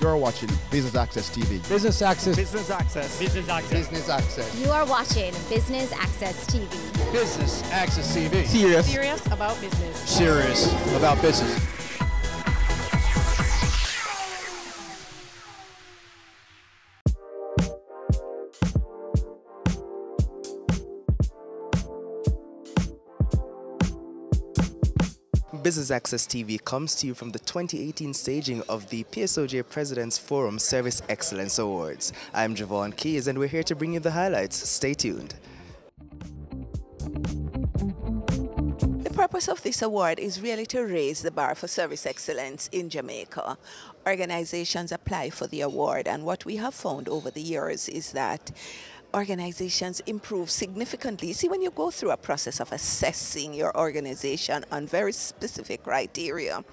You're watching Business Access TV. Business Access. Business Access. Business Access. Business Access. You are watching Business Access TV. Business Access TV. Serious about business. Serious about business. Business Access TV comes to you from the 2018 staging of the PSOJ President's Forum Service Excellence Awards. I'm Javon Keys and we're here to bring you the highlights. Stay tuned. The purpose of this award is really to raise the bar for service excellence in Jamaica. Organizations apply for the award, and what we have found over the years is that organizations improve significantly. See, when you go through a process of assessing your organization on very specific criteria,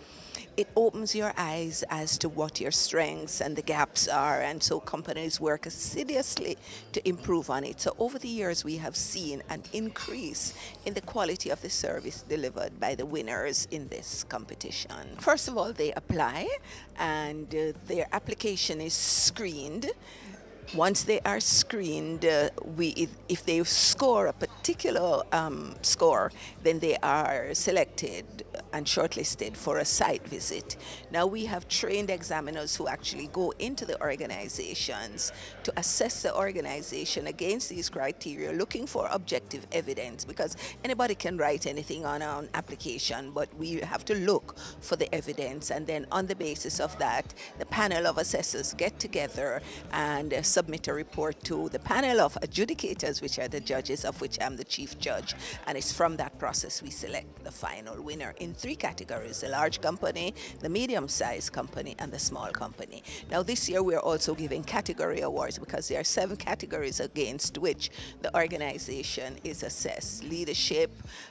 it opens your eyes as to what your strengths and the gaps are, and so companies work assiduously to improve on it. So over the years, we have seen an increase in the quality of the service delivered by the winners in this competition. First of all, they apply, and their application is screened. Once they are screened, if they score a particular score, then they are selected and shortlisted for a site visit. Now we have trained examiners who actually go into the organizations to assess the organization against these criteria, looking for objective evidence, because anybody can write anything on an application, but we have to look for the evidence, and then on the basis of that, the panel of assessors get together and submit a report to the panel of adjudicators, which are the judges, of which I'm the chief judge, and it's from that process we select the final winner in 3 categories: the large company, the medium-sized company, and the small company. Now this year we're also giving category awards because there are 7 categories against which the organization is assessed: leadership,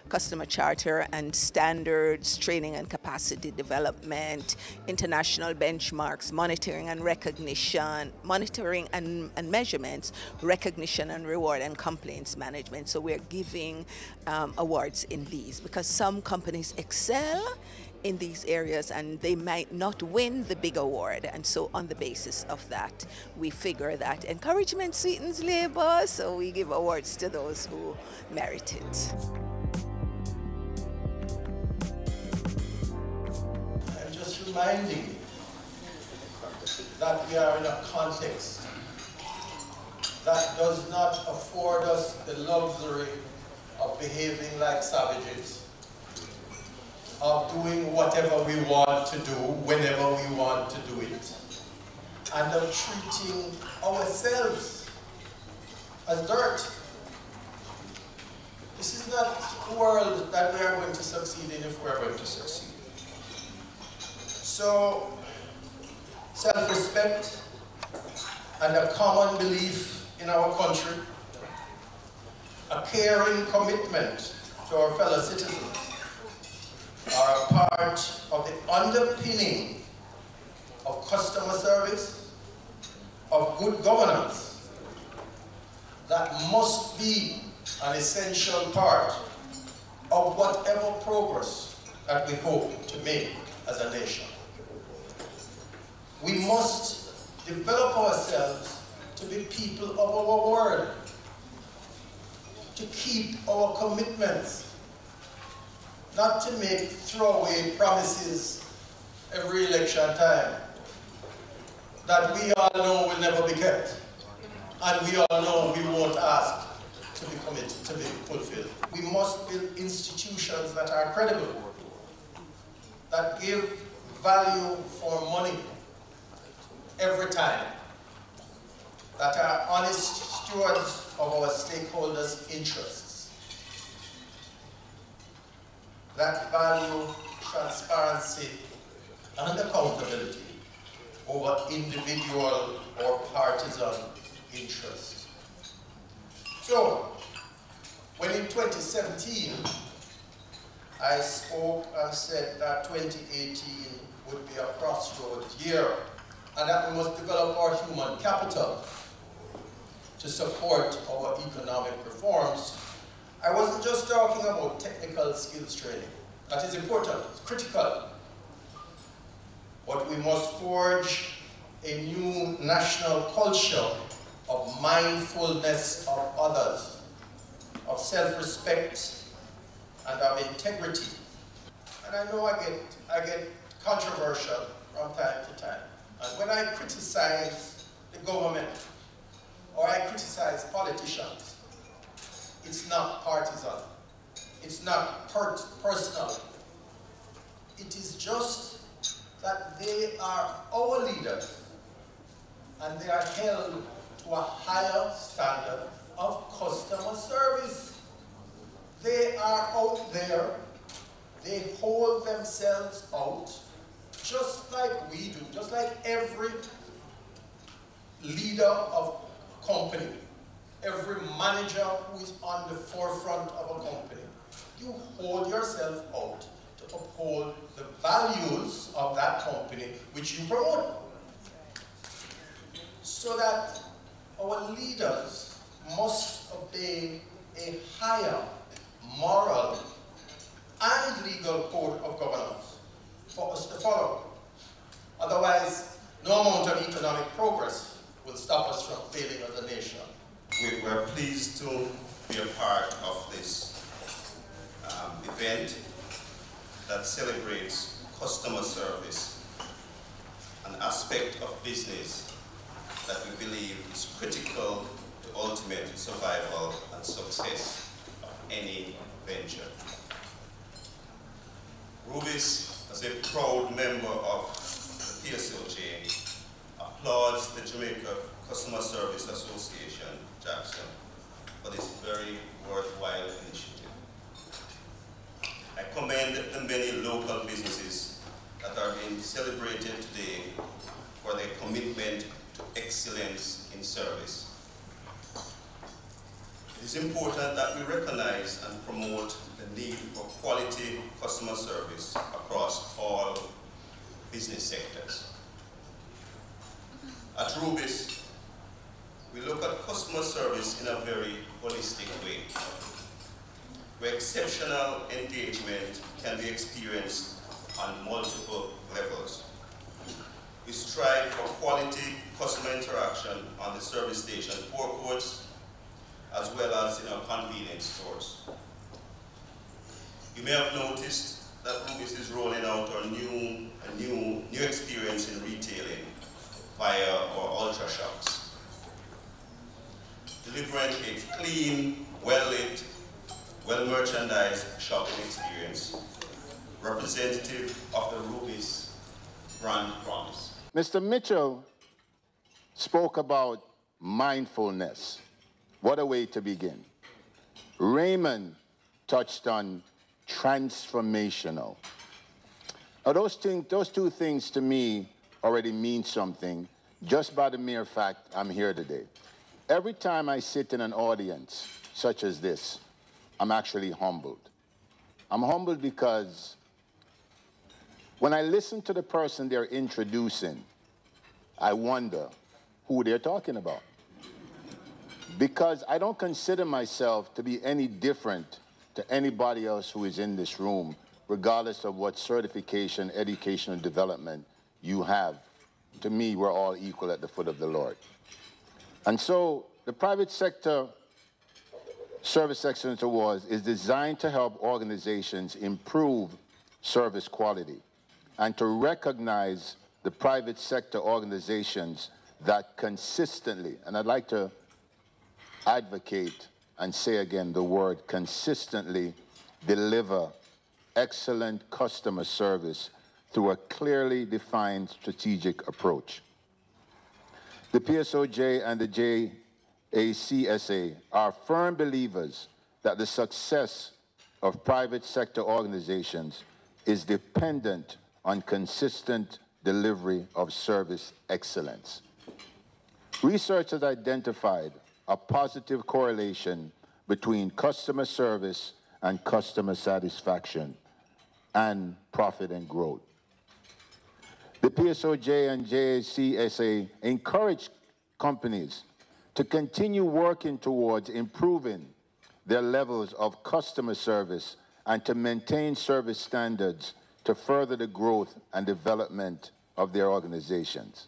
customer charter and standards, training and capacity development, international benchmarks, monitoring and recognition, monitoring and measurements, recognition and reward, and complaints management. So we're giving awards in these because some companies excel in these areas and they might not win the big award, and so on the basis of that we figure that encouragement sweetens labor, so we give awards to those who merit it. I'm just reminding you that we are in a context that does not afford us the luxury of behaving like savages, of doing whatever we want to do, whenever we want to do it, and of treating ourselves as dirt. This is not the world that we are going to succeed in if we are going to succeed. So, self-respect and a common belief in our country, a caring commitment to our fellow citizens, are a part of the underpinning of customer service, of good governance, that must be an essential part of whatever progress that we hope to make as a nation. We must develop ourselves to be people of our word, to keep our commitments, not to make throwaway promises every election time that we all know will never be kept, and we all know we won't ask to be committed, to be fulfilled. We must build institutions that are credible, that give value for money every time, that are honest stewards of our stakeholders' interests, that value transparency and accountability over individual or partisan interests. So, when in 2017, I spoke and said that 2018 would be a crossroads year, and that we must develop our human capital to support our economic reforms, I wasn't just talking about technical skills training. That is important, it's critical. But we must forge a new national culture of mindfulness of others, of self-respect, and of integrity. And I know I get controversial from time to time. And when I criticize the government or I criticize politicians, it's not partisan. It's not personal. It is just that they are our leaders and they are held to a higher standard of customer service. They are out there. They hold themselves out just like we do, just like every leader of company, every manager who is on the forefront of a company. You hold yourself out to uphold the values of that company which you promote. So that our leaders must obey a higher moral and legal code of governance for us to follow. Otherwise, no amount of economic progress will stop us from failing as a nation. We're pleased to be a part of this event that celebrates customer service, an aspect of business that we believe is critical to ultimate survival and success of any venture. Rubis, as a proud member of the PSOJ, applauds the Jamaica Customer Service Association, Jackson, for this very worthwhile initiative. I commend the many local businesses that are being celebrated today for their commitment to excellence in service. It is important that we recognize and promote the need for quality customer service across all business sectors. At Rubis, we look at customer service in a very holistic way, where exceptional engagement can be experienced on multiple levels. We strive for quality customer interaction on the service station forecourts, as well as in our convenience stores. You may have noticed that Rubis is rolling out a new experience in retailing via our Ultra Shops, delivering a clean, well-lit, well-merchandised shopping experience, representative of the Rubis brand promise. Mr. Mitchell spoke about mindfulness. What a way to begin. Raymond touched on transformational. Now those two things to me already mean something just by the mere fact I'm here today. Every time I sit in an audience such as this, I'm actually humbled. I'm humbled because when I listen to the person they're introducing, I wonder who they're talking about. Because I don't consider myself to be any different to anybody else who is in this room, regardless of what certification, educational development you have. To me, we're all equal at the foot of the Lord. And so the Private Sector Service Excellence Awards is designed to help organizations improve service quality and to recognize the private sector organizations that consistently, and I'd like to advocate and say again the word consistently, deliver excellent customer service through a clearly defined strategic approach. The PSOJ and the JACSA are firm believers that the success of private sector organizations is dependent on consistent delivery of service excellence. Research has identified a positive correlation between customer service and customer satisfaction and profit and growth. The PSOJ and JACSA encourage companies to continue working towards improving their levels of customer service and to maintain service standards to further the growth and development of their organizations.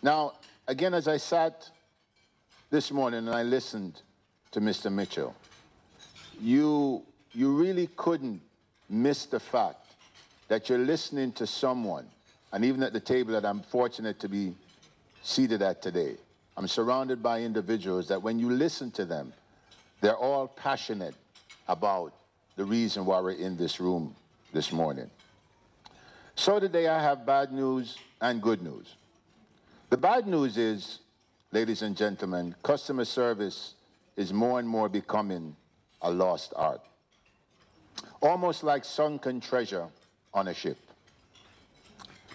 Now, again, as I sat this morning and I listened to Mr. Mitchell, you really couldn't miss the fact that you're listening to someone, and even at the table that I'm fortunate to be seated at today, I'm surrounded by individuals that when you listen to them, they're all passionate about the reason why we're in this room this morning. So today I have bad news and good news. The bad news is, ladies and gentlemen, customer service is more and more becoming a lost art. Almost like sunken treasure on a ship.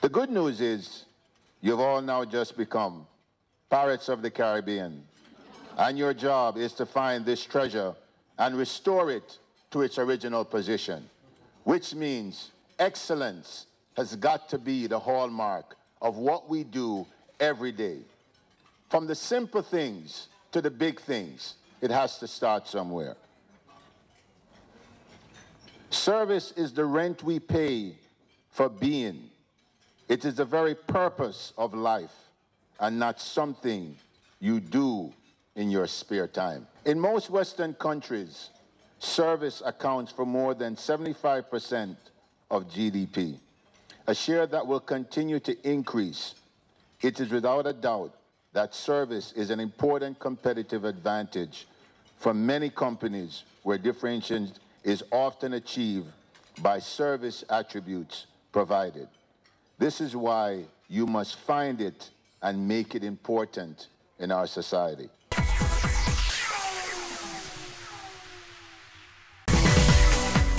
The good news is you've all now just become pirates of the Caribbean, and your job is to find this treasure and restore it to its original position, which means excellence has got to be the hallmark of what we do every day. From the simple things to the big things, it has to start somewhere. Service is the rent we pay for being. It is the very purpose of life and not something you do in your spare time. In most Western countries, service accounts for more than 75% of GDP, a share that will continue to increase. It is without a doubt that service is an important competitive advantage for many companies where differentiation is often achieved by service attributes provided. This is why you must find it and make it important in our society.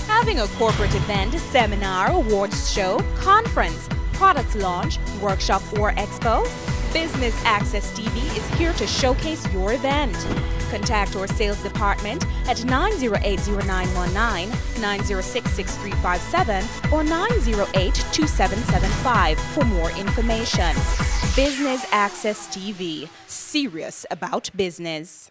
Having a corporate event, seminar, awards show, conference, product launch, workshop or expo? Business Access TV is here to showcase your event. Contact our sales department at 908-0919, 906-6357 or 908-2775 for more information. Business Access TV, serious about business.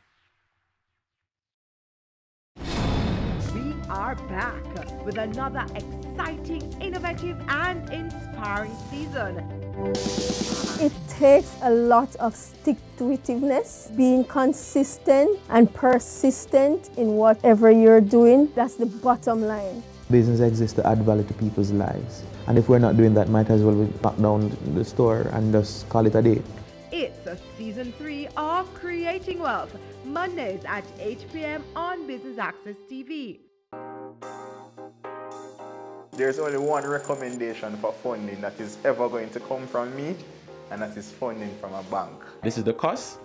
We are back with another exciting, innovative and inspiring season. It takes a lot of stick-to-itiveness, being consistent and persistent in whatever you're doing. That's the bottom line. Business exists to add value to people's lives. And if we're not doing that, might as well we lock down the store and just call it a day. It's a season 3 of Creating Wealth, Mondays at 8 p.m. on Business Access TV. There's only one recommendation for funding that is ever going to come from me, and that is funding from a bank. This is the cost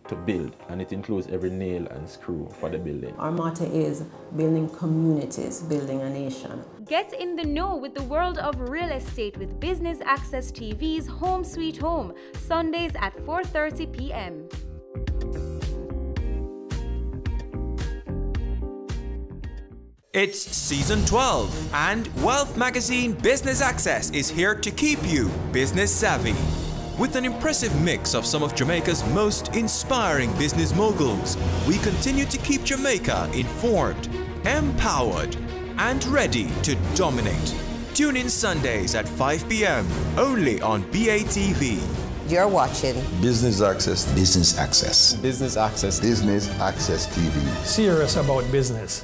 to build, and it includes every nail and screw for the building. Our motto is building communities, building a nation. Get in the know with the world of real estate with Business Access TV's Home Sweet Home, Sundays at 4:30 p.m. It's season 12, and Wealth Magazine Business Access is here to keep you business savvy. With an impressive mix of some of Jamaica's most inspiring business moguls, we continue to keep Jamaica informed, empowered, and ready to dominate. Tune in Sundays at 5 p.m. only on BATV. You're watching Business Access. Business Access. Business Access. Business Access TV. Serious about business.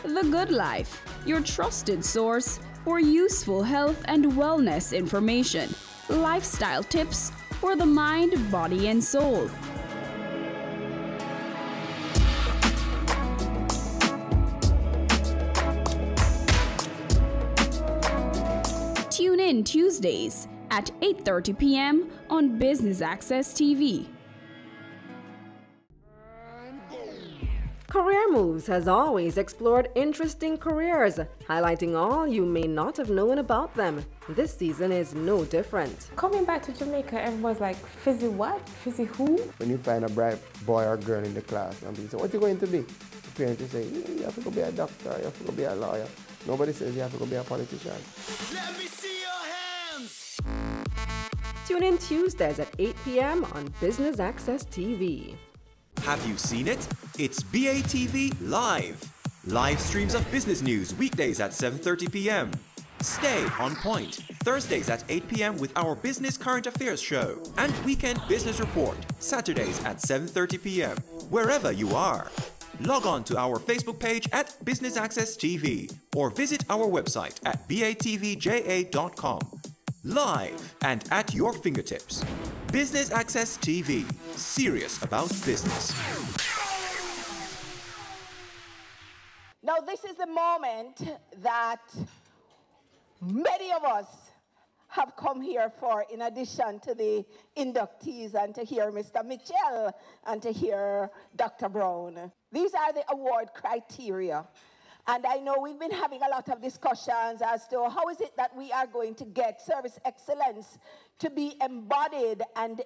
The Good Life, your trusted source for useful health and wellness information, lifestyle tips for the mind, body, and soul. Tune in Tuesdays at 8:30 p.m. on Business Access TV. Career Moves has always explored interesting careers, highlighting all you may not have known about them. This season is no different. Coming back to Jamaica, everyone's like, Fizzy what? Fizzy who? When you find a bright boy or girl in the class and people say, what are you going to be? The parents will say, you have to go be a doctor, you have to go be a lawyer. Nobody says you have to go be a politician. Let me see your hands! Tune in Tuesdays at 8 p.m. on Business Access TV. Have you seen it? It's BATV Live. Live streams of business news weekdays at 7:30 p.m. Stay on point Thursdays at 8 p.m. with our Business Current Affairs show and Weekend Business Report Saturdays at 7:30 p.m. wherever you are. Log on to our Facebook page at Business Access TV or visit our website at batvja.com. Live and at your fingertips. Business Access TV, serious about business. Now, this is the moment that many of us have come here for, in addition to the inductees and to hear Mr. Mitchell and to hear Dr. Brown. These are the award criteria. And I know we've been having a lot of discussions as to how is it that we are going to get service excellence to be embodied and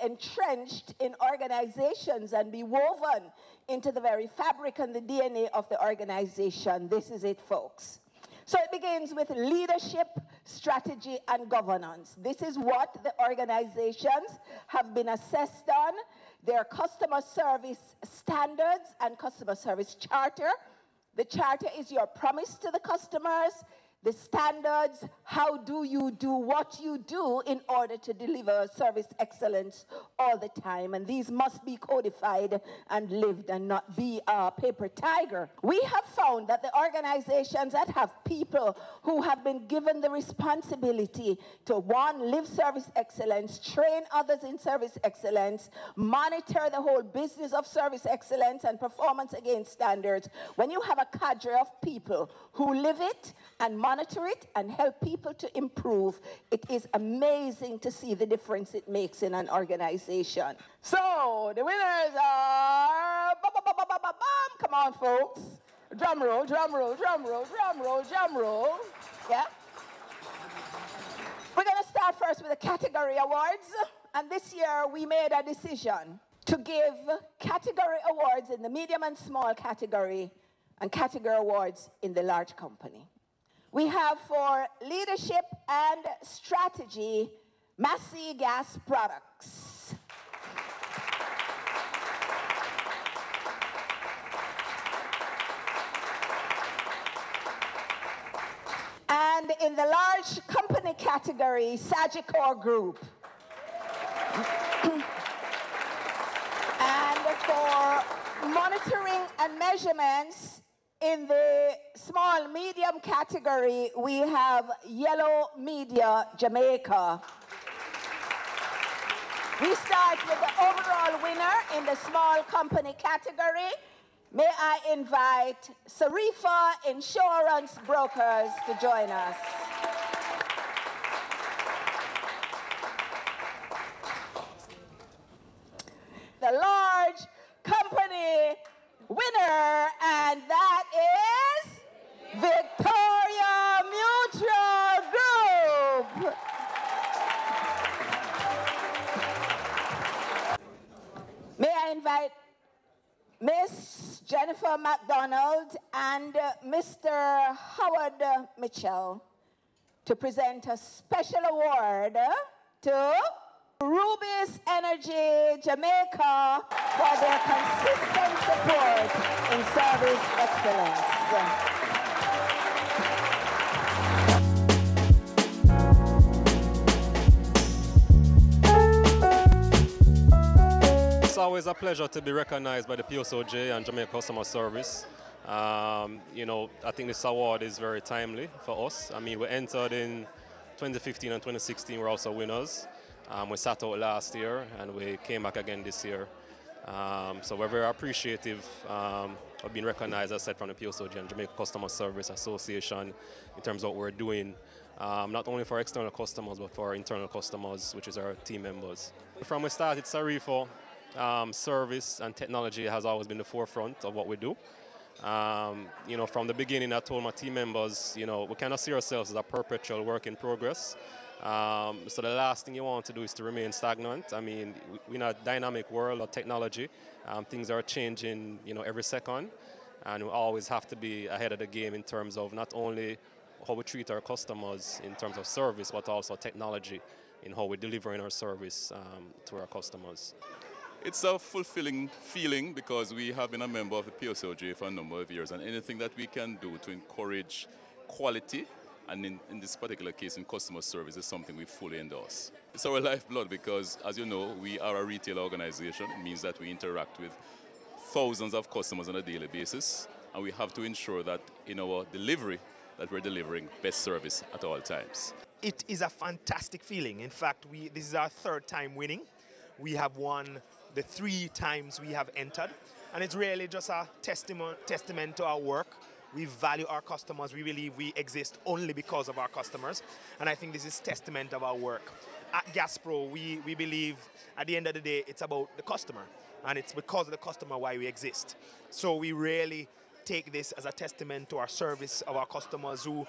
entrenched in organizations and be woven into the very fabric and the DNA of the organization. This is it, folks. So it begins with leadership, strategy, and governance. This is what the organizations have been assessed on. Their customer service standards and customer service charter. The charter is your promise to the customers. The standards, how do you do what you do in order to deliver service excellence all the time. And these must be codified and lived and not be a paper tiger. We have found that the organizations that have people who have been given the responsibility to, one, live service excellence, train others in service excellence, monitor the whole business of service excellence and performance against standards. When you have a cadre of people who live it and monitor it and help people to improve, it is amazing to see the difference it makes in an organization. So the winners are, come on folks, drum roll, drum roll, drum roll, drum roll, drum roll. Yeah. We're going to start first with the category awards, and this year we made a decision to give category awards in the medium and small category and category awards in the large company. We have for leadership and strategy, Massey Gas Products. And in the large company category, Sagicor Group. And for monitoring and measurements, in the small medium category, we have Yellow Media Jamaica. We start with the overall winner in the small company category. May I invite Sarifa Insurance Brokers to join us. The large company winner, and that is Victoria Mutual Group. May I invite Miss Jennifer McDonald and Mr. Howard Mitchell to present a special award to Rubis Energy Jamaica for their consistent support in service excellence. It's always a pleasure to be recognized by the PSOJ and Jamaica Customer Service. You know, I think this award is very timely for us. I mean, we entered in 2015 and 2016, we're also winners. We sat out last year and we came back again this year. So we're very appreciative of being recognized, as I said, from the PSOJ and Jamaica Customer Service Association in terms of what we're doing, not only for external customers, but for our internal customers, which is our team members. From the start, it's Sarifo. Service and technology has always been the forefront of what we do. You know, from the beginning, I told my team members, you know, we cannot see ourselves as a perpetual work in progress. So the last thing you want to do is to remain stagnant. I mean, we're in a dynamic world of technology. Things are changing, you know, every second, and we always have to be ahead of the game in terms of not only how we treat our customers in terms of service, but also technology in how we're delivering our service to our customers. It's a fulfilling feeling because we have been a member of the PSOJ for a number of years, and anything that we can do to encourage quality, and in this particular case in customer service, is something we fully endorse. It's our lifeblood because, as you know, we are a retail organization. It means that we interact with thousands of customers on a daily basis, and we have to ensure that in our delivery that we're delivering best service at all times. It is a fantastic feeling. In fact, this is our third time winning. We have won the 3 times we have entered, and it's really just a testament to our work. We value our customers. We believe we exist only because of our customers, and I think this is testament of our work. At Gaspro, we believe at the end of the day it's about the customer, and it's because of the customer why we exist. So we really take this as a testament to our service of our customers who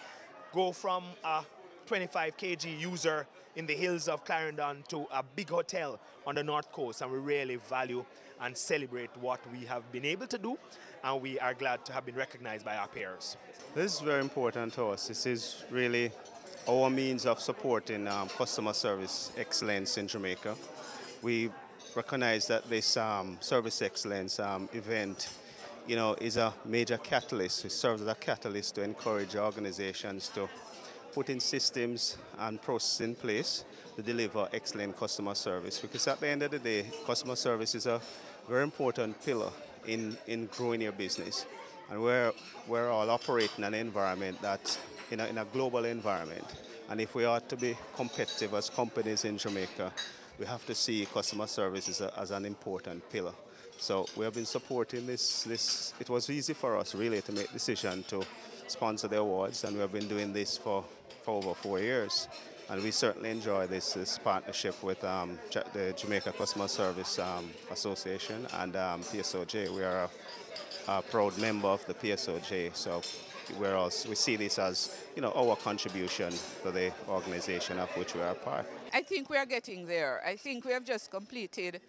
go from a 25 kg user in the hills of Clarendon to a big hotel on the North Coast, and we really value and celebrate what we have been able to do, and we are glad to have been recognized by our peers. This is very important to us. This is really our means of supporting customer service excellence in Jamaica. We recognize that this service excellence event, is a major catalyst. It serves as a catalyst to encourage organizations to put in systems and processes in place to deliver excellent customer service. Because at the end of the day, customer service is a very important pillar in growing your business. And we're all operating in an environment that's in a global environment. And if we are to be competitive as companies in Jamaica, we have to see customer service as an important pillar. So we have been supporting this. It was easy for us really to make the decision to sponsor the awards, and we have been doing this for over 4 years. And we certainly enjoy this partnership with the Jamaica Customer Service Association and PSOJ. We are a proud member of the PSOJ, so we see this as our contribution to the organization of which we are a part. I think we are getting there. I think we have just completed,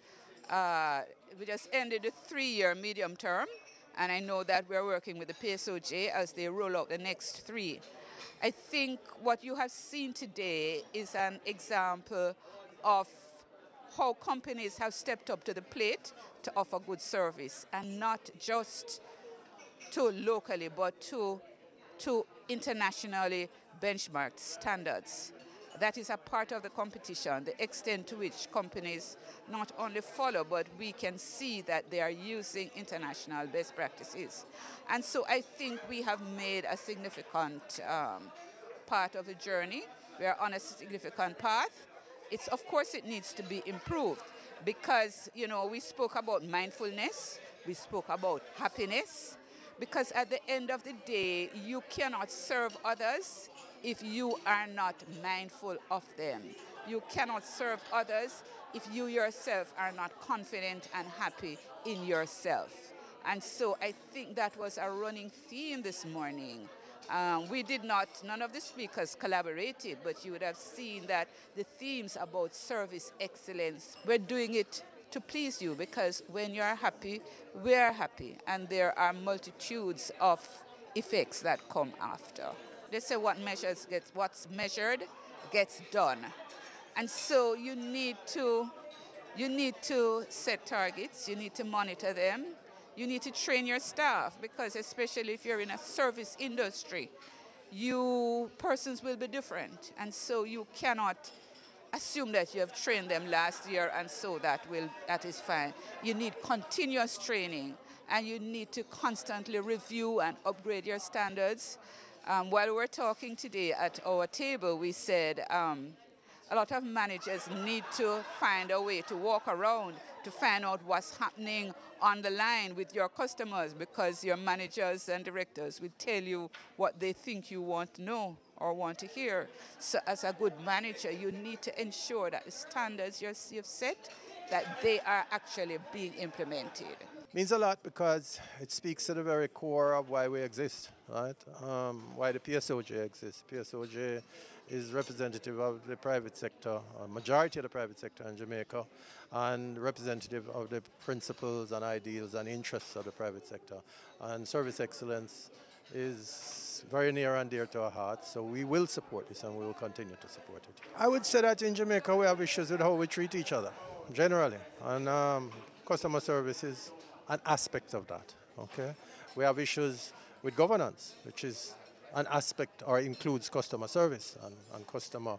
we just ended the 3-year medium term, and I know that we're working with the PSOJ as they roll out the next 3. I think what you have seen today is an example of how companies have stepped up to the plate to offer good service, and not just to locally, but to internationally benchmarked standards. That is a part of the competition, the extent to which companies not only follow, but we can see that they are using international best practices. And so I think we have made a significant part of the journey. We are on a significant path. Of course, it needs to be improved because, we spoke about mindfulness, we spoke about happiness, because at the end of the day, you cannot serve others if you are not mindful of them. You cannot serve others if you yourself are not confident and happy in yourself. And so I think that was a running theme this morning. None of the speakers collaborated, but you would have seen that the themes about service excellence, we're doing it to please you, because when you're happy, we're happy, and there are multitudes of effects that come after. They say what's measured gets done. And so you need to set targets, you need to monitor them, you need to train your staff, because especially if you're in a service industry, persons will be different. And so you cannot assume that you have trained them last year and so that is fine. You need continuous training, and you need to constantly review and upgrade your standards. While we're talking today at our table, we said a lot of managers need to find a way to walk around to find out what's happening on the line with your customers, because your managers and directors will tell you what they think you want to know or want to hear. So as a good manager, you need to ensure that the standards you've set, that they are actually being implemented. Means a lot because it speaks to the very core of why we exist, right? Why the PSOJ exists. PSOJ is representative of the private sector, a majority of the private sector in Jamaica, and representative of the principles and ideals and interests of the private sector. And service excellence is very near and dear to our hearts, so we will support this and we will continue to support it. I would say that in Jamaica we have issues with how we treat each other, generally. And customer service is an aspect of that, okay? We have issues with governance, which is an aspect or includes customer service and customer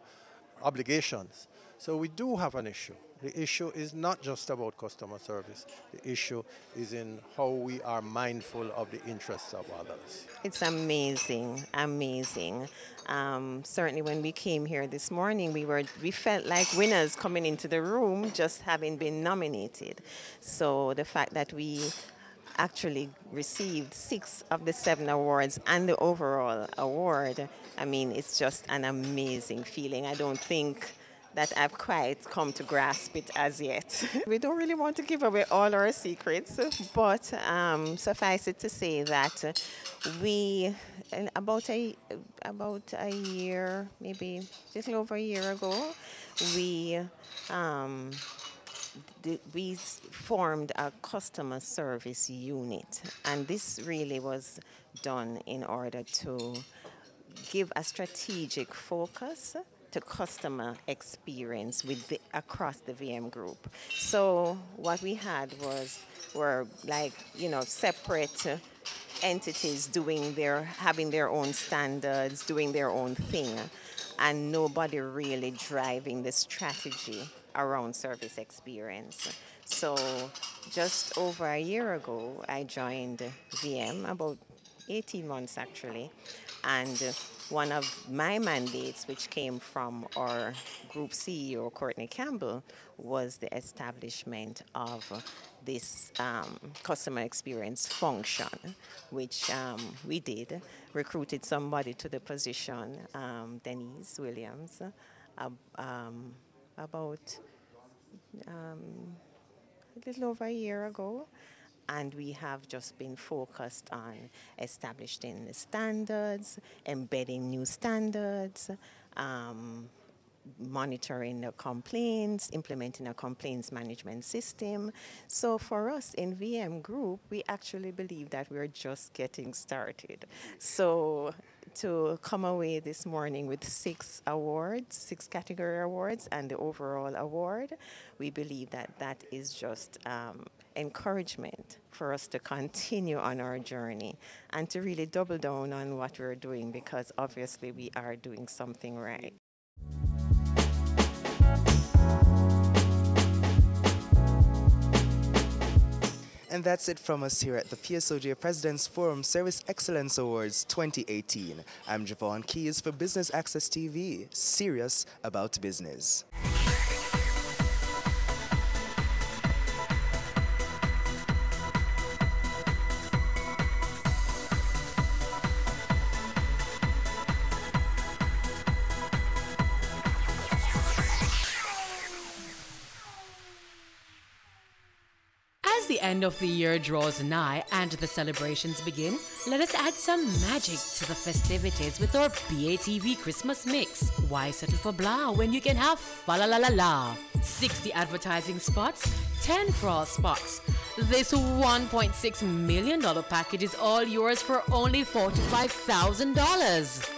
obligations. So we do have an issue. The issue is not just about customer service. The issue is in how we are mindful of the interests of others. It's amazing, amazing. Certainly when we came here this morning, we felt like winners coming into the room just having been nominated. So the fact that we actually received 6 of the 7 awards and the overall award, I mean, it's just an amazing feeling. I don't think that I've quite come to grasp it as yet. We don't really want to give away all our secrets, but suffice it to say that we, about a year, maybe just over a year ago, we formed a customer service unit, and this really was done in order to give a strategic focus to customer experience across the VM group. So what we had were like, you know, separate entities having their own standards, doing their own thing, and nobody really driving the strategy around service experience. So just over a year ago, I joined VM, about 18 months actually, and one of my mandates, which came from our group CEO, Courtney Campbell, was the establishment of this customer experience function, which we did, recruited somebody to the position, Denise Williams, about a little over a year ago. And we have just been focused on establishing the standards, embedding new standards, monitoring the complaints, implementing a complaints management system. So for us in VM Group, we actually believe that we're just getting started. So to come away this morning with 6 awards, 6 category awards, and the overall award, we believe that that is just encouragement for us to continue on our journey and to really double down on what we're doing, because obviously we are doing something right. And that's it from us here at the PSOJ President's Forum Service Excellence Awards 2018. I'm Javon Keys for Business Access TV, serious about business. The end of the year draws nigh and the celebrations begin, let us add some magic to the festivities with our BATV Christmas Mix. Why settle for blah when you can have fa-la-la-la-la? 60 advertising spots, 10 crawl spots. This $1.6 million package is all yours for only $45,000.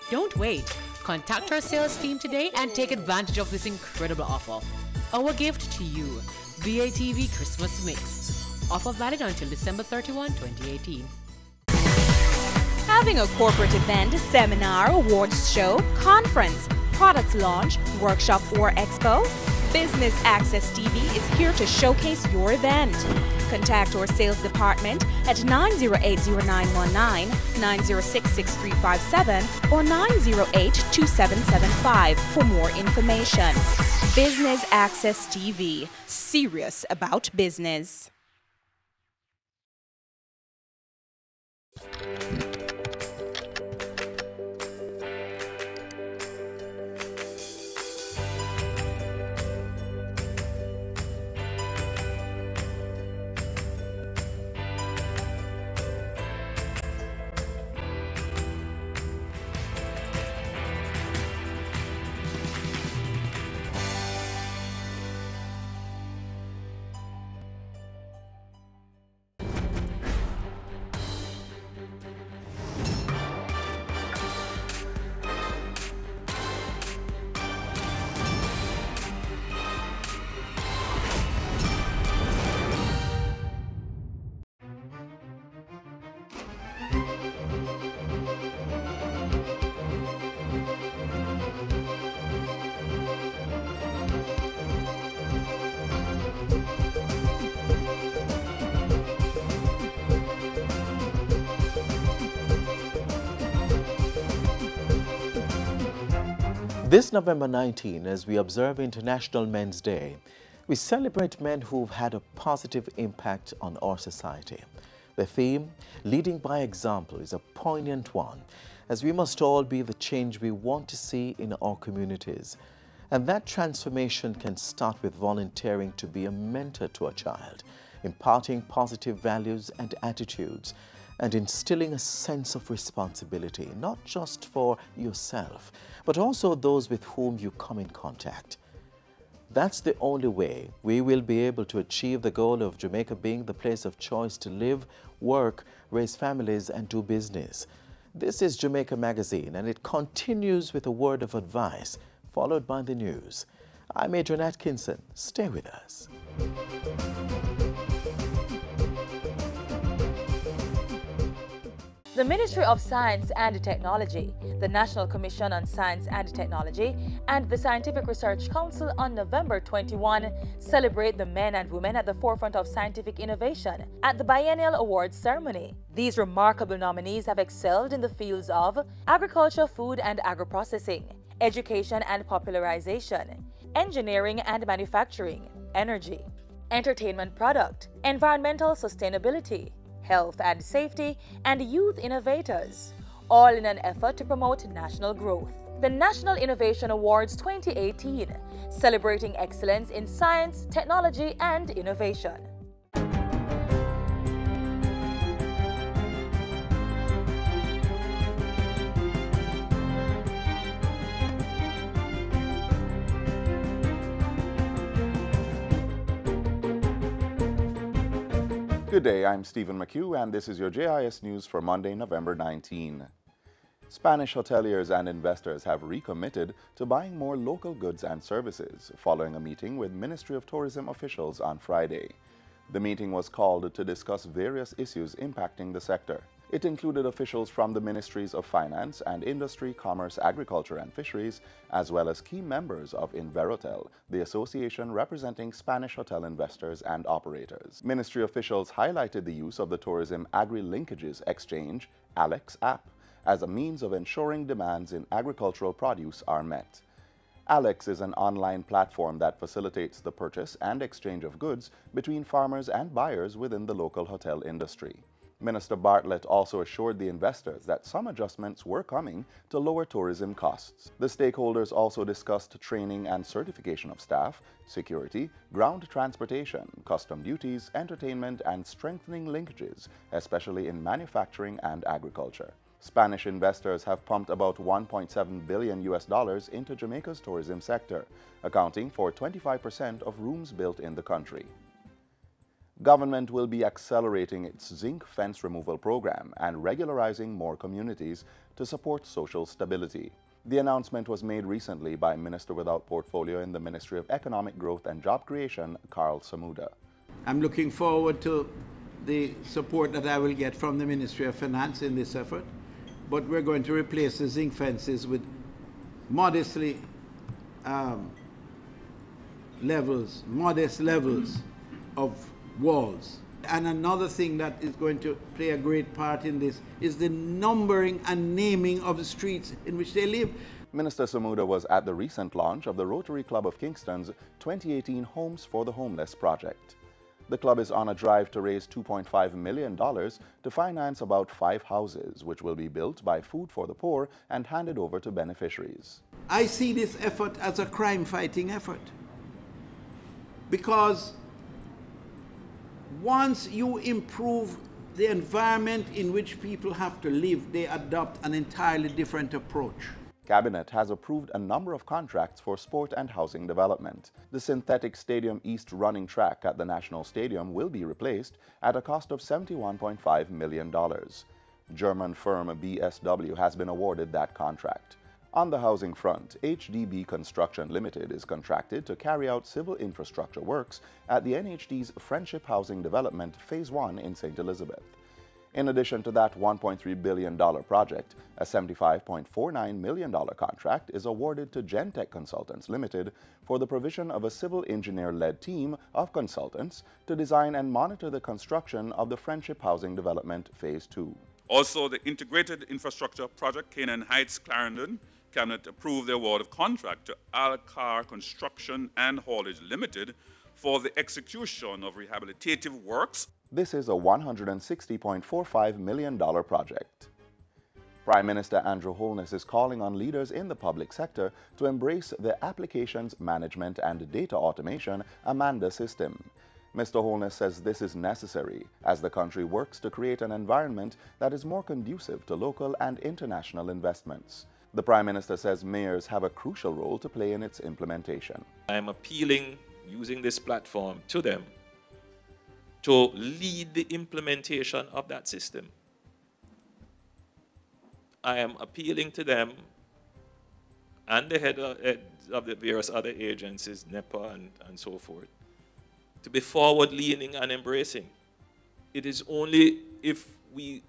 Don't wait. Contact our sales team today and take advantage of this incredible offer. Our gift to you, BATV Christmas Mix. Offer valid until December 31, 2018. Having a corporate event, seminar, awards show, conference, product launch, workshop, or expo? Business Access TV is here to showcase your event. Contact our sales department at 908-0919, 906-6357, or 908-2775 for more information. Business Access TV, serious about business. This November 19, as we observe International Men's Day, we celebrate men who've had a positive impact on our society. The theme, Leading by Example, is a poignant one, as we must all be the change we want to see in our communities. And that transformation can start with volunteering to be a mentor to a child, imparting positive values and attitudes, and instilling a sense of responsibility, not just for yourself, but also those with whom you come in contact. That's the only way we will be able to achieve the goal of Jamaica being the place of choice to live, work, raise families, and do business. This is Jamaica Magazine, and it continues with a word of advice, followed by the news. I'm Adrian Atkinson. Stay with us. The Ministry of Science and Technology, the National Commission on Science and Technology, and the Scientific Research Council on November 21 celebrate the men and women at the forefront of scientific innovation at the Biennial Awards ceremony. These remarkable nominees have excelled in the fields of agriculture, food and agro-processing, education and popularization, engineering and manufacturing, energy, entertainment product, environmental sustainability, health and safety, and youth innovators, all in an effort to promote national growth. The National Innovation Awards 2018, celebrating excellence in science, technology, and innovation. Good day, I'm Stephen McHugh, and this is your JIS News for Monday, November 19. Spanish hoteliers and investors have recommitted to buying more local goods and services following a meeting with Ministry of Tourism officials on Friday. The meeting was called to discuss various issues impacting the sector. It included officials from the Ministries of Finance and Industry, Commerce, Agriculture and Fisheries, as well as key members of Inverotel, the association representing Spanish hotel investors and operators. Ministry officials highlighted the use of the Tourism Agri-Linkages Exchange, ALEX app, as a means of ensuring demands in agricultural produce are met. ALEX is an online platform that facilitates the purchase and exchange of goods between farmers and buyers within the local hotel industry. Minister Bartlett also assured the investors that some adjustments were coming to lower tourism costs. The stakeholders also discussed training and certification of staff, security, ground transportation, custom duties, entertainment, and strengthening linkages, especially in manufacturing and agriculture. Spanish investors have pumped about $1.7 billion into Jamaica's tourism sector, accounting for 25% of rooms built in the country. Government will be accelerating its zinc fence removal program and regularizing more communities to support social stability. The announcement was made recently by Minister without portfolio in the Ministry of Economic Growth and Job Creation, Carl Samuda. I'm looking forward to the support that I will get from the Ministry of Finance in this effort, but we're going to replace the zinc fences with modest levels of walls. And another thing that is going to play a great part in this is the numbering and naming of the streets in which they live. Minister Samuda was at the recent launch of the Rotary Club of Kingston's 2018 Homes for the Homeless project. The club is on a drive to raise $2.5 million to finance about 5 houses, which will be built by Food for the Poor and handed over to beneficiaries. I see this effort as a crime-fighting effort, because once you improve the environment in which people have to live, they adopt an entirely different approach. Cabinet has approved a number of contracts for sport and housing development. The synthetic Stadium East running track at the National Stadium will be replaced at a cost of $71.5 million. German firm BSW has been awarded that contract. On the housing front, HDB Construction Limited is contracted to carry out civil infrastructure works at the NHD's Friendship Housing Development Phase 1 in St. Elizabeth. In addition to that $1.3 billion project, a $75.49 million contract is awarded to Gentech Consultants Limited for the provision of a civil engineer-led team of consultants to design and monitor the construction of the Friendship Housing Development Phase 2. Also, the Integrated Infrastructure Project, Canaan Heights, Clarendon, Cabinet approved the award of contract to Alcar Construction and Haulage Limited for the execution of rehabilitative works. This is a $160.45 million project. Prime Minister Andrew Holness is calling on leaders in the public sector to embrace the Applications Management and Data Automation AMANDA system. Mr. Holness says this is necessary as the country works to create an environment that is more conducive to local and international investments. The Prime Minister says mayors have a crucial role to play in its implementation. I am appealing, using this platform, to them to lead the implementation of that system. I am appealing to them and the heads of the various other agencies, NEPA and so forth, to be forward-leaning and embracing. It is only if we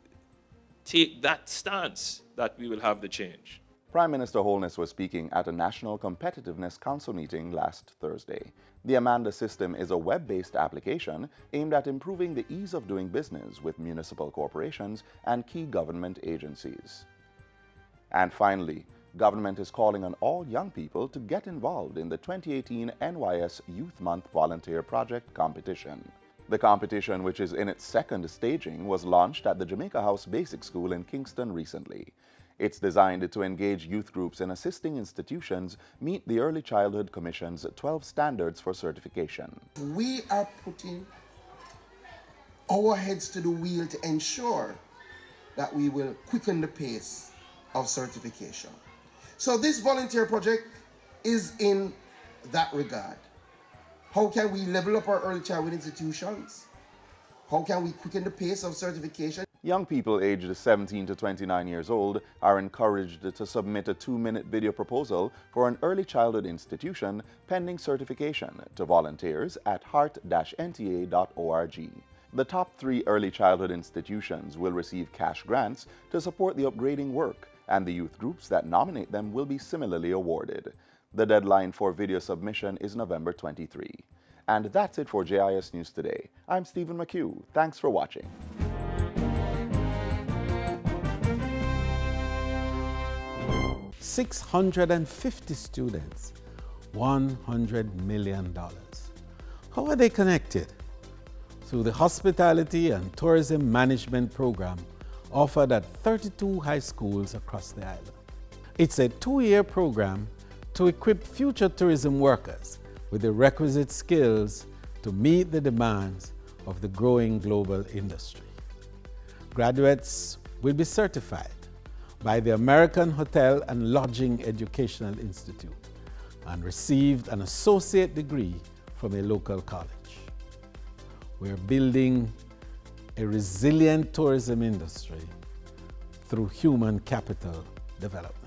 take that stance that we will have the change. Prime Minister Holness was speaking at a National Competitiveness Council meeting last Thursday. The AMANDA system is a web-based application aimed at improving the ease of doing business with municipal corporations and key government agencies. And finally, government is calling on all young people to get involved in the 2018 NYS Youth Month Volunteer Project competition. The competition, which is in its second staging, was launched at the Jamaica House Basic School in Kingston recently. It's designed to engage youth groups in assisting institutions meet the Early Childhood Commission's 12 standards for certification. We are putting our heads to the wheel to ensure that we will quicken the pace of certification. So this volunteer project is in that regard. How can we level up our early childhood institutions? How can we quicken the pace of certification? Young people aged 17 to 29 years old are encouraged to submit a 2-minute video proposal for an early childhood institution pending certification to volunteers at heart-nta.org. The top 3 early childhood institutions will receive cash grants to support the upgrading work, and the youth groups that nominate them will be similarly awarded. The deadline for video submission is November 23. And that's it for JIS News Today. I'm Stephen McHugh. Thanks for watching. $650 students, $100 million. How are they connected? Through the Hospitality and Tourism Management Program offered at 32 high schools across the island. It's a 2-year program to equip future tourism workers with the requisite skills to meet the demands of the growing global industry. Graduates will be certified by the American Hotel and Lodging Educational Institute and received an associate degree from a local college. We're building a resilient tourism industry through human capital development.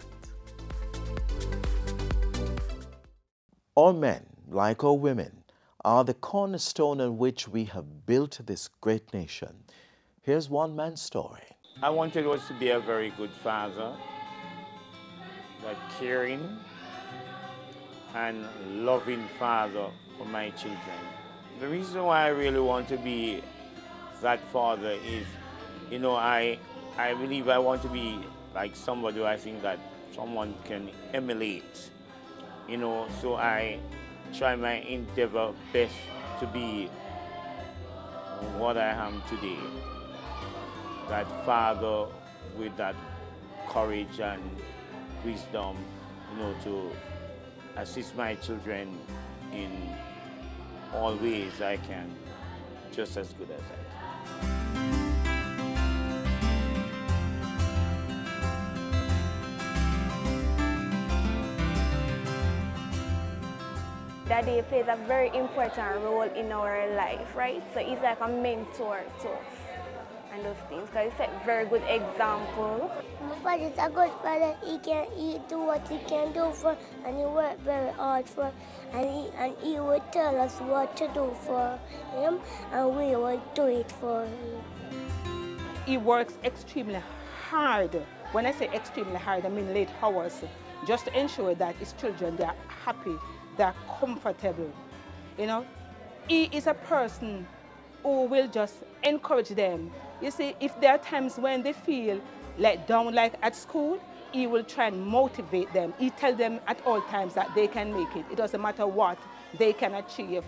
All men, like all women, are the cornerstone on which we have built this great nation. Here's one man's story. I wanted us to be a very good father, a caring and loving father for my children. The reason why I really want to be that father is, you know, I believe I want to be like somebody who I think that someone can emulate, you know, so I try my endeavor best to be what I am today. That father with that courage and wisdom, you know, to assist my children in all ways I can, just as good as I can. Daddy plays a very important role in our life, right? So he's like a mentor to us and those things, because he set a very good example. My father is a good father. He do what he can do for, and he work very hard for, and he would tell us what to do for him, and we would do it for him. He works extremely hard. When I say extremely hard, I mean late hours, just to ensure that his children, they are happy, they are comfortable. You know, he is a person who will just encourage them. You see, if there are times when they feel let down, like at school, he will try and motivate them. He tells them at all times that they can make it. It doesn't matter what they can achieve.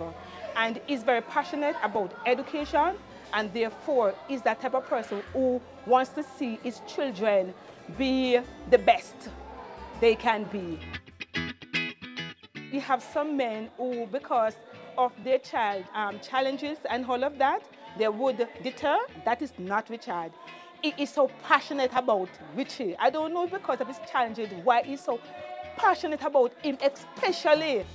And he's very passionate about education, and therefore is that type of person who wants to see his children be the best they can be. You have some men who, because of their child challenges and all of that, they would deter. That is not Richard. He is so passionate about Richie. I don't know because of his challenges why he's so passionate about him, especially.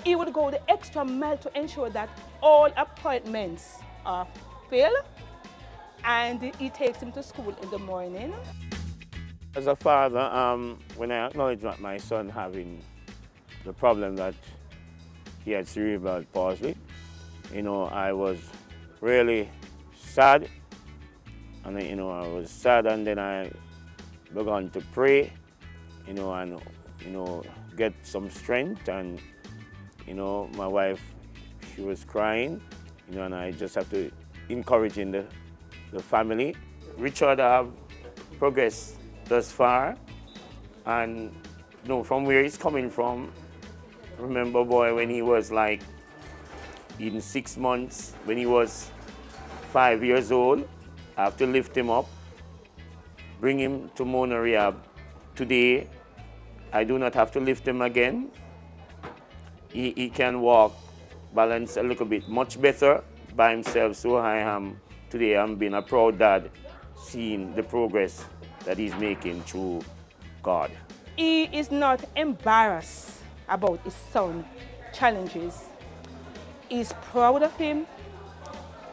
He would go the extra mile to ensure that all appointments are filled, and he takes him to school in the morning. As a father, when I acknowledged that my son having the problem that he had cerebral palsy, you know, I was really sad. And, you know, I was sad, and then I began to pray, you know, and, you know, get some strength. And, you know, my wife, she was crying, you know, and I just have to encourage in the family. Richard have progressed thus far, and, you know, from where he's coming from, remember, boy, when he was like in 6 months, when he was 5 years old, I have to lift him up, bring him to Mona Rehab. Today, I do not have to lift him again. He can walk, balance a little bit, much better by himself. So I am today, I'm being a proud dad, seeing the progress that he's making through God. He is not embarrassed about his son's challenges. He's proud of him.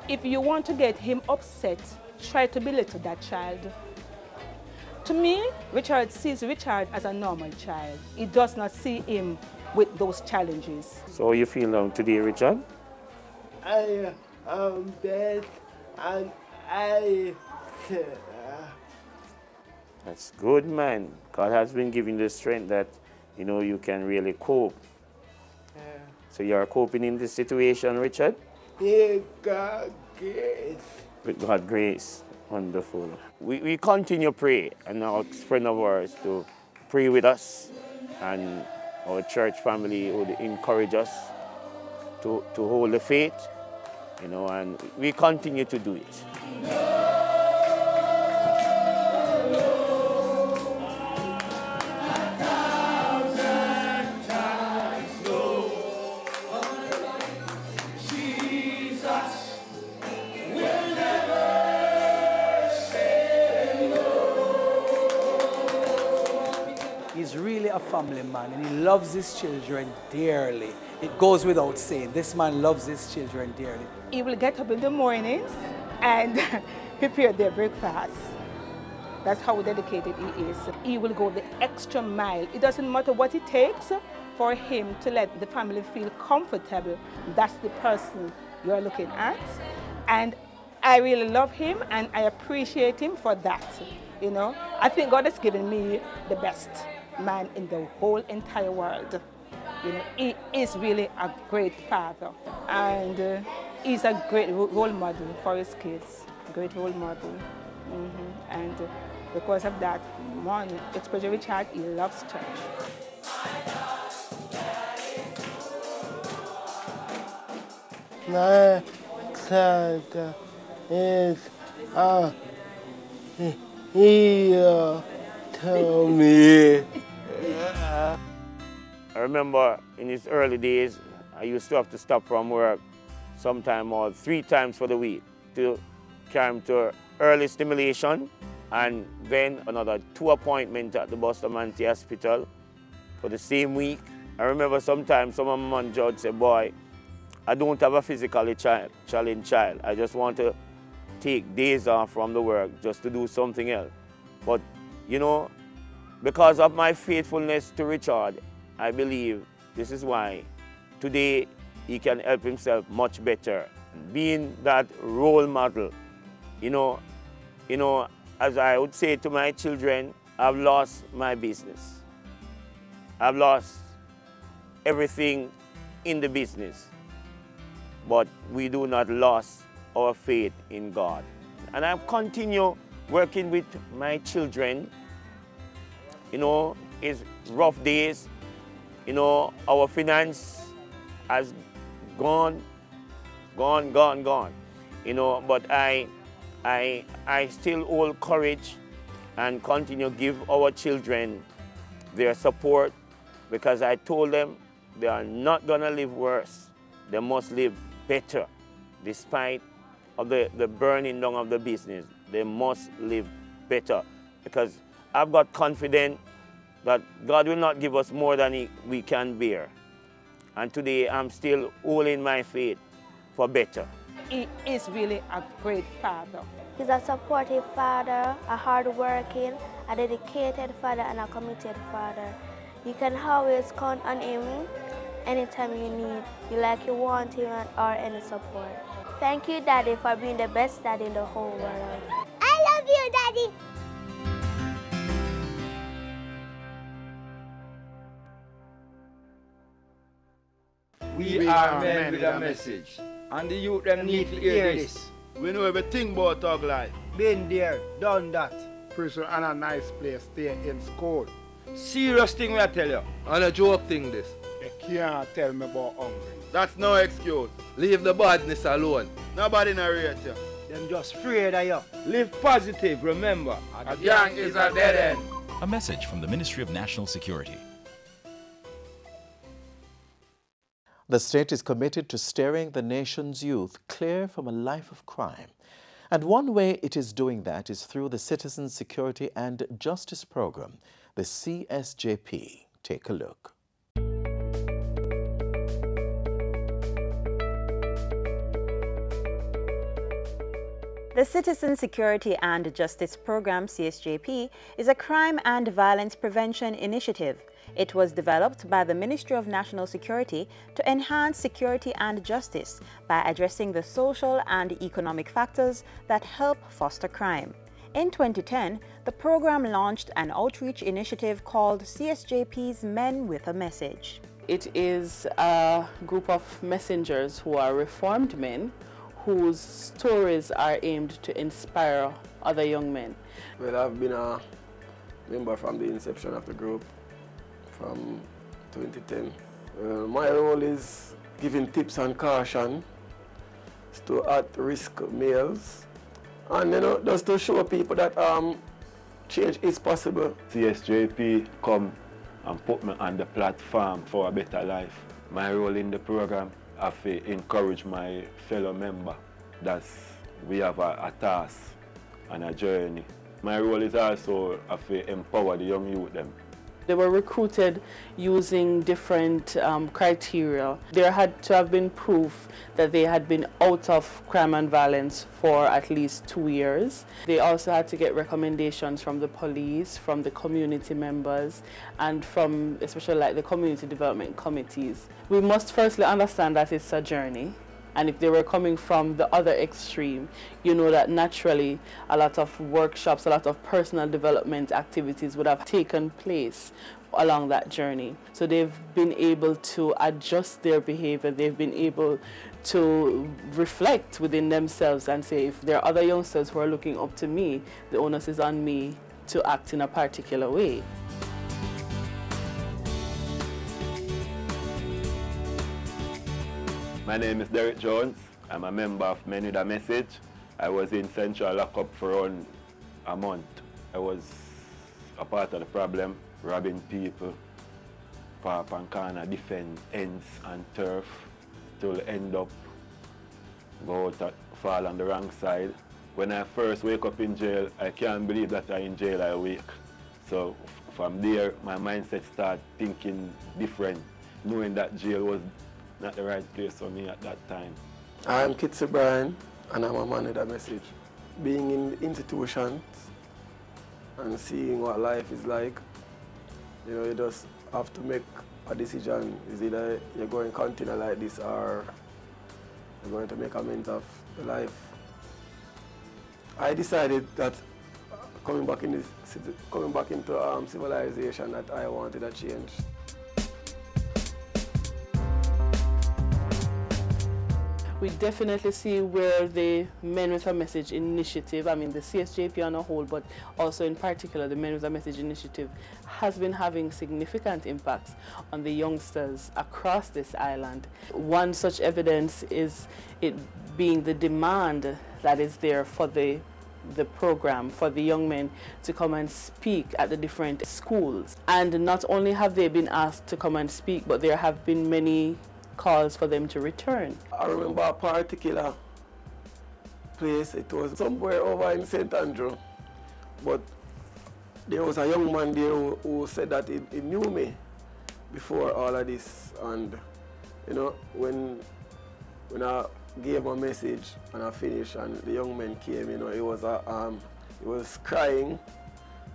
If you want to get him upset, try to belittle that child. To me, Richard sees Richard as a normal child. He does not see him with those challenges. So you feel now today, Richard? I am bad, and I... That's good, man. God has been giving the strength that, you know, you can really cope. So you're coping in this situation, Richard? Yeah, God grace. With God's grace. Wonderful. We continue to pray, and our friend of ours to pray with us, and our church family would encourage us to hold the faith, you know, and we continue to do it. He's really a family man, and he loves his children dearly. It goes without saying, this man loves his children dearly. He will get up in the mornings and prepare their breakfast. That's how dedicated he is. He will go the extra mile. It doesn't matter what it takes for him to let the family feel comfortable. That's the person you're looking at. And I really love him, and I appreciate him for that. You know, I think God has given me the best man in the whole entire world. You know, he is really a great father, and he's a great role model for his kids. Great role model. And because of that, one, especially Richard, he loves church. My son is here to me. I remember in his early days, I used to have to stop from work sometime or 3 times for the week to carry him to early stimulation, and then another 2 appointments at the Bustamante Hospital for the same week. I remember sometimes some of my man judge said, boy, I don't have a physically challenged child. I just want to take days off from the work just to do something else. But, you know, because of my faithfulness to Richard, I believe this is why today he can help himself much better. Being that role model, you know, as I would say to my children, I've lost my business. I've lost everything in the business, but we do not lose our faith in God. And I continue working with my children you know, it's rough days. You know, our finance has gone. You know, but I still hold courage and continue to give our children their support, because I told them they are not gonna live worse. They must live better. Despite of the burning down of the business, they must live better, because I've got confidence that God will not give us more than we can bear. And today I'm still holding my faith for better. He is really a great father. He's a supportive father, a hard-working, a dedicated father, and a committed father. You can always count on him anytime you need, you want him or any support. Thank you, Daddy, for being the best dad in the whole world. I love you, Daddy. We are men with a message, and the youth them need to hear this. We know everything about Thug Life. Been there, done that. Prison and a nice place, stay in school. Serious thing we tell you. And a joke thing this. You can't tell me about hungry. That's no excuse. Leave the badness alone. Nobody narrate you. Them just afraid of you. Live positive, remember. A gang is a dead end. A message from the Ministry of National Security. The state is committed to steering the nation's youth clear from a life of crime. And one way it is doing that is through the Citizen Security and Justice Program, the CSJP. Take a look. The Citizen Security and Justice Program, CSJP, is a crime and violence prevention initiative. It was developed by the Ministry of National Security to enhance security and justice by addressing the social and economic factors that help foster crime. In 2010, the program launched an outreach initiative called CSJP's Men with a Message. It is a group of messengers who are reformed men whose stories are aimed to inspire other young men. Well, I've been a member from the inception of the group from 2010. My role is giving tips and caution to at-risk males, and just to show people that change is possible. CSJP come and put me on the platform for a better life. My role in the program, I have to encourage my fellow member that we have a task and a journey. My role is also to empower the young youth them. They were recruited using different criteria. There had to have been proof that they had been out of crime and violence for at least 2 years. They also had to get recommendations from the police, from the community members, and from especially like the community development committees. We must firstly understand that it's a journey. And if they were coming from the other extreme, you know that naturally a lot of workshops, a lot of personal development activities would have taken place along that journey. So they've been able to adjust their behavior. They've been able to reflect within themselves and say, if there are other youngsters who are looking up to me, the onus is on me to act in a particular way. My name is Derek Jones. I'm a member of Men with a Message. I was in Central Lockup for around a month. I was a part of the problem, robbing people, park and corner, defend ends and turf, till end up go out fall on the wrong side. When I first wake up in jail, I can't believe that I'm in jail, I wake. So from there, my mindset started thinking different, knowing that jail was not the right place for me at that time. I'm Kitsy Bryan, and I'm a Man with a Message. Being in institutions and seeing what life is like, you just have to make a decision. Is either you're going to continue like this or you're going to make amends of your life. I decided that coming back into civilization, that I wanted a change. We definitely see where the Men with a Message initiative, I mean the CSJP on a whole, but also in particular the Men with a Message initiative, has been having significant impacts on the youngsters across this island. One such evidence is it being the demand that is there for the program for the young men to come and speak at the different schools. And not only have they been asked to come and speak, but there have been many calls for them to return. I remember a particular place, it was somewhere over in St. Andrew, but there was a young man there who said that he knew me before all of this, and you know, when I gave him a message and I finished and the young man came, you know, he was crying,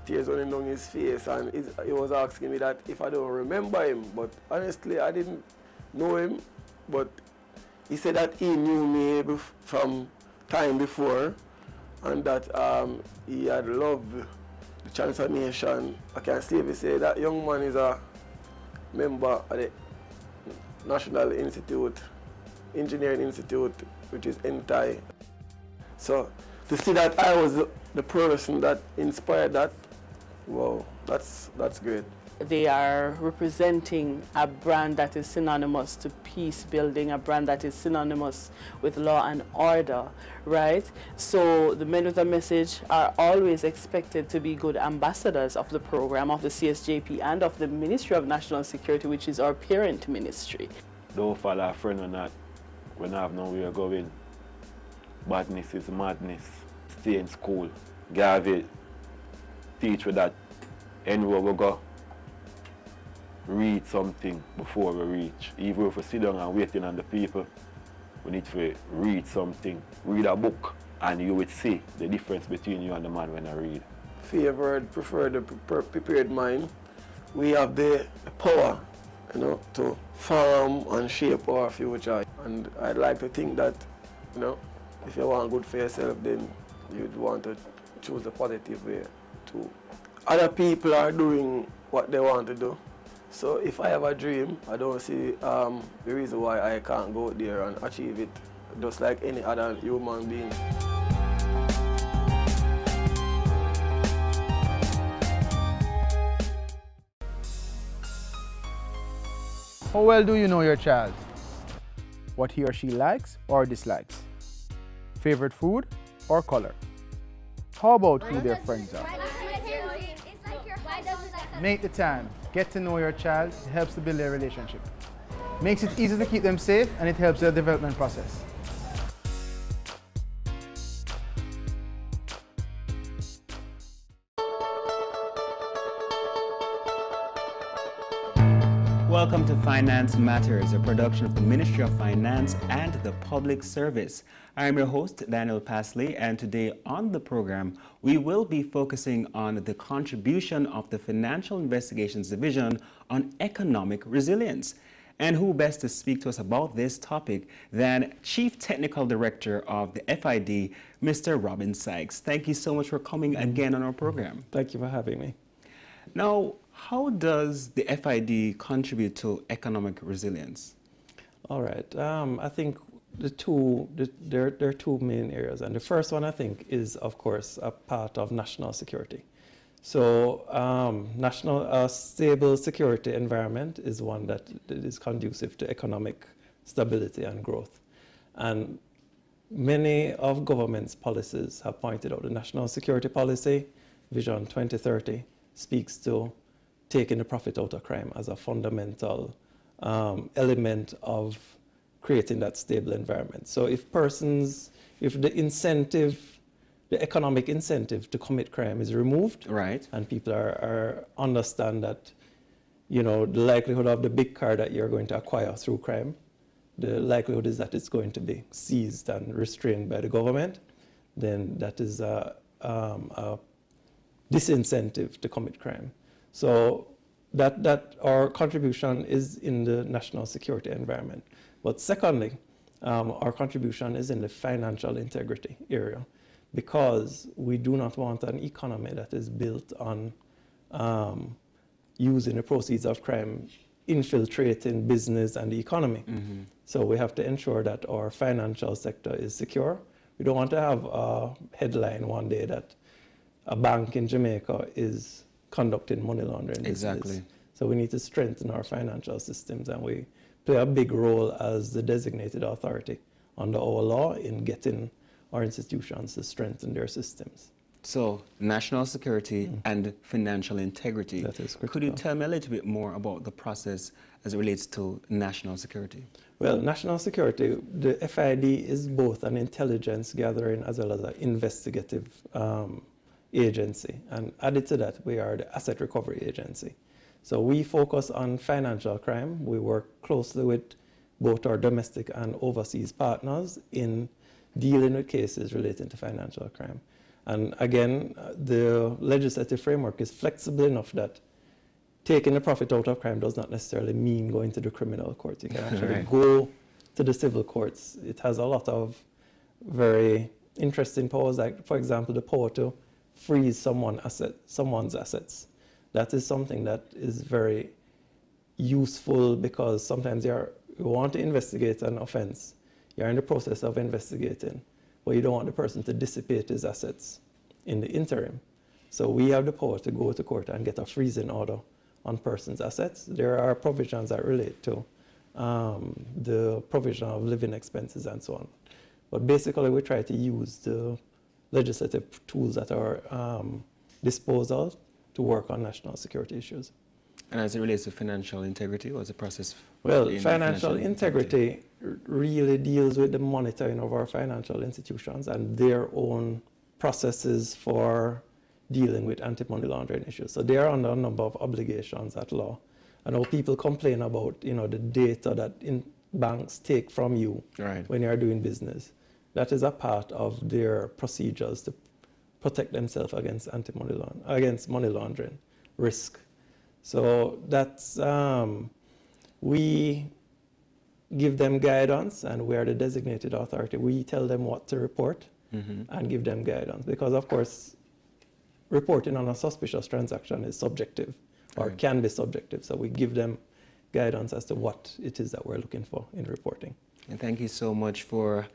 tears running down his face, and he was asking me that if I don't remember him, but honestly I didn't know him, but he said that he knew me from time before, and that he had loved the transformation. I can safely say that young man is a member of the National Engineering Institute, which is NTI. So to see that I was the person that inspired that, wow, that's great. They are representing a brand that is synonymous to peace building, a brand that is synonymous with law and order, right? So the Men with a Message are always expected to be good ambassadors of the program, of the CSJP, and of the Ministry of National Security, which is our parent ministry. Don't follow a friend or not when I have nowhere going. Badness is madness. Stay in school. Garvey teach you that anywhere we go, read something before we reach. Even if we sit down and waiting on the people, we need to read something. Read a book and you will see the difference between you and the man when I read. Favored, preferred, prepared mind. We have the power, you know, to form and shape our future. And I'd like to think that, you know, if you want good for yourself, then you'd want to choose the positive way too. Other people are doing what they want to do. So if I have a dream, I don't see the reason why I can't go there and achieve it, just like any other human being. How well do you know your child? What he or she likes or dislikes? Favorite food or color? How about who their friends are? Make the time. Get to know your child. It helps to build their relationship. Makes it easy to keep them safe, and it helps their development process. Welcome to Finance Matters, a production of the Ministry of Finance and the Public Service. I am your host, Daniel Pasley, and today on the program, we will be focusing on the contribution of the Financial Investigations Division on economic resilience. And who best to speak to us about this topic than Chief Technical Director of the FID, Mr. Robin Sykes. Thank you so much for coming again on our program. Thank you for having me. Now, how does the FID contribute to economic resilience? All right. I think there are two main areas. And the first one, I think, is, of course, a part of national security. So a stable security environment is one that is conducive to economic stability and growth. And many of government's policies have pointed out the national security policy, Vision 2030, speaks to taking the profit out of crime as a fundamental element of creating that stable environment. So if the economic incentive to commit crime is removed, right, and people understand that, you know, the likelihood of the big car that you're going to acquire through crime, the likelihood is that it's going to be seized and restrained by the government, then that is a disincentive to commit crime. So that our contribution is in the national security environment. But secondly, our contribution is in the financial integrity area, because we do not want an economy that is built on using the proceeds of crime infiltrating business and the economy. So we have to ensure that our financial sector is secure. We don't want to have a headline one day that a bank in Jamaica is conducting money laundering business. So we need to strengthen our financial systems, and we play a big role as the designated authority under our law in getting our institutions to strengthen their systems. So, national security and financial integrity. That is critical. Could you tell me a little bit more about the process as it relates to national security? Well, national security, the FID is both an intelligence gathering as well as an investigative agency. And added to that, we are the asset recovery agency. So we focus on financial crime. We work closely with both our domestic and overseas partners in dealing with cases relating to financial crime. And again, the legislative framework is flexible enough that taking the profit out of crime does not necessarily mean going to the criminal court. You can actually go to the civil courts. It has a lot of very interesting powers, like, for example, the power to freeze someone's assets. That is something that is very useful because sometimes you want to investigate an offense. You're in the process of investigating, but you don't want the person to dissipate his assets in the interim. So we have the power to go to court and get a freezing order on persons' assets. There are provisions that relate to the provision of living expenses and so on. But basically, we try to use the legislative tools at our disposal to work on national security issues. And as it relates to financial integrity, what's the process? Well, financial integrity really deals with the monitoring of our financial institutions and their own processes for dealing with anti-money laundering issues. So they are under a number of obligations at law. I know people complain about, the data that banks take from you when you are doing business. That is a part of their procedures to protect themselves against money laundering risk. So that's we give them guidance, and we are the designated authority. We tell them what to report and give them guidance, because of course reporting on a suspicious transaction is subjective or can be subjective. So we give them guidance as to what it is that we're looking for in reporting. And thank you so much for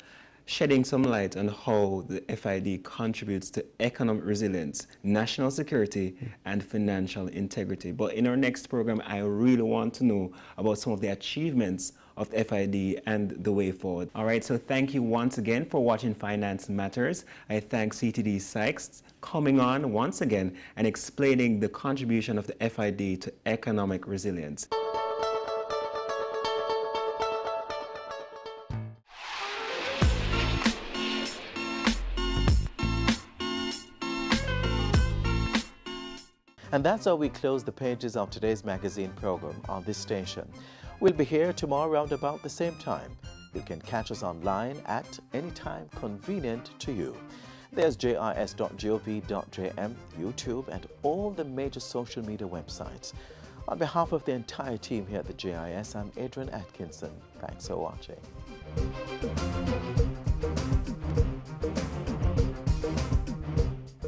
shedding some light on how the FID contributes to economic resilience, national security, and financial integrity. But in our next program, I really want to know about some of the achievements of the FID and the way forward. All right, so thank you once again for watching Finance Matters. I thank CTD Sykes coming on once again and explaining the contribution of the FID to economic resilience. And that's how we close the pages of today's magazine program on this station. We'll be here tomorrow around about the same time. You can catch us online at any time convenient to you. There's jis.gov.jm, YouTube, and all the major social media websites. On behalf of the entire team here at the JIS, I'm Adrian Atkinson. Thanks for watching.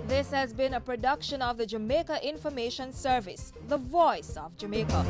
This has been a production of the Jamaica Information Service, the voice of Jamaica.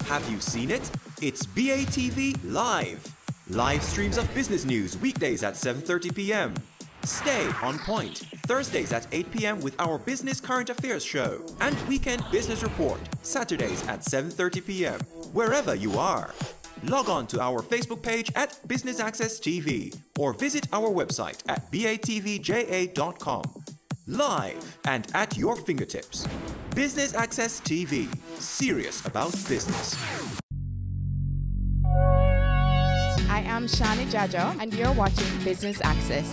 Have you seen it? It's BATV Live. Live streams of business news weekdays at 7:30 p.m. Stay on point Thursdays at 8 p.m. with our Business Current Affairs show. And Weekend Business Report Saturdays at 7:30 p.m. wherever you are. Log on to our Facebook page at Business Access TV or visit our website at batvja.com. Live and at your fingertips. Business Access TV, serious about business. I am Shani Jaja, and you're watching Business Access.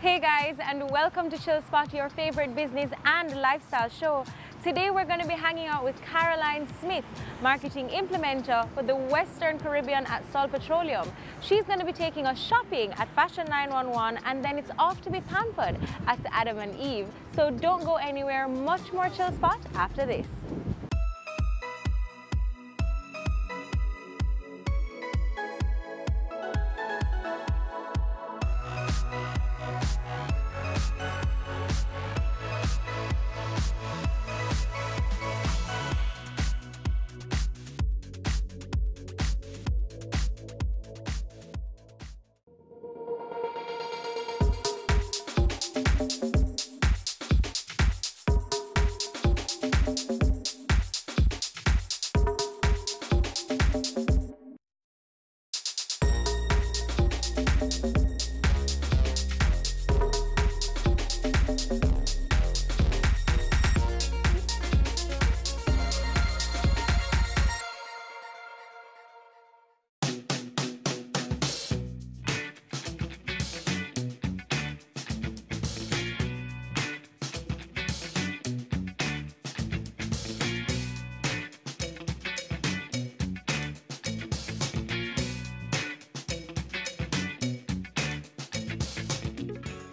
Hey guys, and welcome to Chill Spot, your favorite business and lifestyle show. Today we're going to be hanging out with Caroline Smith, marketing implementer for the Western Caribbean at Sol Petroleum. She's going to be taking us shopping at Fashion 911, and then it's off to be pampered at Adam and Eve. So don't go anywhere, much more Chill Spot after this.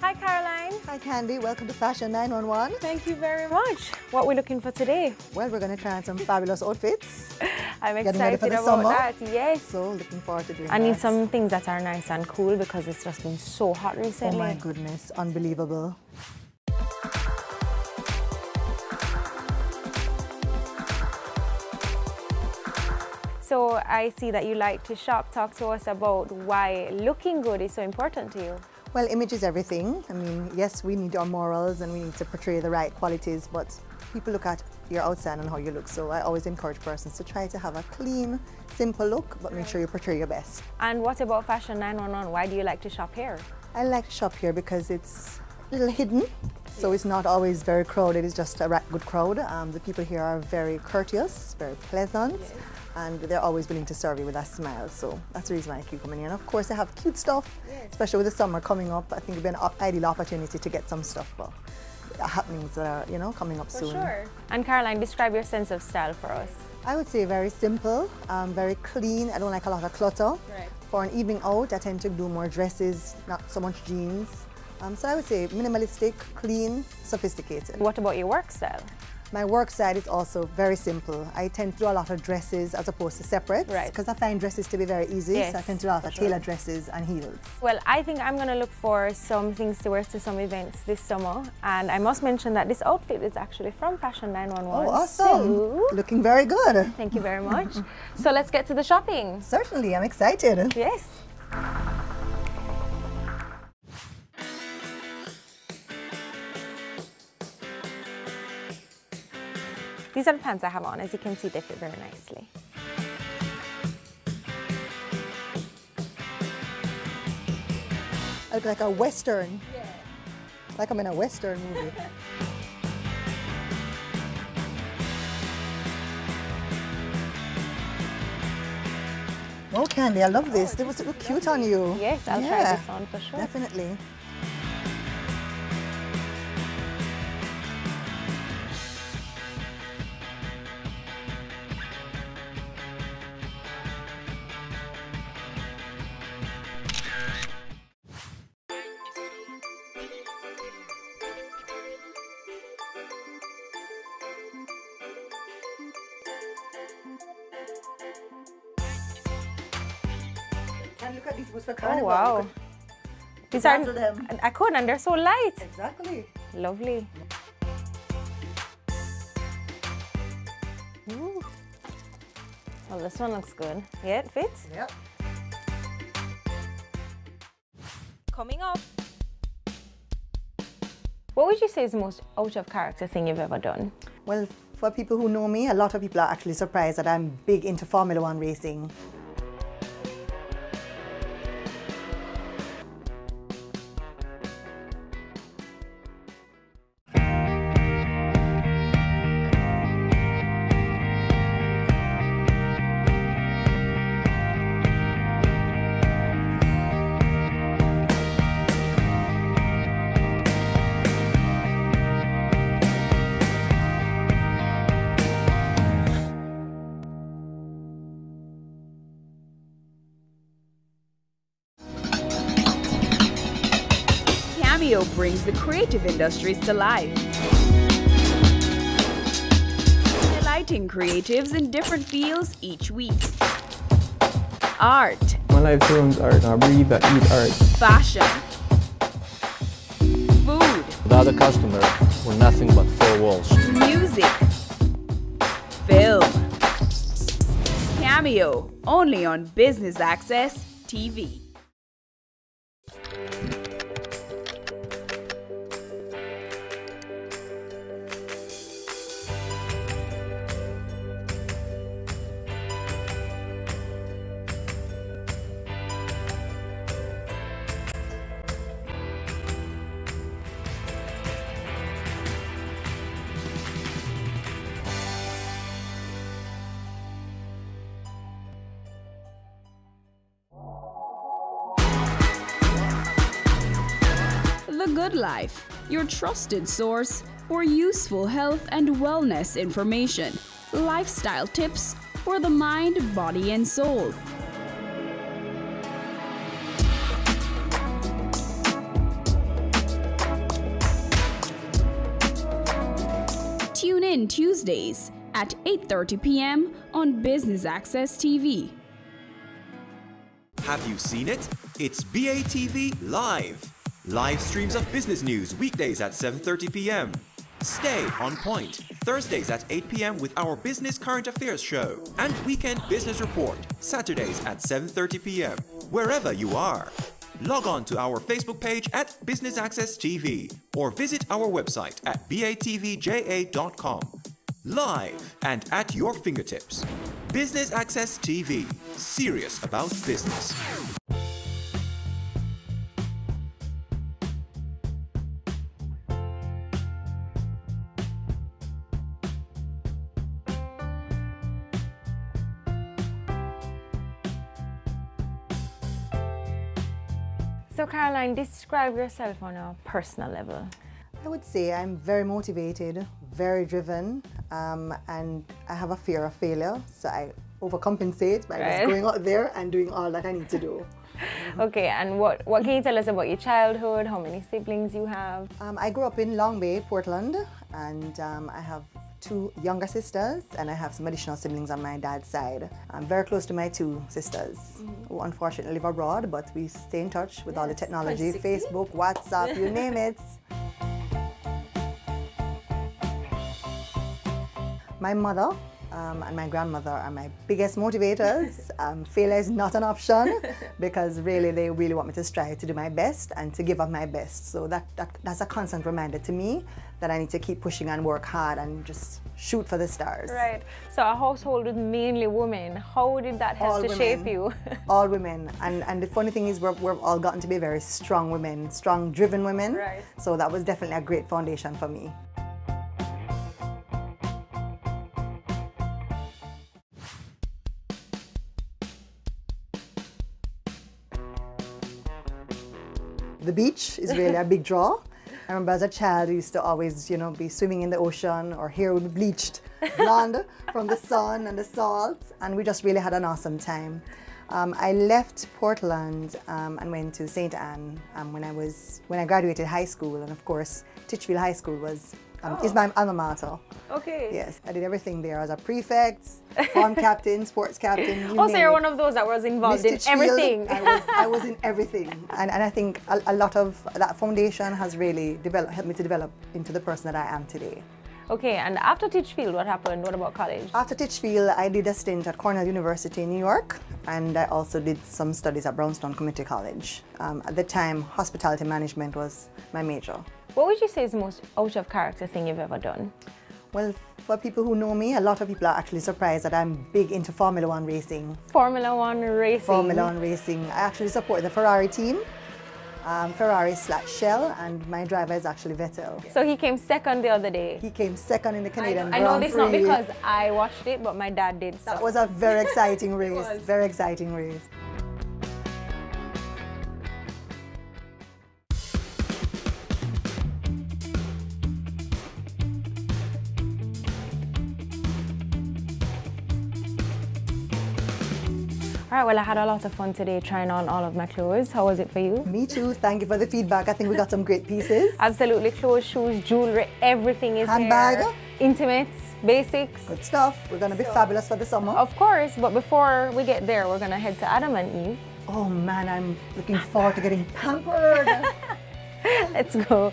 Hi Caroline. Hi Candy, welcome to Fashion 911. Thank you very much. What are we looking for today? Well, we're going to try on some fabulous outfits. I'm Getting ready excited for the about summer. that, yes. So looking forward to doing I that. need some things that are nice and cool because it's just been so hot Oh recently. my goodness, unbelievable. So I see that you like to shop. Talk to us about why looking good is so important to you. Well, image is everything. I mean, yes, we need our morals and we need to portray the right qualities, but people look at your outside and how you look. So I always encourage persons to try to have a clean, simple look, but make sure you portray your best. And what about Fashion 911? Why do you like to shop here? I like to shop here because it's a little hidden, so it's not always very crowded. It's just a good crowd. The people here are very courteous, very pleasant, and they're always willing to serve you with a smile. So that's the reason why I keep coming in. And of course, they have cute stuff, especially with the summer coming up. I think it'd be an ideal opportunity to get some stuff for happenings that are, you know, coming up soon. Sure. And Caroline, describe your sense of style for us. I would say very simple, very clean. I don't like a lot of clutter. Right. For an evening out, I tend to do more dresses, not so much jeans. So I would say minimalistic, clean, sophisticated. What about your work style? My work side is also very simple. I tend to do a lot of dresses as opposed to separates, because I find dresses to be very easy, Yes, so I tend to do a lot of tailored dresses and heels. Well, I think I'm going to look for some things to wear to some events this summer. And I must mention that this outfit is actually from Fashion 911. Oh, awesome. So, looking very good. thank you very much. So let's get to the shopping. Certainly, I'm excited. Yes. These are the pants I have on. As you can see, they fit very nicely. I look like a Western. Yeah. Like I'm in a Western movie. Oh, Candy, I love this. They look cute on you. Yes, I'll try this on for sure. Definitely. And look at these boots for Oh, carnival. wow. These are, dazzle them. I could, and they're so light. Exactly. Lovely. Ooh. Well, this one looks good. Yeah, it fits? Yep. Coming up. What would you say is the most out of character thing you've ever done? Well, for people who know me, a lot of people are actually surprised that I'm big into Formula One racing. Cameo brings the creative industries to life, delighting creatives in different fields each week. Art. My life surrounds art. I breathe, I eat art. Fashion. Food. Without a customer, we're nothing but four walls. Music. Film. Cameo, only on Business Access TV. The Good Life, your trusted source for useful health and wellness information, lifestyle tips for the mind, body, and soul. Tune in Tuesdays at 8:30 p.m. on Business Access TV. Have you seen it? It's BATV Live. Live streams of business news weekdays at 7:30 p.m. Stay on point Thursdays at 8 p.m. with our Business Current Affairs show and Weekend Business Report Saturdays at 7:30 p.m. Wherever you are. Log on to our Facebook page at Business Access TV or visit our website at batvja.com. Live and at your fingertips. Business Access TV. Serious about business. So Caroline, describe yourself on a personal level. I would say I'm very motivated, very driven, and I have a fear of failure, so I overcompensate by just going out there and doing all that I need to do. Okay, and what can you tell us about your childhood? How many siblings you have? I grew up in Long Bay, Portland, and I have 2 younger sisters, and I have some additional siblings on my dad's side. I'm very close to my 2 sisters, who unfortunately live abroad, but we stay in touch with all the technology, Facebook, WhatsApp, you name it. My mother and my grandmother are my biggest motivators. Failure is not an option because really they really want me to strive to do my best and to give up my best. So that's a constant reminder to me that I need to keep pushing and work hard and just shoot for the stars. Right. So a household with mainly women, how did that help to shape you? All women. And the funny thing is we've all gotten to be very strong women, strong, driven women. Right. So that was definitely a great foundation for me. The beach is really a big draw. I remember as a child, I used to always, be swimming in the ocean. Our hair would be bleached blonde from the sun and the salt, and we just really had an awesome time. I left Portland and went to St. Anne when I graduated high school, and of course, Titchfield High School is my alma mater. Okay. Yes, I did everything there. I was a prefect, farm captain, sports captain. So you're one of those that was involved in everything. I was in everything. And I think a lot of that foundation has really helped me to develop into the person that I am today. Okay, and after Titchfield, what happened? What about college? After Titchfield, I did a stint at Cornell University in New York, and I also did some studies at Brownstone Community College. At the time, hospitality management was my major. What would you say is the most out-of-character thing you've ever done? Well, for people who know me, a lot of people are actually surprised that I'm big into Formula One racing. Formula One racing? Formula One racing. I actually support the Ferrari team, Ferrari/Shell, and my driver is actually Vettel. So he came second the other day? He came second in the Canadian Grand Prix. I know this not because I watched it, but my dad did. That was a very exciting race, very exciting race. All right, well, I had a lot of fun today trying on all of my clothes. How was it for you? Me too. Thank you for the feedback. I think we got some great pieces. Absolutely. Clothes, shoes, jewelry, everything is handbag. Here. Intimates, basics. Good stuff. We're going to be fabulous for the summer. Of course, but before we get there, we're going to head to Adam and Eve. Oh man, I'm looking forward to getting pampered. Let's go.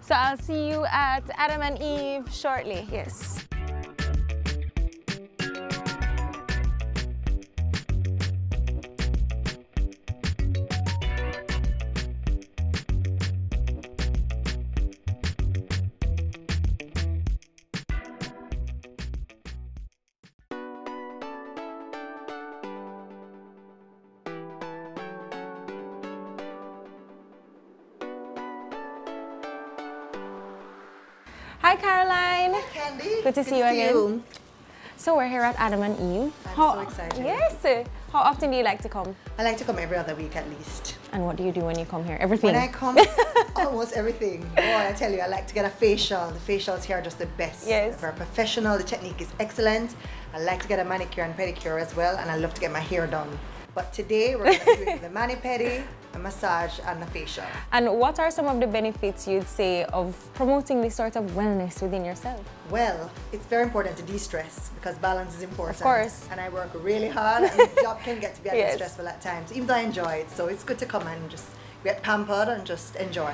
So I'll see you at Adam and Eve shortly. Yes. Hi, Caroline. Hi, Candy. Good to see you again. So we're here at Adam and Eve. I'm so excited. Yes. How often do you like to come? I like to come every other week at least. And what do you do when you come here? Everything? When I come, almost everything. Boy, I tell you, I like to get a facial. The facials here are just the best. Yes. Very professional. The technique is excellent. I like to get a manicure and pedicure as well, and I love to get my hair done. But today we're going to be doing the mani-pedi, a massage, and the facial. And what are some of the benefits you'd say of promoting this sort of wellness within yourself? Well, it's very important to de-stress because balance is important. Of course. And I work really hard, and the job can get to be a bit Yes. stressful at times, even though I enjoy it. So it's good to come and just get pampered and just enjoy.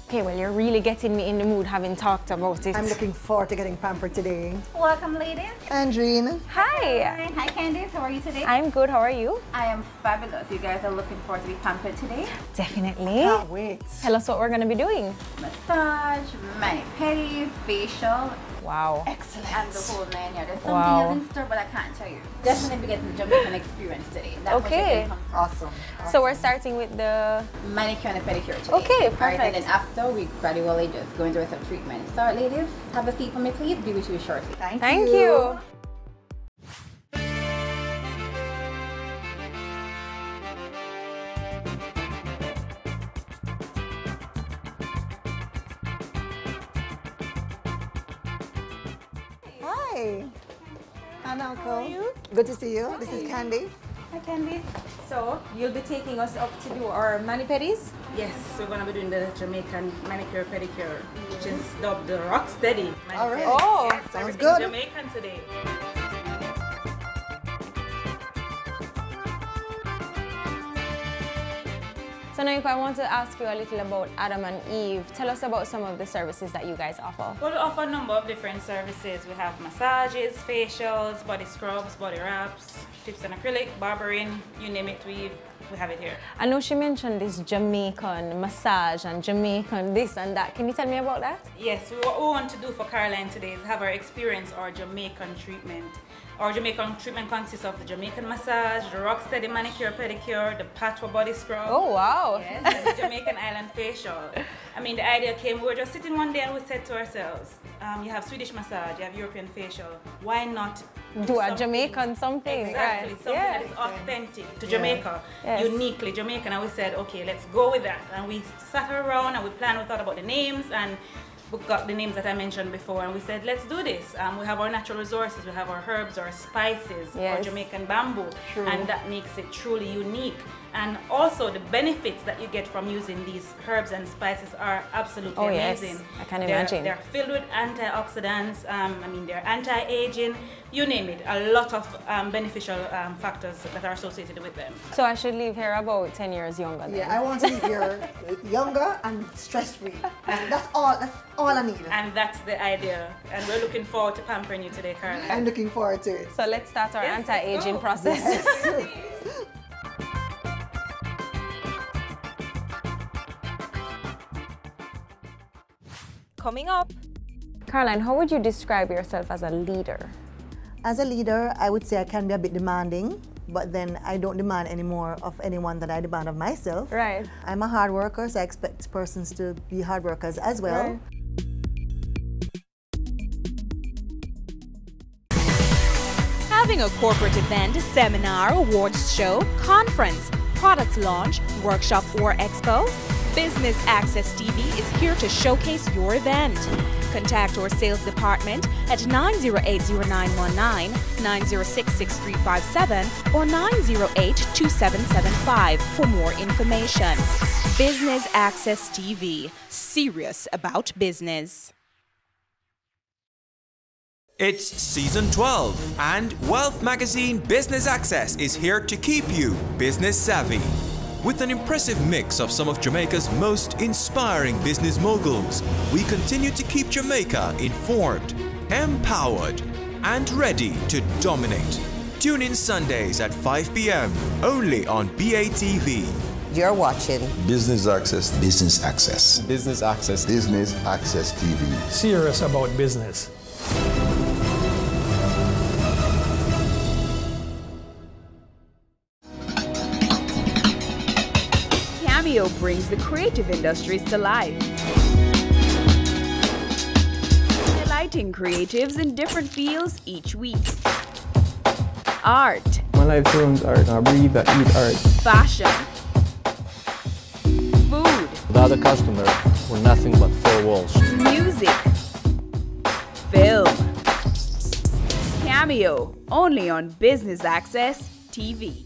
Okay, well, you're really getting me in the mood having talked about it. I'm looking forward to getting pampered today. Welcome, ladies. Andreen. Hi. Hi, Candice. How are you today? I'm good. How are you? I am fabulous. You guys are looking forward to be pampered today? Definitely. Can't wait. Tell us what we're going to be doing. Massage, mani-pedi, facial. Wow. Excellent. And the whole 9 yards. There's something Wow. else in store, but I can't tell you. Definitely be getting the Jamaican experience today. That's what Okay. you're gonna come Awesome. So we're starting with the manicure and pedicure today. Okay, All right, and perfect. then after we gradually just go into the rest of treatment. So ladies, have a seat for me, please. Be with you shortly. Thank you. Hi. Hi, Uncle. How are you? Good to see you. This is Candy. Hi, Candy. So you'll be taking us up to do our mani-pedis? Yes, we're going to be doing the Jamaican manicure pedicure, which is dubbed the Rock Steady. All right. Oh, Yes, sounds everything's good. Jamaican today. So now I want to ask you a little about Adam and Eve. Tell us about some of the services that you guys offer. Well, we offer a number of different services. We have massages, facials, body scrubs, body wraps, tips and acrylic, barbering, you name it, we have it here. I know she mentioned this Jamaican massage and Jamaican this and that. Can you tell me about that? Yes, what we want to do for Caroline today is have her experience our Jamaican treatment. Our Jamaican treatment consists of the Jamaican massage, the rock steady manicure, pedicure, the patwa body scrub. Oh, wow. Yes, and the Jamaican island facial. I mean, the idea came, we were just sitting one day and we said to ourselves, you have Swedish massage, you have European facial, why not Do a something- Jamaican something, Exactly, right? something Yeah. that is authentic to Yeah. Jamaica, Yes. uniquely Jamaican. And we said, okay, let's go with that. And we sat around and we planned, we thought about the names, and we got the names that I mentioned before, and we said, let's do this. We have our natural resources, we have our herbs, our spices, our Yes. Jamaican bamboo, True. and that makes it truly unique. And also the benefits that you get from using these herbs and spices are absolutely Oh, yes. amazing. I can imagine. They're filled with antioxidants, I mean, they're anti-aging, you name it, a lot of beneficial factors that are associated with them. So I should leave here about 10 years younger then? Yeah, I want to leave here younger and stress-free. That's all I need. And that's the idea. And we're looking forward to pampering you today, Caroline. I'm looking forward to it. So let's start our Yes, anti-aging go. process. Yes. coming up. Caroline, how would you describe yourself as a leader? As a leader, I would say I can be a bit demanding, but then I don't demand any more of anyone than I demand of myself. Right. I'm a hard worker, so I expect persons to be hard workers as well. Right. Having a corporate event, seminar, awards show, conference, product launch, workshop or expo? Business Access TV is here to showcase your event. Contact our sales department at 908-0919, 906-6357 or 908-2775 for more information. Business Access TV, serious about business. It's season 12, and Wealth Magazine Business Access is here to keep you business savvy. With an impressive mix of some of Jamaica's most inspiring business moguls, we continue to keep Jamaica informed, empowered, and ready to dominate. Tune in Sundays at 5 p.m. only on BATV. You're watching Business Access. Business Access. Business Access. Business Access TV. Serious about business. Cameo brings the creative industries to life. Highlighting creatives in different fields each week. Art. My life turns art. I breathe, I eat art. Fashion. Food. Without a customer, we're nothing but four walls. Music. Film. Cameo, only on Business Access TV.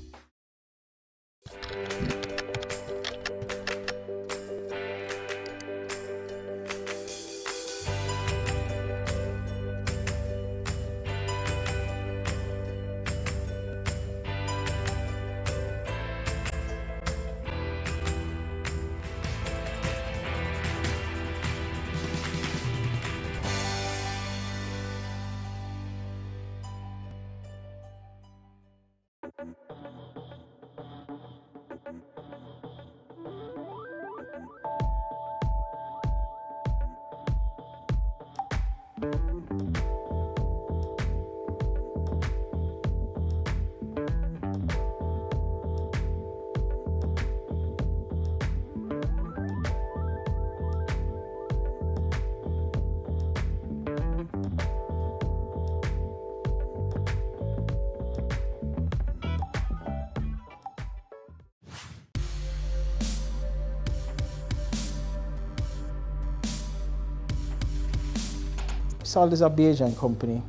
Salt is a Bajan company,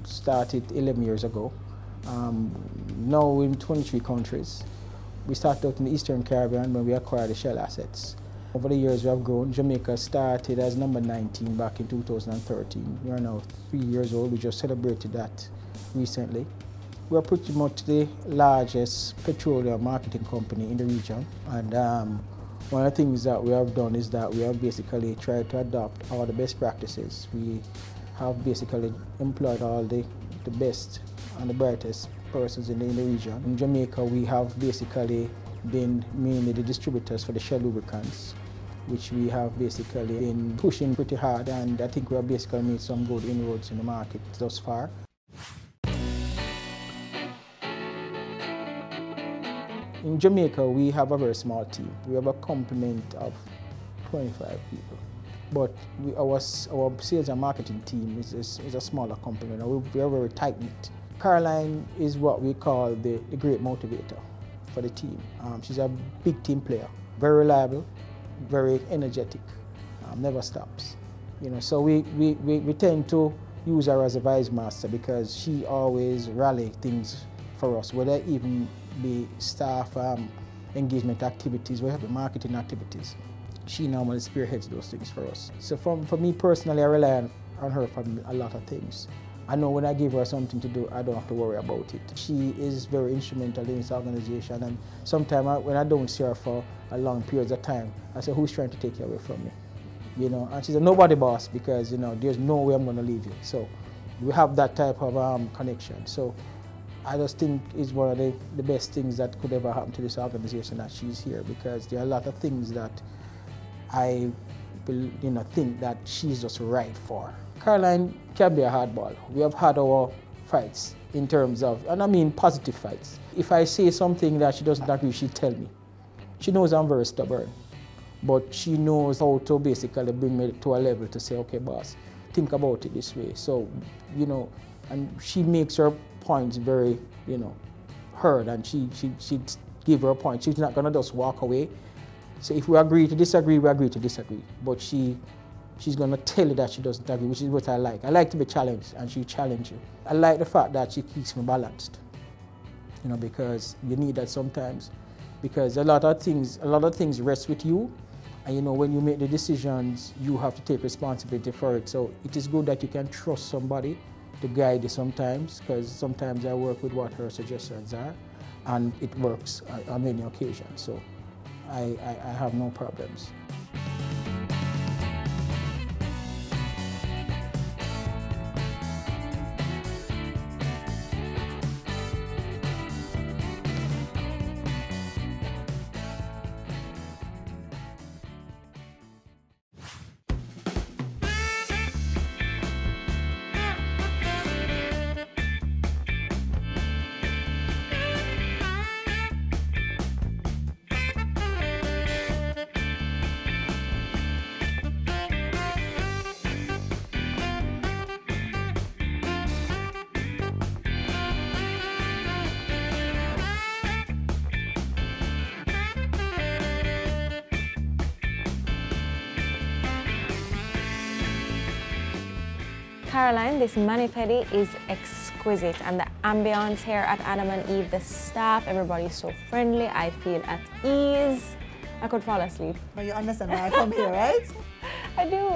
started 11 years ago. Now we're in 23 countries. We started out in the Eastern Caribbean when we acquired the Shell assets. Over the years we have grown. Jamaica started as number 19 back in 2013. We are now 3 years old. We just celebrated that recently. We are pretty much the largest petroleum marketing company in the region. And one of the things that we have done is that we have basically tried to adopt all the best practices. We have basically employed all the best and the brightest persons in the region. In Jamaica, we have basically been mainly the distributors for the Shell lubricants, which we have basically been pushing pretty hard, and I think we have basically made some good inroads in the market thus far. In Jamaica, we have a very small team. We have a complement of 25 people. But our sales and marketing team is a smaller complement. We are very tight-knit. Caroline is what we call the great motivator for the team. She's a big team player, very reliable, very energetic, never stops. So we tend to use her as a vice master because she always rallies things for us, whether even be staff engagement activities, we have the marketing activities. She normally spearheads those things for us. So for me personally, I rely on her for a lot of things. I know when I give her something to do, I don't have to worry about it. She is very instrumental in this organization, and sometimes when I don't see her for a long periods of time, I say, who's trying to take you away from me? And she's a nobody boss because, there's no way I'm going to leave you. So we have that type of connection. So I just think it's one of the best things that could ever happen to this organization that she's here, because there are a lot of things that I think that she's just right for. Caroline can be a hardball. We have had our fights in terms of, and I mean positive fights. If I say something that she doesn't agree, she'll tell me. She knows I'm very stubborn, but she knows how to basically bring me to a level to say, okay, boss, think about it this way. So, and she makes her points very, heard, and she give her point. She's not gonna just walk away. So if we agree to disagree, we agree to disagree. But she's gonna tell you that she doesn't agree, which is what I like. I like to be challenged, and she challenge you. I like the fact that she keeps me balanced, because you need that sometimes. Because a lot of things rest with you, and when you make the decisions, you have to take responsibility for it. So it is good that you can trust somebody to guide you sometimes, because sometimes I work with what her suggestions are, and it works on many occasions. So I have no problems. Caroline, this mani-pedi is exquisite, and the ambience here at Adam and Eve, the staff, everybody is so friendly. I feel at ease. I could fall asleep. But you understand why I come here, right? I do.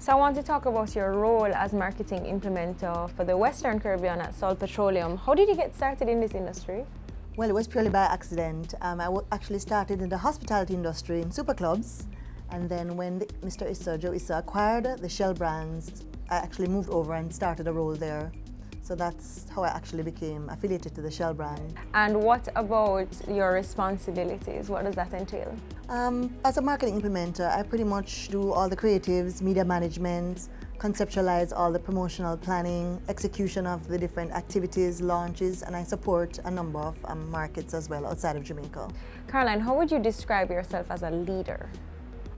So I want to talk about your role as marketing implementer for the Western Caribbean at Sol Petroleum. How did you get started in this industry? Well, it was purely by accident. I actually started in the hospitality industry in super clubs, and then when Mr. Issa, Joe Issa, acquired the Shell brands, I actually moved over and started a role there. So that's how I actually became affiliated to the Shell brand. And what about your responsibilities? What does that entail? As a marketing implementer, I pretty much do all the creatives, media management, conceptualize all the promotional planning, execution of the different activities, launches, and I support a number of markets as well outside of Jamaica. Caroline, how would you describe yourself as a leader?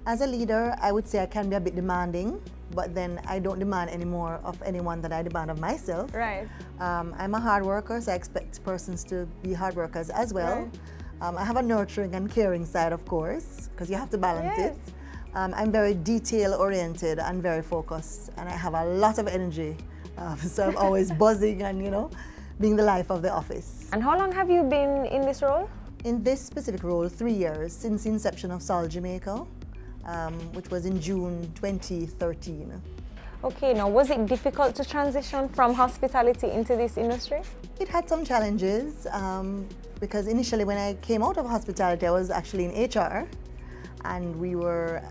As a leader, I would say I can be a bit demanding, but then I don't demand any more of anyone than I demand of myself. Right. I'm a hard worker, so I expect persons to be hard workers as well. Right. I have a nurturing and caring side, of course, because you have to balance it. I'm very detail-oriented and very focused, and I have a lot of energy. So I'm always buzzing and, being the life of the office. And how long have you been in this role? In this specific role, 3 years, since the inception of Sol Jamaica. Which was in June 2013. Okay, now was it difficult to transition from hospitality into this industry? It had some challenges because initially when I came out of hospitality, I was actually in HR, and we were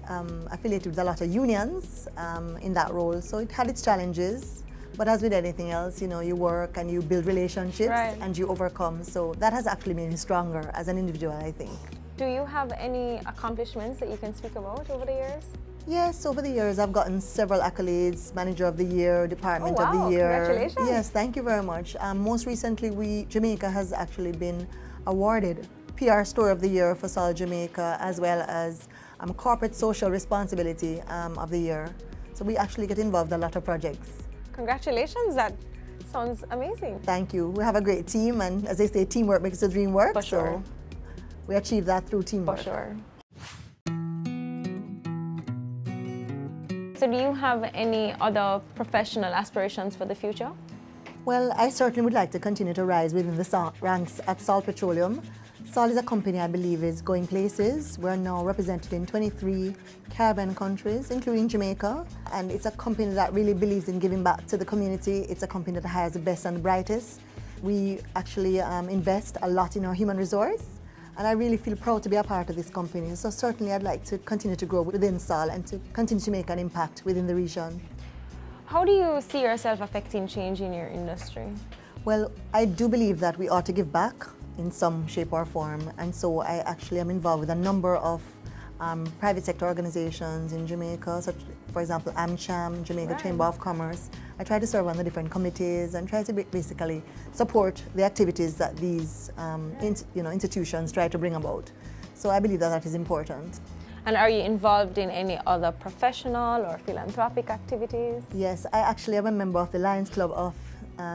affiliated with a lot of unions in that role, so it had its challenges. But as with anything else, you work and you build relationships and you overcome, so that has actually made me stronger as an individual, I think. Do you have any accomplishments that you can speak about over the years? Yes, over the years I've gotten several accolades, Manager of the Year, Department of the Year. Congratulations. Yes, thank you very much. Most recently, Jamaica has actually been awarded PR Store of the Year for Sol Jamaica, as well as Corporate Social Responsibility of the Year. So we actually get involved in a lot of projects. Congratulations, that sounds amazing. Thank you. We have a great team, and as they say, teamwork makes the dream work. For sure. So we achieve that through teamwork. For sure. So do you have any other professional aspirations for the future? Well, I certainly would like to continue to rise within the ranks at Sol Petroleum. Sol is a company I believe is going places. We're now represented in 23 Caribbean countries, including Jamaica. And it's a company that really believes in giving back to the community. It's a company that has the best and the brightest. We actually invest a lot in our human resource. And I really feel proud to be a part of this company. So certainly I'd like to continue to grow within SAL and to continue to make an impact within the region. How do you see yourself affecting change in your industry? Well, I do believe that we ought to give back in some shape or form. And so I actually am involved with a number of private sector organizations in Jamaica, such, for example, AmCham, Jamaica Chamber of Commerce. I try to serve on the different committees and try to basically support the activities that these institutions try to bring about. So I believe that that is important. And are you involved in any other professional or philanthropic activities? Yes, I actually am a member of the Lions Club of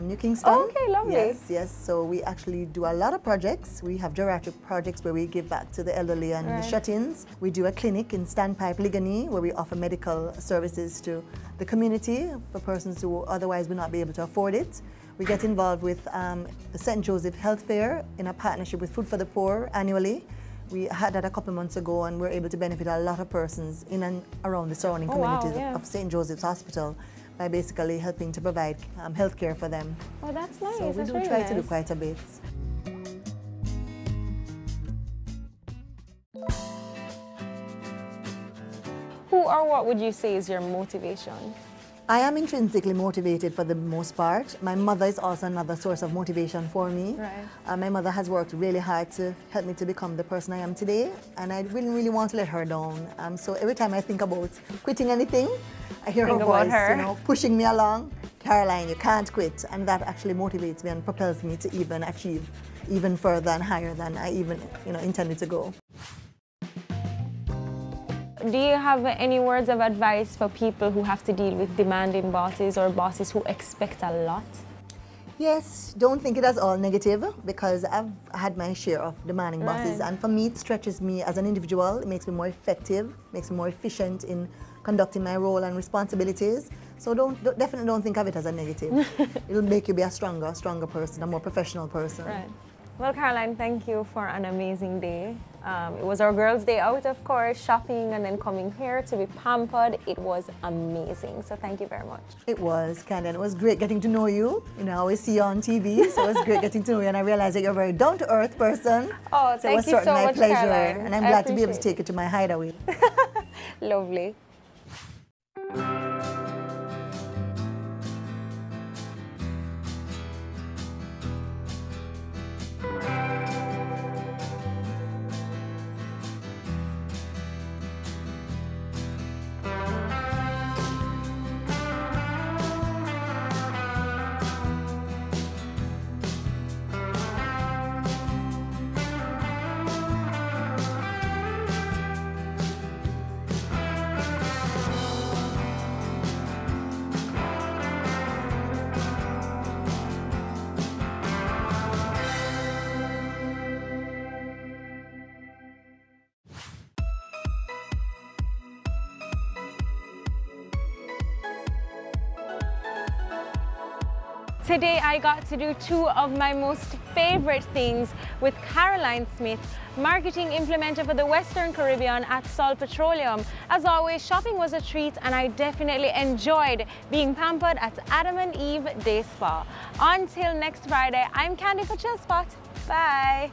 New Kingston. Oh, okay, lovely. Yes. So we actually do a lot of projects. We have geriatric projects where we give back to the elderly and the shut-ins. We do a clinic in Standpipe, Ligani, where we offer medical services to the community for persons who otherwise would not be able to afford it. We get involved with the St. Joseph Health Fair in a partnership with Food for the Poor annually. We had that a couple of months ago, and we're able to benefit a lot of persons in and around the surrounding communities of St. Joseph's Hospital by basically helping to provide health care for them. Oh, that's nice. So we that's do really try nice. to do quite a bit. Who or what would you say is your motivation? I am intrinsically motivated for the most part. My mother is also another source of motivation for me. Right. My mother has worked really hard to help me to become the person I am today, and I really want to let her down. So every time I think about quitting anything, I hear her voice, pushing me along. Caroline, you can't quit, and that actually motivates me and propels me to even achieve even further and higher than I even intended to go. Do you have any words of advice for people who have to deal with demanding bosses or bosses who expect a lot? Yes, don't think it as all negative, because I've had my share of demanding bosses, and for me it stretches me as an individual. It makes me more effective, makes me more efficient in conducting my role and responsibilities. So definitely don't think of it as a negative. It'll make you be a stronger person, a more professional person. Right. Well, Caroline, thank you for an amazing day. It was our girls' day out, of course, shopping and then coming here to be pampered. It was amazing. So thank you very much. It was, Candy, and it was great getting to know you. I always see you on TV, so it was great getting to know you, and I realized that you're a very down-to-earth person. Oh, so it was thank you so my much, pleasure, Caroline. and I'm glad to be able to take you to my hideaway. Lovely. Today I got to do two of my most favorite things with Caroline Smith, marketing implementer for the Western Caribbean at Sol Petroleum. As always, shopping was a treat, and I definitely enjoyed being pampered at Adam and Eve Day Spa. Until next Friday, I'm Candy for Chill Spot. Bye.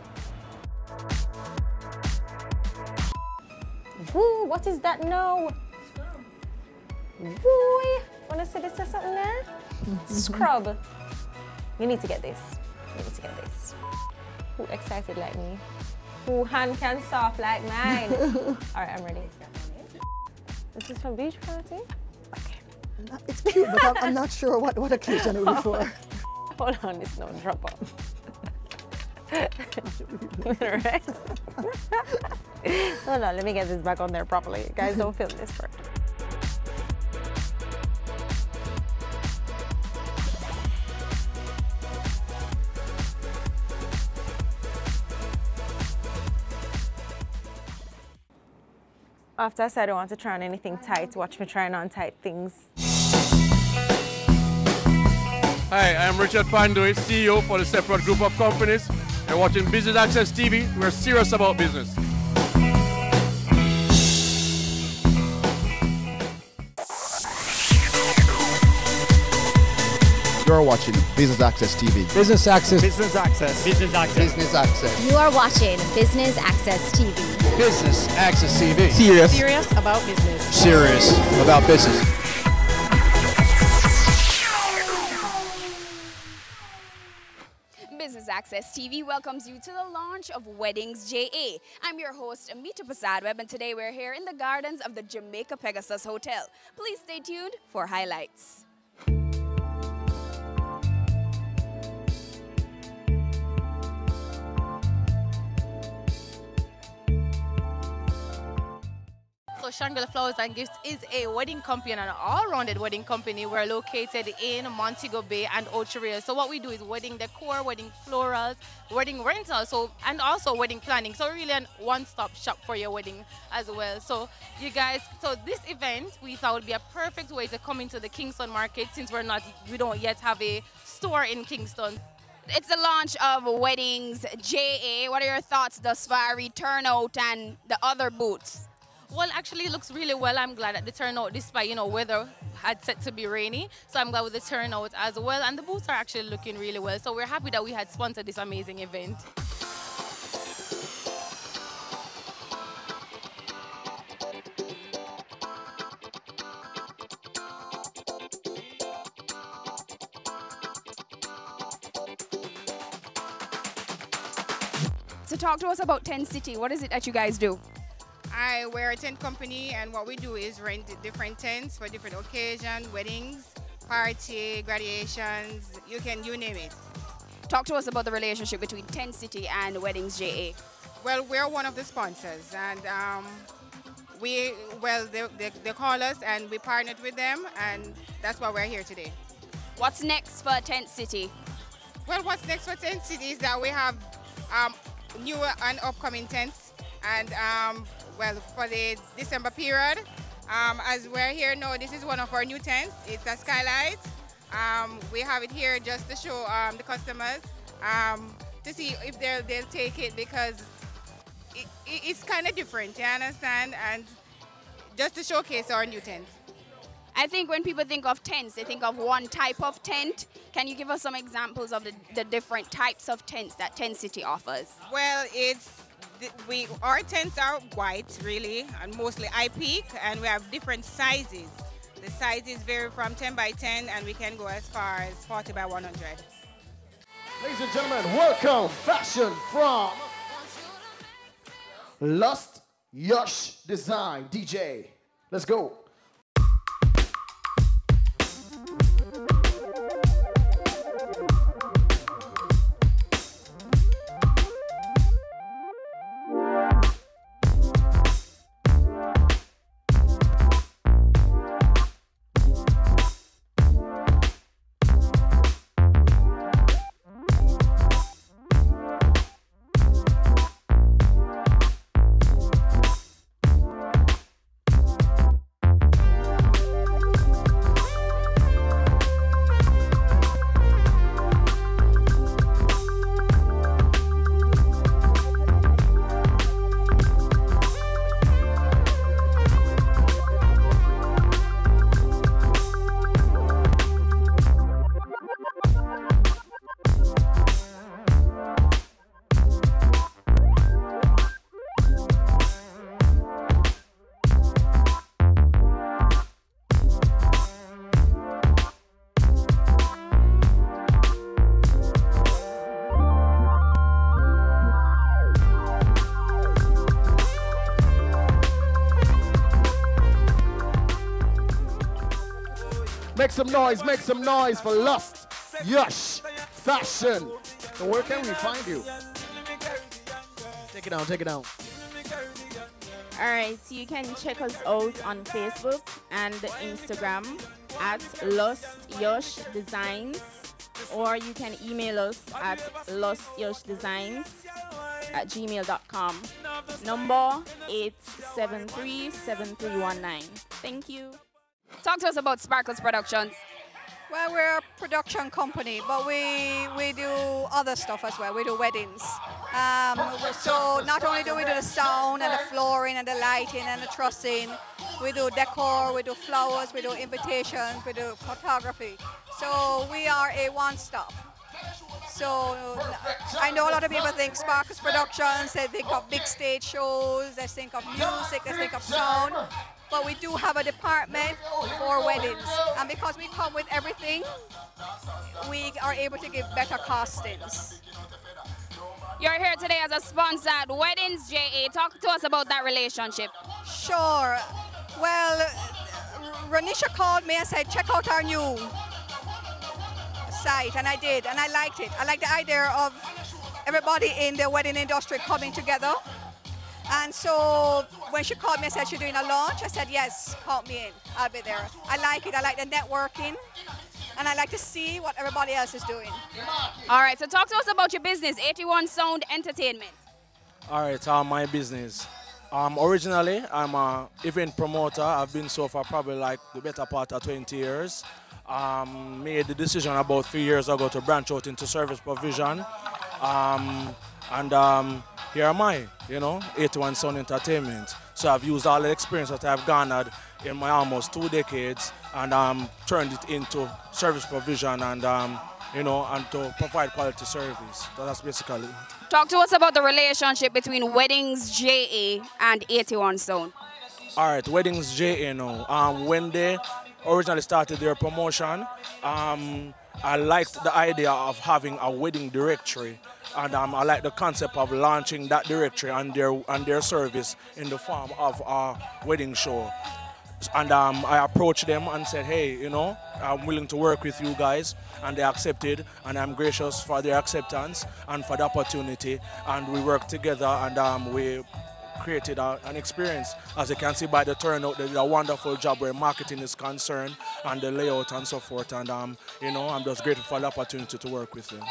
Woo, what is that now? Woo, wanna see this or something there? Scrub. You need to get this. You need to get this. Who excited like me? Who hand can soft like mine? All right, I'm ready. This is for beach party? Okay. It's cute, but I'm not sure what occasion it would be for. Hold on, it's no drop off. Right? Hold on, let me get this back on there properly. Guys, don't film this first. After I said I don't want to try on anything tight, watch me trying on tight things. Hi, I'm Richard Pandoy, CEO for the Separate Group of Companies. You're watching Business Access TV. We're serious about business. You're watching Business Access TV. Business Access. Business Access. Business Access. Business Access. You are watching Business Access TV. Business Access TV. Serious about business. Serious about business. Business Access TV welcomes you to the launch of Weddings JA. I'm your host, Amita Prasadweb, and today we're here in the gardens of the Jamaica Pegasus Hotel. Please stay tuned for highlights. So Shangri-La Flowers and Gifts is a wedding company and an all-rounded wedding company. We're located in Montego Bay and Ocho Rios. So what we do is wedding decor, wedding florals, wedding rentals, and also wedding planning. So really a one-stop shop for your wedding as well. So you guys, so this event we thought would be a perfect way to come into the Kingston market since we don't yet have a store in Kingston. It's the launch of Weddings JA. What are your thoughts thus far, turnout and the other booths? Well, actually, it looks really well. I'm glad at the turnout, despite, weather had set to be rainy. So I'm glad with the turnout as well. And the booths are actually looking really well. So we're happy that we had sponsored this amazing event. So talk to us about Tent City. What is it that you guys do? We're a tent company, and what we do is rent different tents for different occasions, weddings, party, graduations, you name it. Talk to us about the relationship between Tent City and Weddings JA. Well, we're one of the sponsors, and they call us and we partnered with them, and that's why we're here today. What's next for Tent City? Well, what's next for Tent City is that we have new and upcoming tents, and for the December period, as we're here now, this is one of our new tents. It's a skylight. We have it here just to show the customers to see if they'll take it, because it's kind of different, you understand? And just to showcase our new tent. I think when people think of tents, they think of one type of tent. Can you give us some examples of the different types of tents that Tent City offers? Well, our tents are white, really, and mostly high peak, and we have different sizes. The sizes vary from 10 by 10, and we can go as far as 40 by 100. Ladies and gentlemen, welcome fashion from Lust Yash Design DJ. Let's go. Make some noise for Lust Yash Fashion. So where can we find you? Take it down. All right, so you can check us out on Facebook and Instagram at Lust Yash Designs, or you can email us at lustyashdesigns@gmail.com. Number 873-7319. Thank you. Talk to us about Sparkles Productions. Well, we're a production company, but we do other stuff as well. We do weddings. So not only do we do the sound and the flooring and the lighting and the trussing, We do decor, we do flowers, we do invitations, we do photography. So we are a one-stop. So I know a lot of people think Sparkles Productions, they think of big stage shows, they think of music, they think of sound. But we do have a department for weddings. And because we come with everything, we are able to give better costings. You're here today as a sponsor at Weddings JA. Talk to us about that relationship. Sure. Well, Ranisha called me and said, check out our new site, and I did, and I liked it. I like the idea of everybody in the wedding industry coming together. And so when she called me and said she's doing a launch, I said, yes, count me in. I'll be there. I like it. I like the networking. And I like to see what everybody else is doing. All right, so talk to us about your business, 81 Sound Entertainment. All right, my business. Originally, I'm an event promoter. I've been so for probably like the better part of 20 years. Made the decision about 3 years ago to branch out into service provision. Here am I, 81 Sound Entertainment. So I've used all the experience that I've garnered in my almost 2 decades and turned it into service provision and, and to provide quality service. So that's basically it. Talk to us about the relationship between Weddings JA and 81 Sound. All right, Weddings JA now. When they originally started their promotion, I liked the idea of having a wedding directory. And I like the concept of launching that directory and their service in the form of a wedding show. And I approached them and said, hey, I'm willing to work with you guys. And they accepted, and I'm gracious for their acceptance and for the opportunity. And we worked together, and we created an experience. As you can see by the turnout, they did a wonderful job where marketing is concerned and the layout and so forth. And, I'm just grateful for the opportunity to work with them.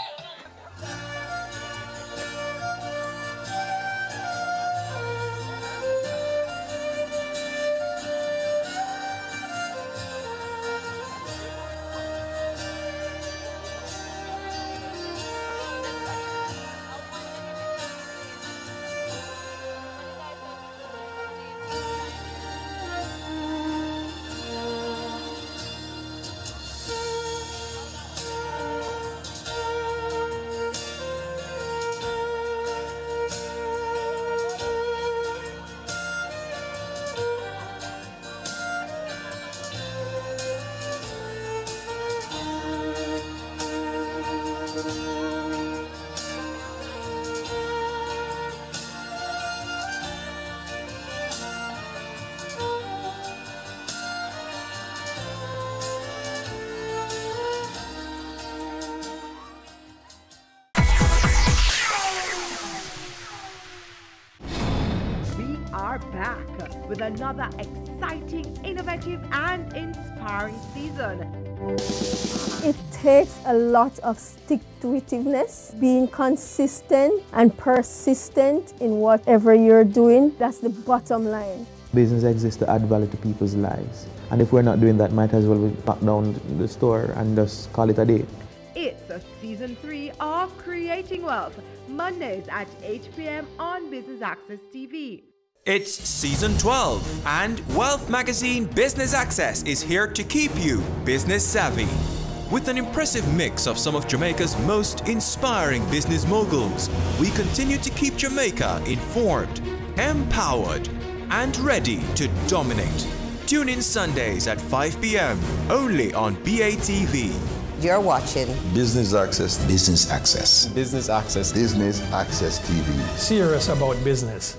With another exciting, innovative and inspiring season. It takes a lot of stick-to-itiveness, being consistent and persistent in whatever you're doing. That's the bottom line. Business exists to add value to people's lives. And if we're not doing that, might as well lock down the store and just call it a day. It's a season 3 of Creating Wealth, Mondays at 8 p.m. on Business Access TV. It's season 12, and Wealth Magazine Business Access is here to keep you business savvy. With an impressive mix of some of Jamaica's most inspiring business moguls, we continue to keep Jamaica informed, empowered, and ready to dominate. Tune in Sundays at 5 p.m. only on BATV. You're watching Business Access. Business Access. Business Access. Business Access TV. Serious about business.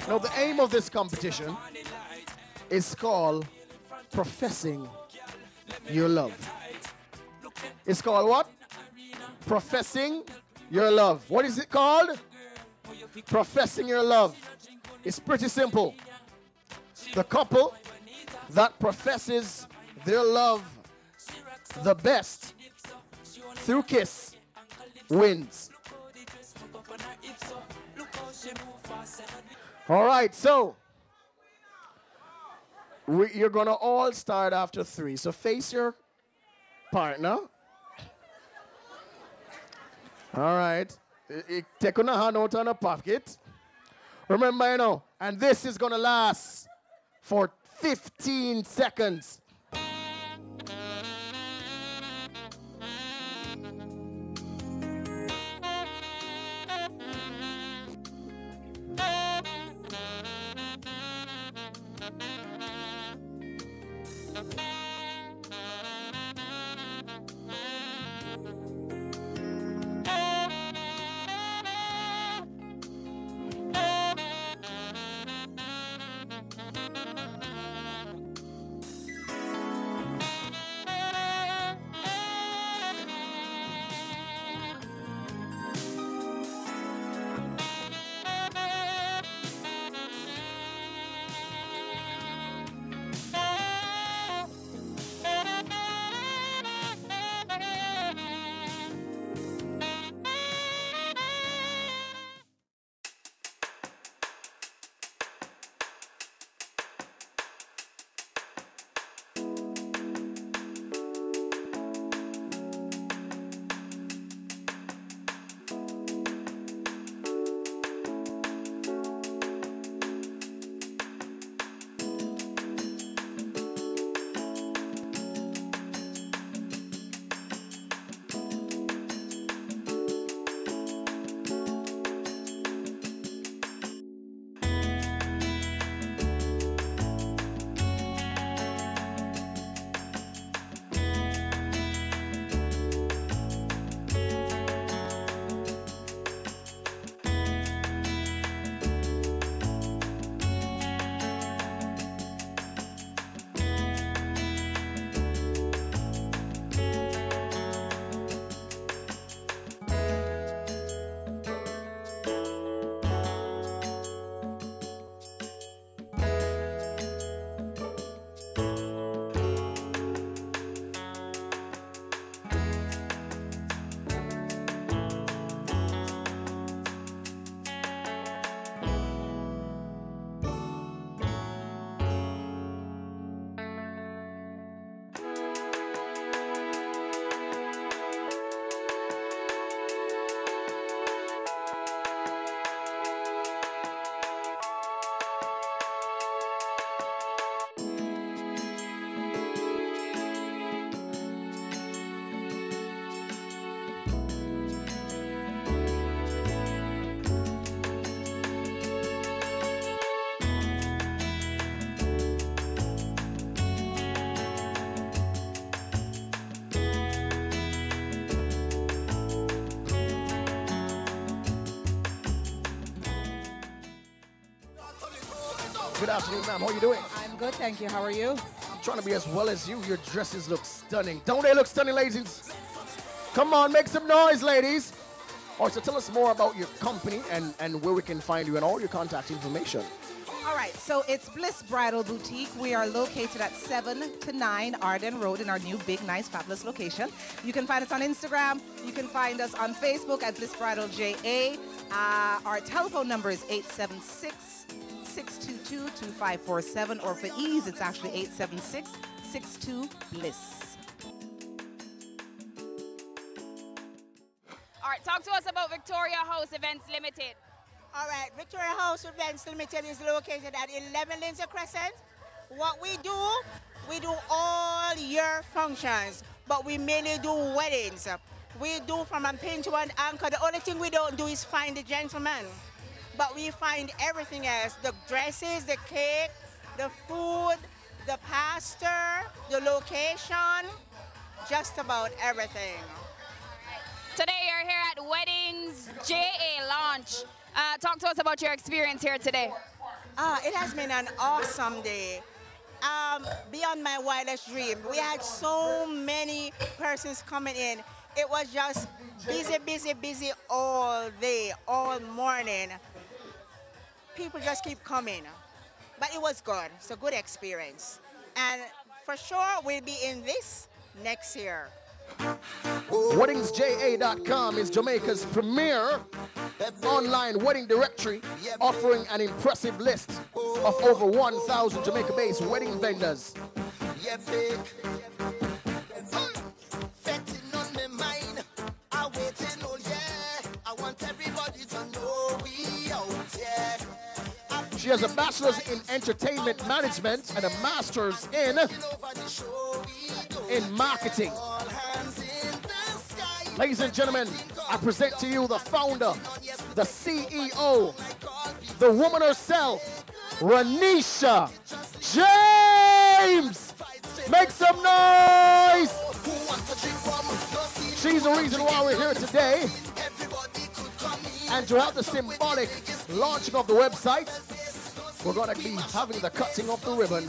Now, the aim of this competition is called Professing Your Love. It's called what? Professing Your Love. What is it called? Professing Your Love. It's pretty simple. The couple that professes their love the best through KISS wins. All right, so you're gonna all start after 3. So face your partner. All right. Take on a hand out on a pocket. Remember, you know, and this is gonna last for 15 seconds. Good afternoon, ma'am. How are you doing? I'm good, thank you. How are you? I'm trying to be as well as you. Your dresses look stunning. Don't they look stunning, ladies? Come on, make some noise, ladies. All right, so tell us more about your company and where we can find you and all your contact information. All right, so it's Bliss Bridal Boutique. We are located at 7 to 9 Arden Road in our new big, nice, fabulous location. You can find us on Instagram. You can find us on Facebook at Bliss Bridal JA. Our telephone number is 876-622-2547, or for ease, it's actually 876-62-BLISS. All right, talk to us about Victoria House Events Limited. All right, Victoria House Events Limited is located at 11 Lindsay Crescent. What we do all year functions, but we mainly do weddings. We do from a pin to an anchor. The only thing we don't do is find the gentleman, but we find everything else: the dresses, the cake, the food, the pastor, the location, just about everything. Today you're here at Weddings JA launch. Talk to us about your experience here today. It has been an awesome day. Beyond my wildest dream. We had so many persons coming in. It was just busy, busy, busy all day, all morning. People just keep coming. But it was good. It's a good experience. And for sure, we'll be in this next year. WeddingsJA.com is Jamaica's premier online wedding directory, offering an impressive list of over 1,000 Jamaica-based wedding vendors. She has a bachelor's in entertainment management and a master's in marketing. Ladies and gentlemen, I present to you the founder, the CEO, the woman herself, Renisha James. Make some noise. She's the reason why we're here today. And to have the symbolic launching of the website, we're going to be having the cutting of the ribbon.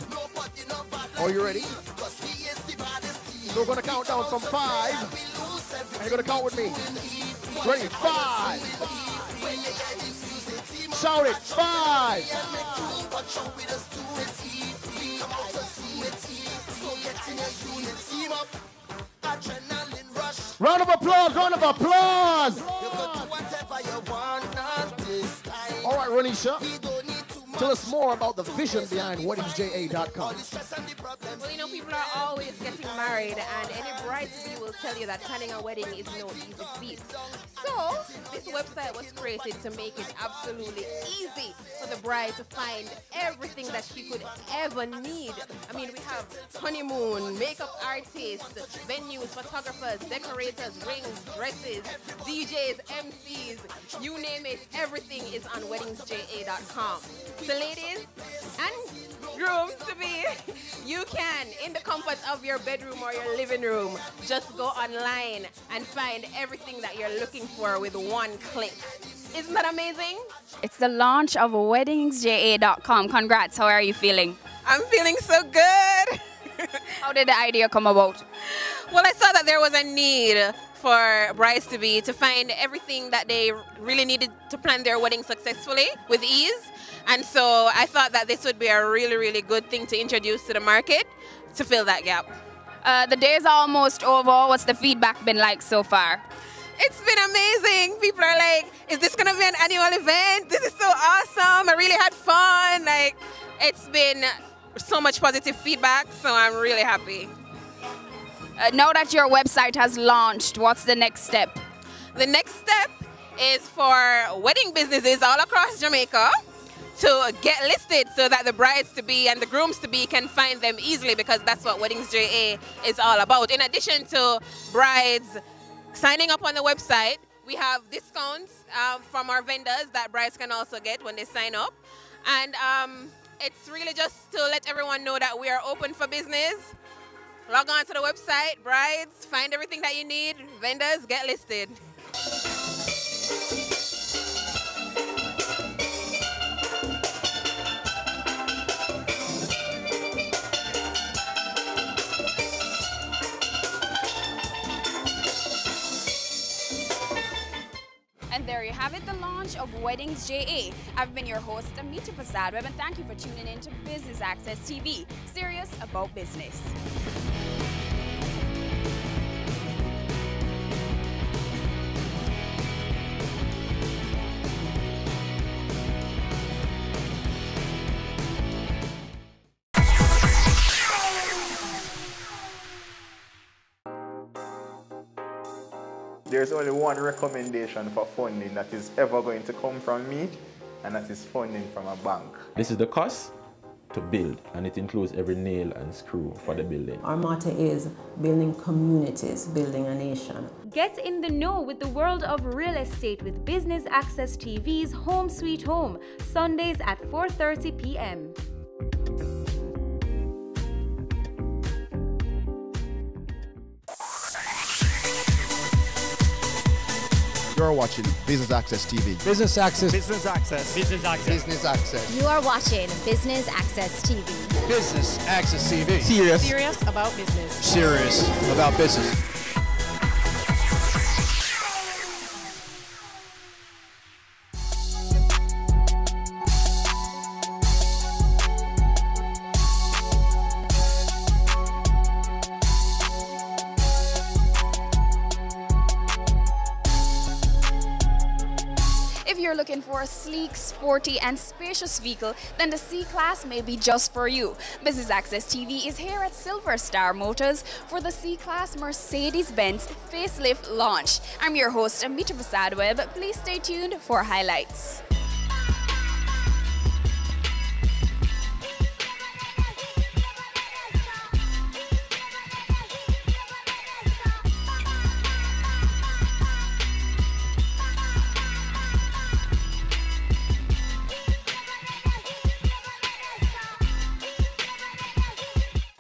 Are you ready? So we're going to count down from 5. And you're going to count with me. Ready? 5. Shout it. 5. Round of applause. Round of applause. All right, Renisha. Tell us more about the vision behind WeddingsJA.com. Well, you know, people are always getting married, and any bride-to-be will tell you that planning a wedding is no easy feat. So, this website was created to make it absolutely easy for the bride to find everything that she could ever need. I mean, we have honeymoon, makeup artists, venues, photographers, decorators, rings, dresses, DJs, MCs, you name it, everything is on WeddingsJA.com. So ladies and grooms to be, you can, in the comfort of your bedroom or your living room, just go online and find everything that you're looking for with one click. Isn't that amazing? It's the launch of WeddingsJA.com. Congrats, how are you feeling? I'm feeling so good. How did the idea come about? Well, I saw that there was a need for brides-to-be to find everything that they really needed to plan their wedding successfully with ease. And so I thought that this would be a really, really good thing to introduce to the market to fill that gap. The day's almost over. What's the feedback been like so far? It's been amazing. People are like, is this going to be an annual event? This is so awesome. I really had fun. Like, it's been so much positive feedback, so I'm really happy. Now that your website has launched, what's the next step? The next step is for wedding businesses all across Jamaica to get listed so that the brides-to-be and the grooms-to-be can find them easily, because that's what WeddingsJA is all about. In addition to brides signing up on the website, we have discounts from our vendors that brides can also get when they sign up. And it's really just to let everyone know that we are open for business. Log on to the website, brides, find everything that you need, vendors, get listed. And there you have it, the launch of WeddingsJA. I've been your host, Amita Prasad Web, and thank you for tuning in to Business Access TV, serious about business. There's only one recommendation for funding that is ever going to come from me, and that is funding from a bank. This is the cost to build, and it includes every nail and screw for the building. Our motto is building communities, building a nation. Get in the know with the world of real estate with Business Access TV's Home Sweet Home, Sundays at 4:30 p.m. You're watching Business Access TV. Business Access. Business Access. Business Access. Business Access. You are watching Business Access TV. Business Access TV. Serious. Serious about business. Serious about business. you're looking for a sleek, sporty, and spacious vehicle, then the C-Class may be just for you. Business Access TV is here at Silver Star Motors for the C-Class Mercedes-Benz facelift launch. I'm your host, Amita Prasad Webb. Please stay tuned for highlights.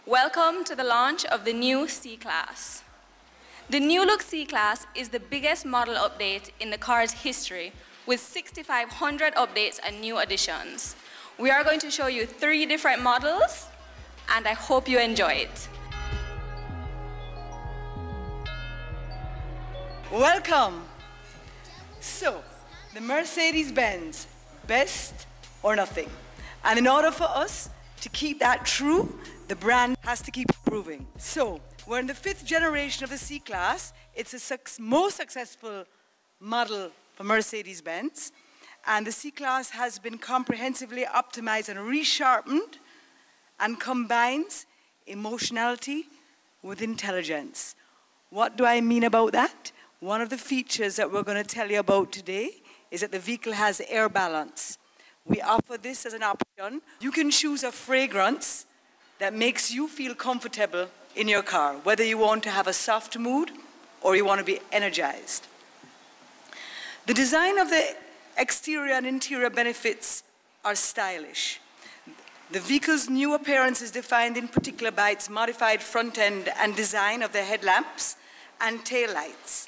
Welcome to the launch of the new C-Class. The new look C-Class is the biggest model update in the car's history, with 6,500 updates and new additions. We are going to show you 3 different models, and I hope you enjoy it. Welcome. So, the Mercedes-Benz, best or nothing. And in order for us to keep that true, the brand has to keep improving. So, we're in the 5th generation of the C-Class. It's the most successful model for Mercedes-Benz. And the C-Class has been comprehensively optimized and resharpened and combines emotionality with intelligence. What do I mean about that? One of the features that we're going to tell you about today is that the vehicle has air balance. We offer this as an option. You can choose a fragrance that makes you feel comfortable in your car, whether you want to have a soft mood or you want to be energized. The design of the exterior and interior benefits are stylish. The vehicle's new appearance is defined in particular by its modified front end and design of the headlamps and taillights.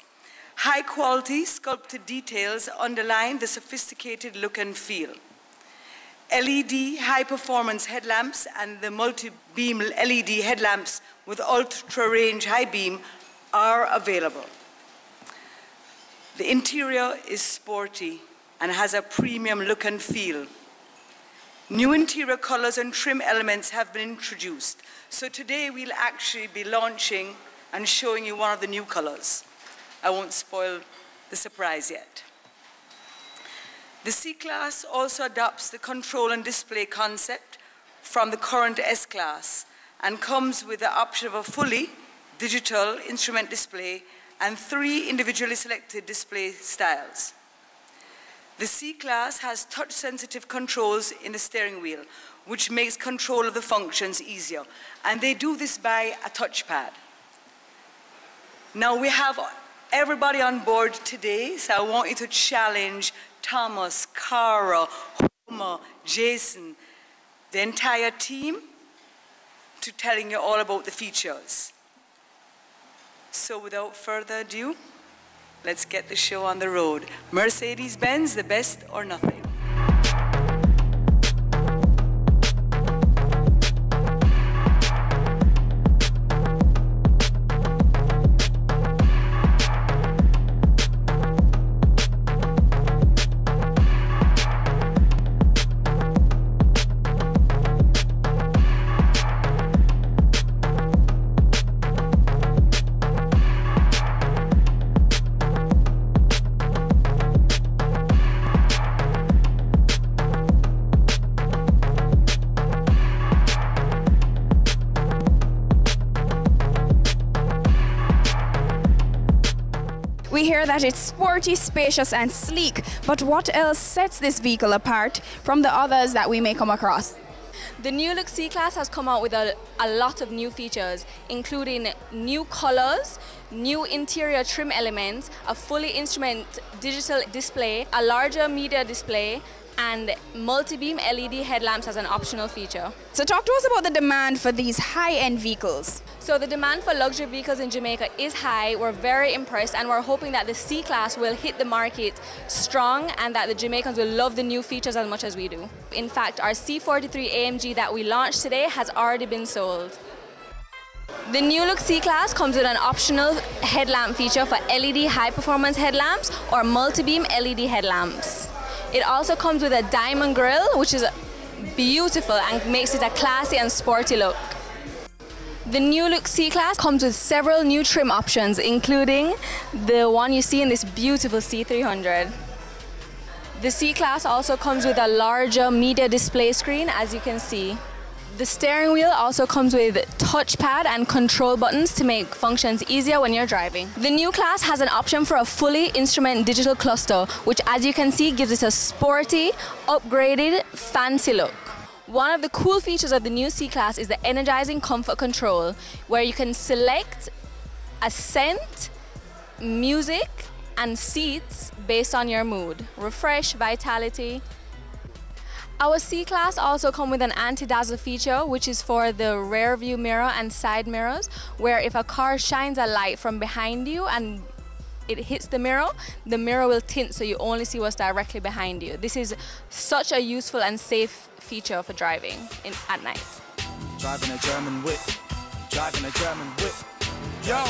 High-quality sculpted details underline the sophisticated look and feel. LED high-performance headlamps and the multi-beam LED headlamps with ultra-range high beam are available. The interior is sporty and has a premium look and feel. New interior colors and trim elements have been introduced. So today we'll actually be launching and showing you one of the new colors. I won't spoil the surprise yet. The C-Class also adopts the control and display concept from the current S-Class and comes with the option of a fully digital instrument display and 3 individually selected display styles. The C-Class has touch-sensitive controls in the steering wheel, which makes control of the functions easier. And they do this by a touchpad. Now we have everybody on board today, so I want you to challenge Thomas, Cara, Homer, Jason, the entire team, to telling you all about the features. So without further ado, let's get the show on the road. Mercedes-Benz, the best or nothing. We hear that it's sporty, spacious, and sleek, but what else sets this vehicle apart from the others that we may come across? The new look C-Class has come out with a lot of new features, including new colors, new interior trim elements, a fully instrument digital display, a larger media display, and multi-beam LED headlamps as an optional feature. So talk to us about the demand for these high-end vehicles. So the demand for luxury vehicles in Jamaica is high. We're very impressed, and we're hoping that the C-Class will hit the market strong and that the Jamaicans will love the new features as much as we do. In fact, our C43 AMG that we launched today has already been sold. The new look C-Class comes with an optional headlamp feature for LED high-performance headlamps or multi-beam LED headlamps. It also comes with a diamond grille, which is beautiful and makes it a classy and sporty look. The new look C-Class comes with several new trim options, including the one you see in this beautiful C300. The C-Class also comes with a larger media display screen, as you can see. The steering wheel also comes with touchpad and control buttons to make functions easier when you're driving. The new class has an option for a fully instrument digital cluster, which, as you can see, gives it a sporty, upgraded, fancy look. One of the cool features of the new C-Class is the energizing comfort control, where you can select Ascent, music, and seats based on your mood. Refresh, vitality. Our C-Class also come with an anti-dazzle feature, which is for the rear view mirror and side mirrors, where if a car shines a light from behind you and it hits the mirror will tint so you only see what's directly behind you. This is such a useful and safe feature for driving at night. Driving a German whip, driving a German whip. Yo!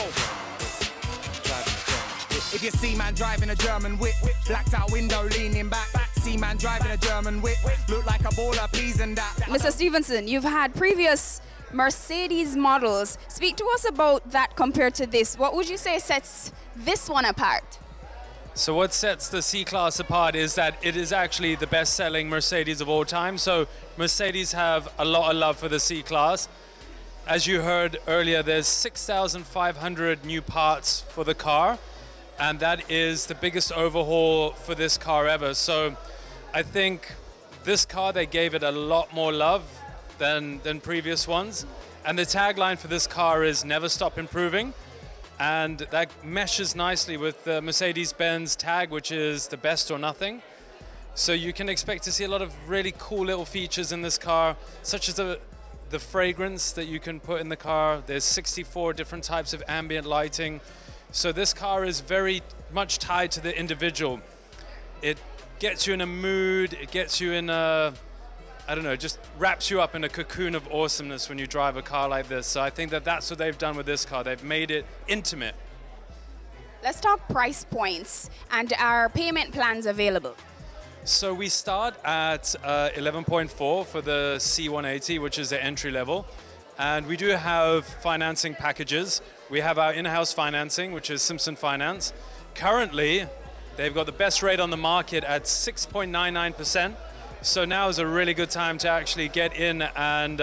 If you see man driving a German whip, blacked out window leaning back, see man driving a German whip, look like a ball of peas and that. Mr. Stevenson, you've had previous Mercedes models. Speak to us about that compared to this. What would you say sets this one apart? So what sets the C-Class apart is that it is actually the best-selling Mercedes of all time. So Mercedes have a lot of love for the C-Class. As you heard earlier, there's 6,500 new parts for the car, and that is the biggest overhaul for this car ever. So I think this car, they gave it a lot more love than previous ones. And the tagline for this car is never stop improving. And that meshes nicely with the Mercedes-Benz tag, which is the best or nothing. So you can expect to see a lot of really cool little features in this car, such as the fragrance that you can put in the car. There's 64 different types of ambient lighting. So this car is very much tied to the individual. It gets you in a mood, it gets you in a, I don't know, just wraps you up in a cocoon of awesomeness when you drive a car like this. So I think that that's what they've done with this car. They've made it intimate. Let's talk price points and our payment plans available. So we start at 11.4 for the C180, which is the entry level. And we do have financing packages. We have our in-house financing, which is Simpson Finance. Currently, they've got the best rate on the market at 6.99%. So now is a really good time to actually get in and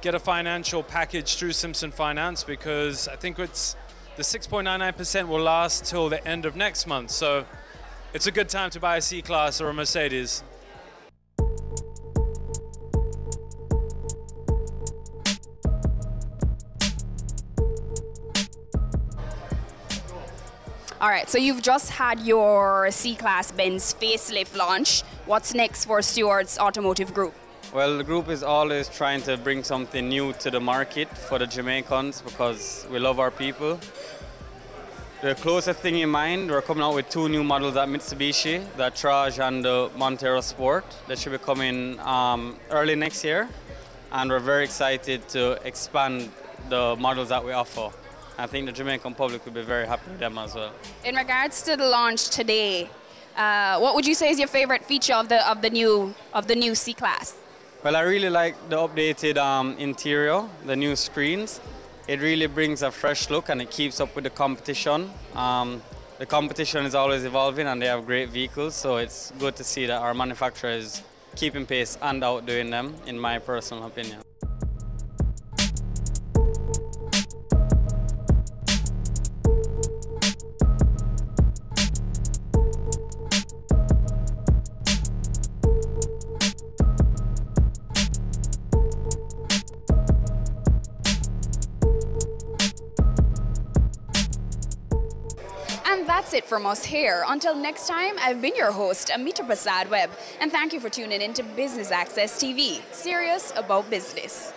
get a financial package through Simpson Finance, because I think it's the 6.99% will last till the end of next month. So it's a good time to buy a C-Class or a Mercedes. All right, so you've just had your C-Class Benz facelift launch. What's next for Stewart's Automotive Group? Well, the group is always trying to bring something new to the market for the Jamaicans, because we love our people. The closest thing in mind, we're coming out with 2 new models at Mitsubishi, the Traj and the Montero Sport. They should be coming early next year, and we're very excited to expand the models that we offer. I think the Jamaican public will be very happy with them as well. In regards to the launch today, what would you say is your favorite feature of the new C-Class? Well, I really like the updated interior, the new screens. It really brings a fresh look and it keeps up with the competition. The competition is always evolving and they have great vehicles, so it's good to see that our manufacturer is keeping pace and outdoing them, in my personal opinion. That's it from us here. Until next time, I've been your host, Amita Prasad Webb, and thank you for tuning in to Business Access TV, serious about business.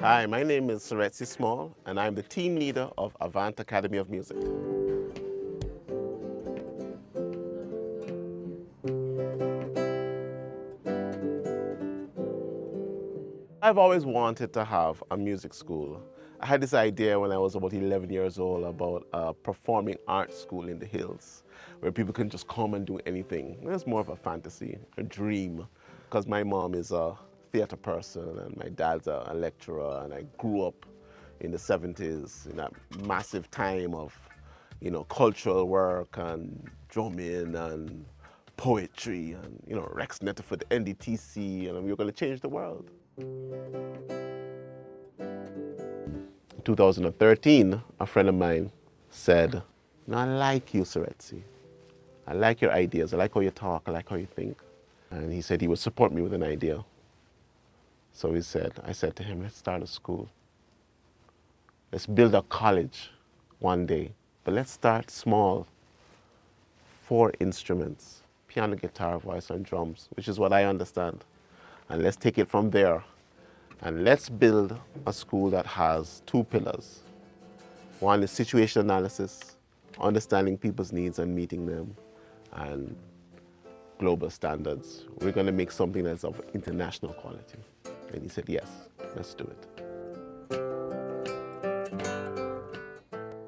Hi, my name is Saretsi Small, and I'm the team leader of Avant Academy of Music. I've always wanted to have a music school. I had this idea when I was about 11 years old about a performing arts school in the hills where people can just come and do anything. It's more of a fantasy, a dream, because my mom is a theater person and my dad's a lecturer, and I grew up in the 70s in that massive time of, you know, cultural work and drumming and poetry and, you know, Rex Netterford, NDTC, and we were going to change the world. In 2013, a friend of mine said, "No, I like you, Saretsi. I like your ideas. I like how you talk. I like how you think." And he said he would support me with an idea. So I said to him, let's start a school. Let's build a college one day. But let's start small. 4 instruments, piano, guitar, voice, and drums, which is what I understand. And let's take it from there. And let's build a school that has 2 pillars. One is situation analysis, understanding people's needs and meeting them, and global standards. We're going to make something that's of international quality. And he said, yes, let's do it.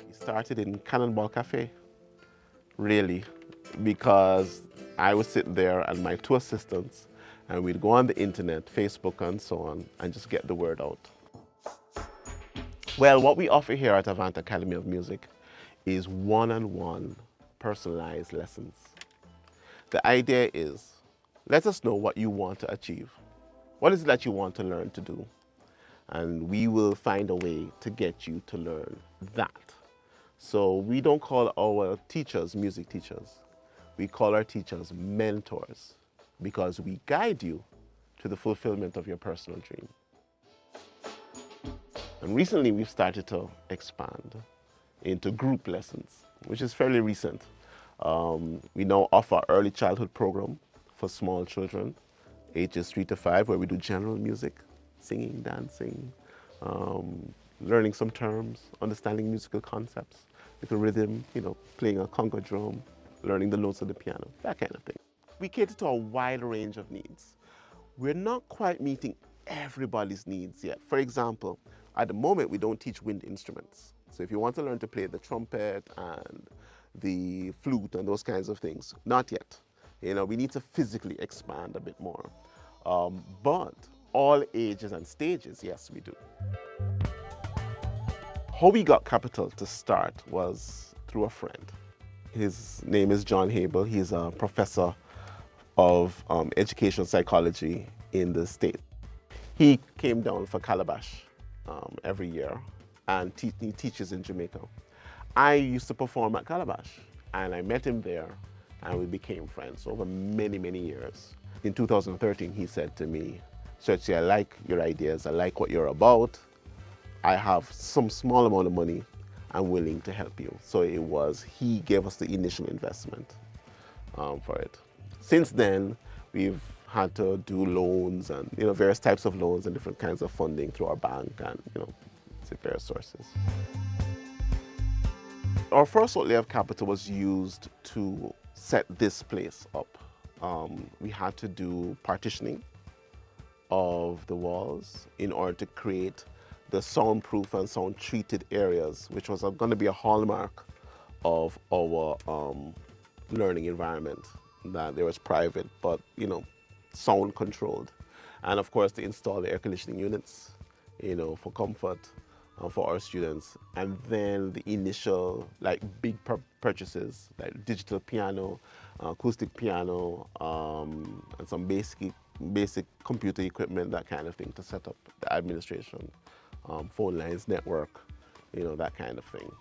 He started in Cannonball Cafe, really, because I would sit there and my 2 assistants, and we'd go on the internet, Facebook and so on, and just get the word out. Well, what we offer here at Avant Academy of Music is one-on-one personalized lessons. The idea is, let us know what you want to achieve. What is it that you want to learn to do? And we will find a way to get you to learn that. So we don't call our teachers music teachers. We call our teachers mentors, because we guide you to the fulfillment of your personal dream. And recently we've started to expand into group lessons, which is fairly recent. We now offer early childhood program for small children, ages 3 to 5, where we do general music, singing, dancing, learning some terms, understanding musical concepts, little rhythm, you know, playing a conga drum, learning the notes of the piano, that kind of thing. We cater to a wide range of needs. We're not quite meeting everybody's needs yet. For example, at the moment, we don't teach wind instruments. So if you want to learn to play the trumpet and the flute and those kinds of things, not yet. You know, we need to physically expand a bit more. But all ages and stages, yes, we do. How we got capital to start was through a friend. His name is John Habel. He's a professor of educational psychology in the state. He came down for Calabash every year, and he teaches in Jamaica. I used to perform at Calabash, and I met him there, and we became friends over many, many years. In 2013, he said to me, "Saretsi, I like your ideas, I like what you're about. I have some small amount of money, I'm willing to help you." So he gave us the initial investment for it. Since then, we've had to do loans and, you know, various types of loans and different kinds of funding through our bank and, you know, various sources. Our first outlay of capital was used to set this place up. We had to do partitioning of the walls in order to create the soundproof and sound-treated areas, which was going to be a hallmark of our learning environment, that there was private, but, you know, sound controlled. And of course, to install the air conditioning units, you know, for comfort for our students. And then the initial, like, big purchases, like digital piano, acoustic piano, and some basic computer equipment, that kind of thing, to set up the administration, phone lines, network, you know, that kind of thing.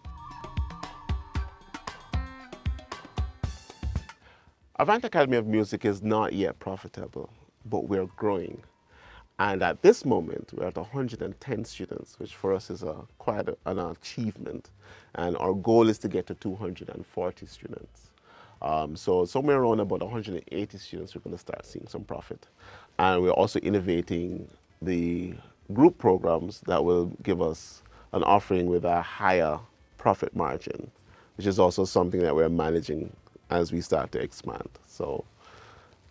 Avant Academy of Music is not yet profitable, but we're growing. And at this moment, we're at 110 students, which for us is quite an achievement. And our goal is to get to 240 students. So somewhere around about 180 students, we're going to start seeing some profit. And we're also innovating the group programs that will give us an offering with a higher profit margin, which is also something that we're managing as we start to expand. So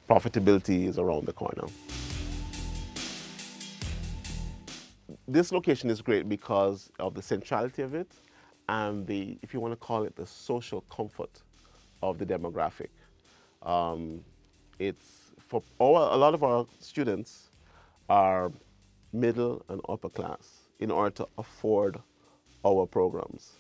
profitability is around the corner. This location is great because of the centrality of it and the, if you want to call it, the social comfort of the demographic. It's for a lot of our students are middle and upper class in order to afford our programs.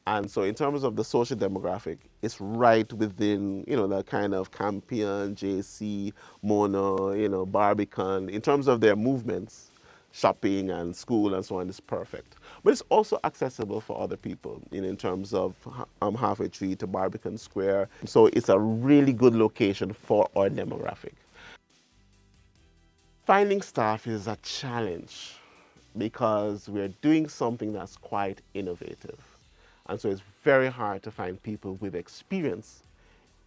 And so in terms of the social demographic, it's right within, you know, the kind of Campion, JC, Mona, you know, Barbican. In terms of their movements, shopping and school and so on is perfect. But it's also accessible for other people in terms of Halfway Tree to Barbican Square. So it's a really good location for our demographic. Finding staff is a challenge because we're doing something that's quite innovative. And so it's very hard to find people with experience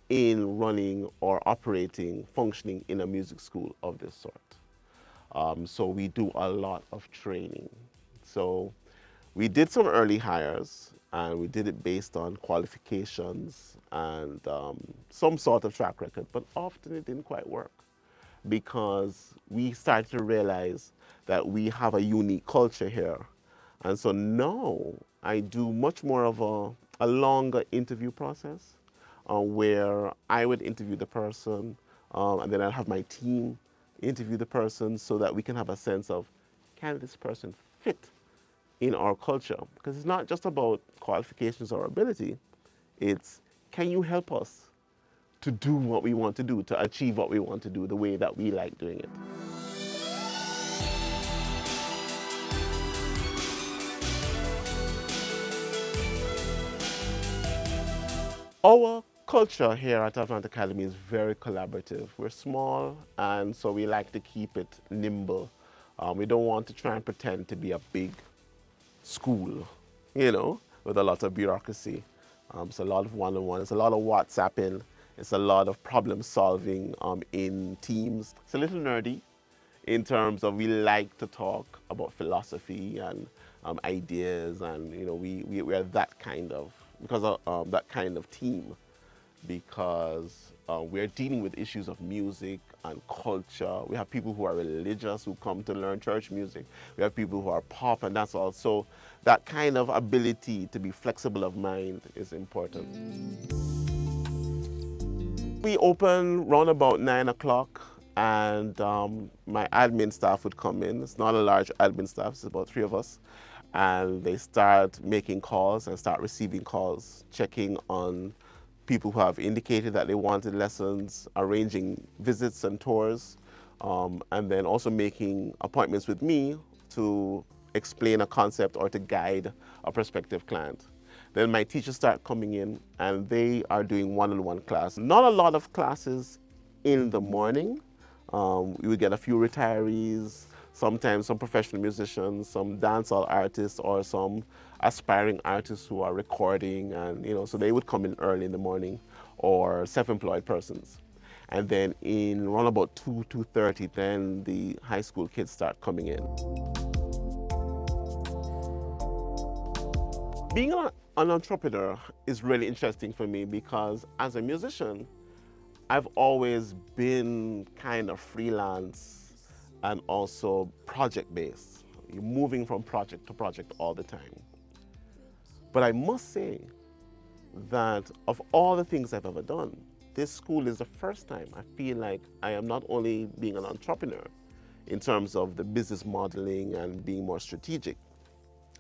in running or operating, functioning in a music school of this sort. So we do a lot of training. So we did some early hires and we did it based on qualifications and some sort of track record, but often it didn't quite work because we started to realize that we have a unique culture here. And so now I do much more of a longer interview process where I would interview the person and then I'll have my team interview the person so that we can have a sense of, can this person fit in our culture? Because it's not just about qualifications or ability, it's can you help us to do what we want to do, to achieve what we want to do the way that we like doing it. Our culture here at Avant Academy is very collaborative. We're small, and so we like to keep it nimble. We don't want to try and pretend to be a big school, you know, with a lot of bureaucracy. It's a lot of one-on-one, it's a lot of WhatsApping, it's a lot of problem solving in teams. It's a little nerdy in terms of we like to talk about philosophy and ideas, and you know, we are that kind of, because of that kind of team, because we're dealing with issues of music and culture. We have people who are religious who come to learn church music. We have people who are pop, and that's all. So that kind of ability to be flexible of mind is important. We open round about 9 o'clock, and my admin staff would come in. It's not a large admin staff, it's about 3 of us. And they start making calls and start receiving calls, checking on people who have indicated that they wanted lessons, arranging visits and tours, and then also making appointments with me to explain a concept or to guide a prospective client. Then my teachers start coming in and they are doing one-on-one class. Not a lot of classes in the morning. We would get a few retirees, sometimes some professional musicians, some dancehall artists, or some aspiring artists who are recording, and you know, so they would come in early in the morning, or self-employed persons. And then in around about 2:30, then the high school kids start coming in. Being an entrepreneur is really interesting for me because as a musician, I've always been kind of freelance and also project-based. You're moving from project to project all the time. But I must say that of all the things I've ever done, this school is the first time I feel like I am not only being an entrepreneur in terms of the business modeling and being more strategic,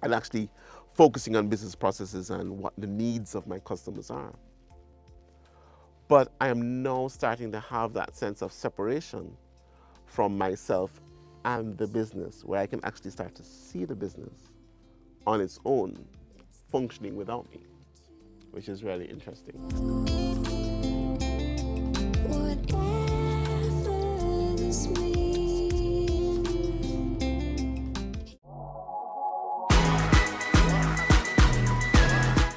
and actually focusing on business processes and what the needs of my customers are. But I am now starting to have that sense of separation from myself and the business, where I can actually start to see the business on its own, functioning without me, which is really interesting.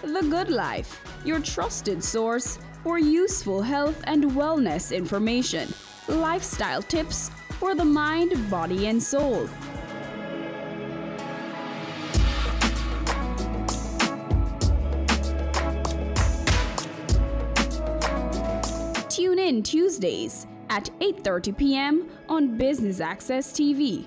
The Good Life, your trusted source for useful health and wellness information, lifestyle tips for the mind, body, and soul. in Tuesdays at 8:30 p.m. on Business Access TV.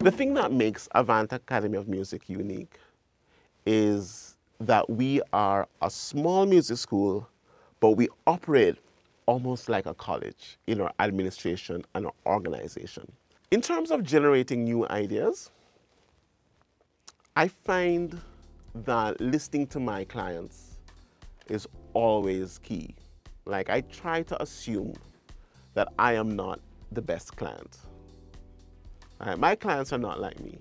The thing that makes Avant Academy of Music unique is that we are a small music school, but we operate almost like a college in our administration and our organization. In terms of generating new ideas, I find that listening to my clients is always key. Like, I try to assume that I am not the best client. My clients are not like me.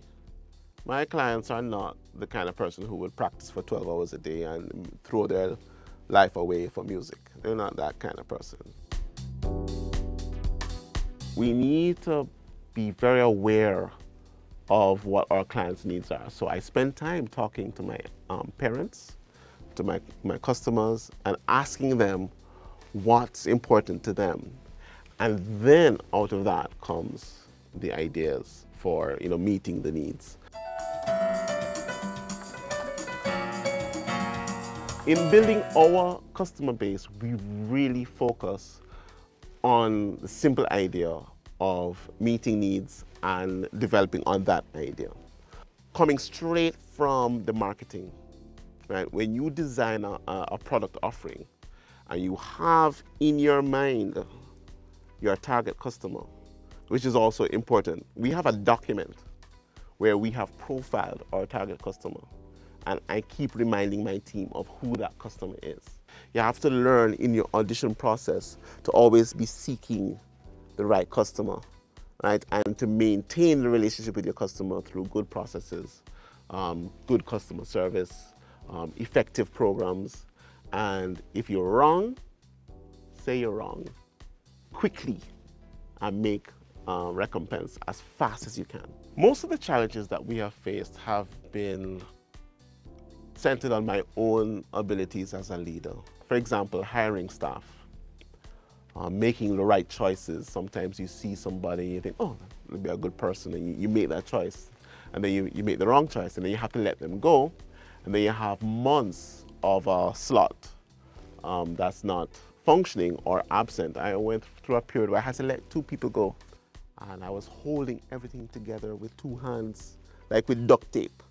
My clients are not the kind of person who would practice for 12 hours a day and throw their life away for music. They're not that kind of person. We need to be very aware of what our clients' needs are. So I spend time talking to my parents, to my customers, and asking them what's important to them. And then out of that comes the ideas for meeting the needs. In building our customer base, we really focus on the simple idea of meeting needs and developing on that idea. Coming straight from the marketing, right? When you design a product offering and you have in your mind your target customer, which is also important. We have a document where we have profiled our target customer, and I keep reminding my team of who that customer is. You have to learn in your audition process to always be seeking the right customer, right? And to maintain the relationship with your customer through good processes, good customer service, effective programs. And if you're wrong, say you're wrong quickly and make recompense as fast as you can. Most of the challenges that we have faced have been centered on my own abilities as a leader. For example, hiring staff, making the right choices. Sometimes you see somebody and you think, oh, that'll be a good person, and you make that choice. And then you make the wrong choice, and then you have to let them go. And then you have months of a slot that's not functioning or absent. I went through a period where I had to let 2 people go. And I was holding everything together with 2 hands, like with duct tape,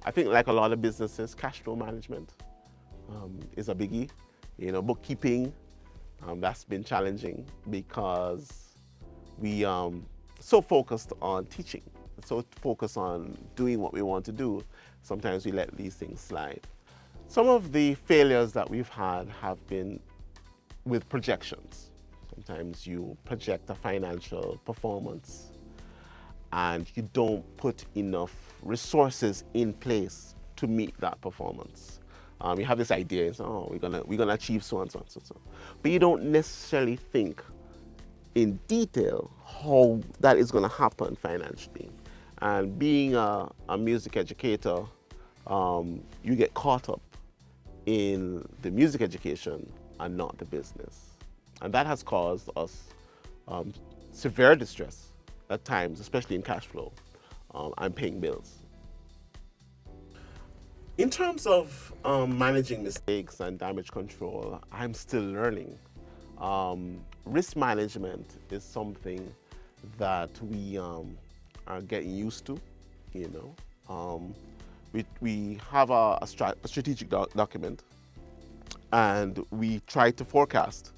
I think, like a lot of businesses, cash flow management is a biggie. Bookkeeping, that's been challenging because we so focused on teaching, so focused on doing what we want to do. Sometimes we let these things slide. Some of the failures that we've had have been with projections. Sometimes you project a financial performance and you don't put enough resources in place to meet that performance. You have this idea, oh, we're gonna achieve so and so and so, but you don't necessarily think in detail how that is gonna happen financially. And being a music educator, you get caught up in the music education and not the business. And that has caused us severe distress at times, especially in cash flow and paying bills. In terms of managing mistakes and damage control, I'm still learning. Risk management is something that we are getting used to, We have a strategic document, and we try to forecast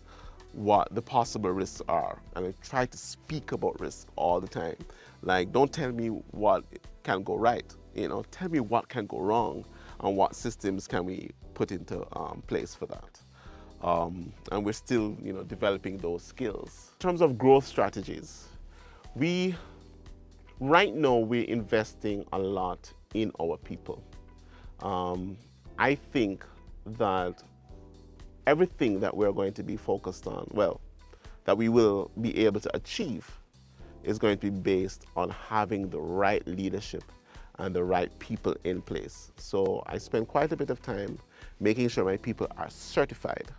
what the possible risks are, and I try to speak about risk all the time. Like, don't tell me what can go right, you know, tell me what can go wrong and what systems can we put into place for that. And we're still, you know, developing those skills. In terms of growth strategies, right now we're investing a lot in our people. I think that everything that we're going to be focused on, well, that we will be able to achieve, is going to be based on having the right leadership and the right people in place. So I spend quite a bit of time making sure my people are certified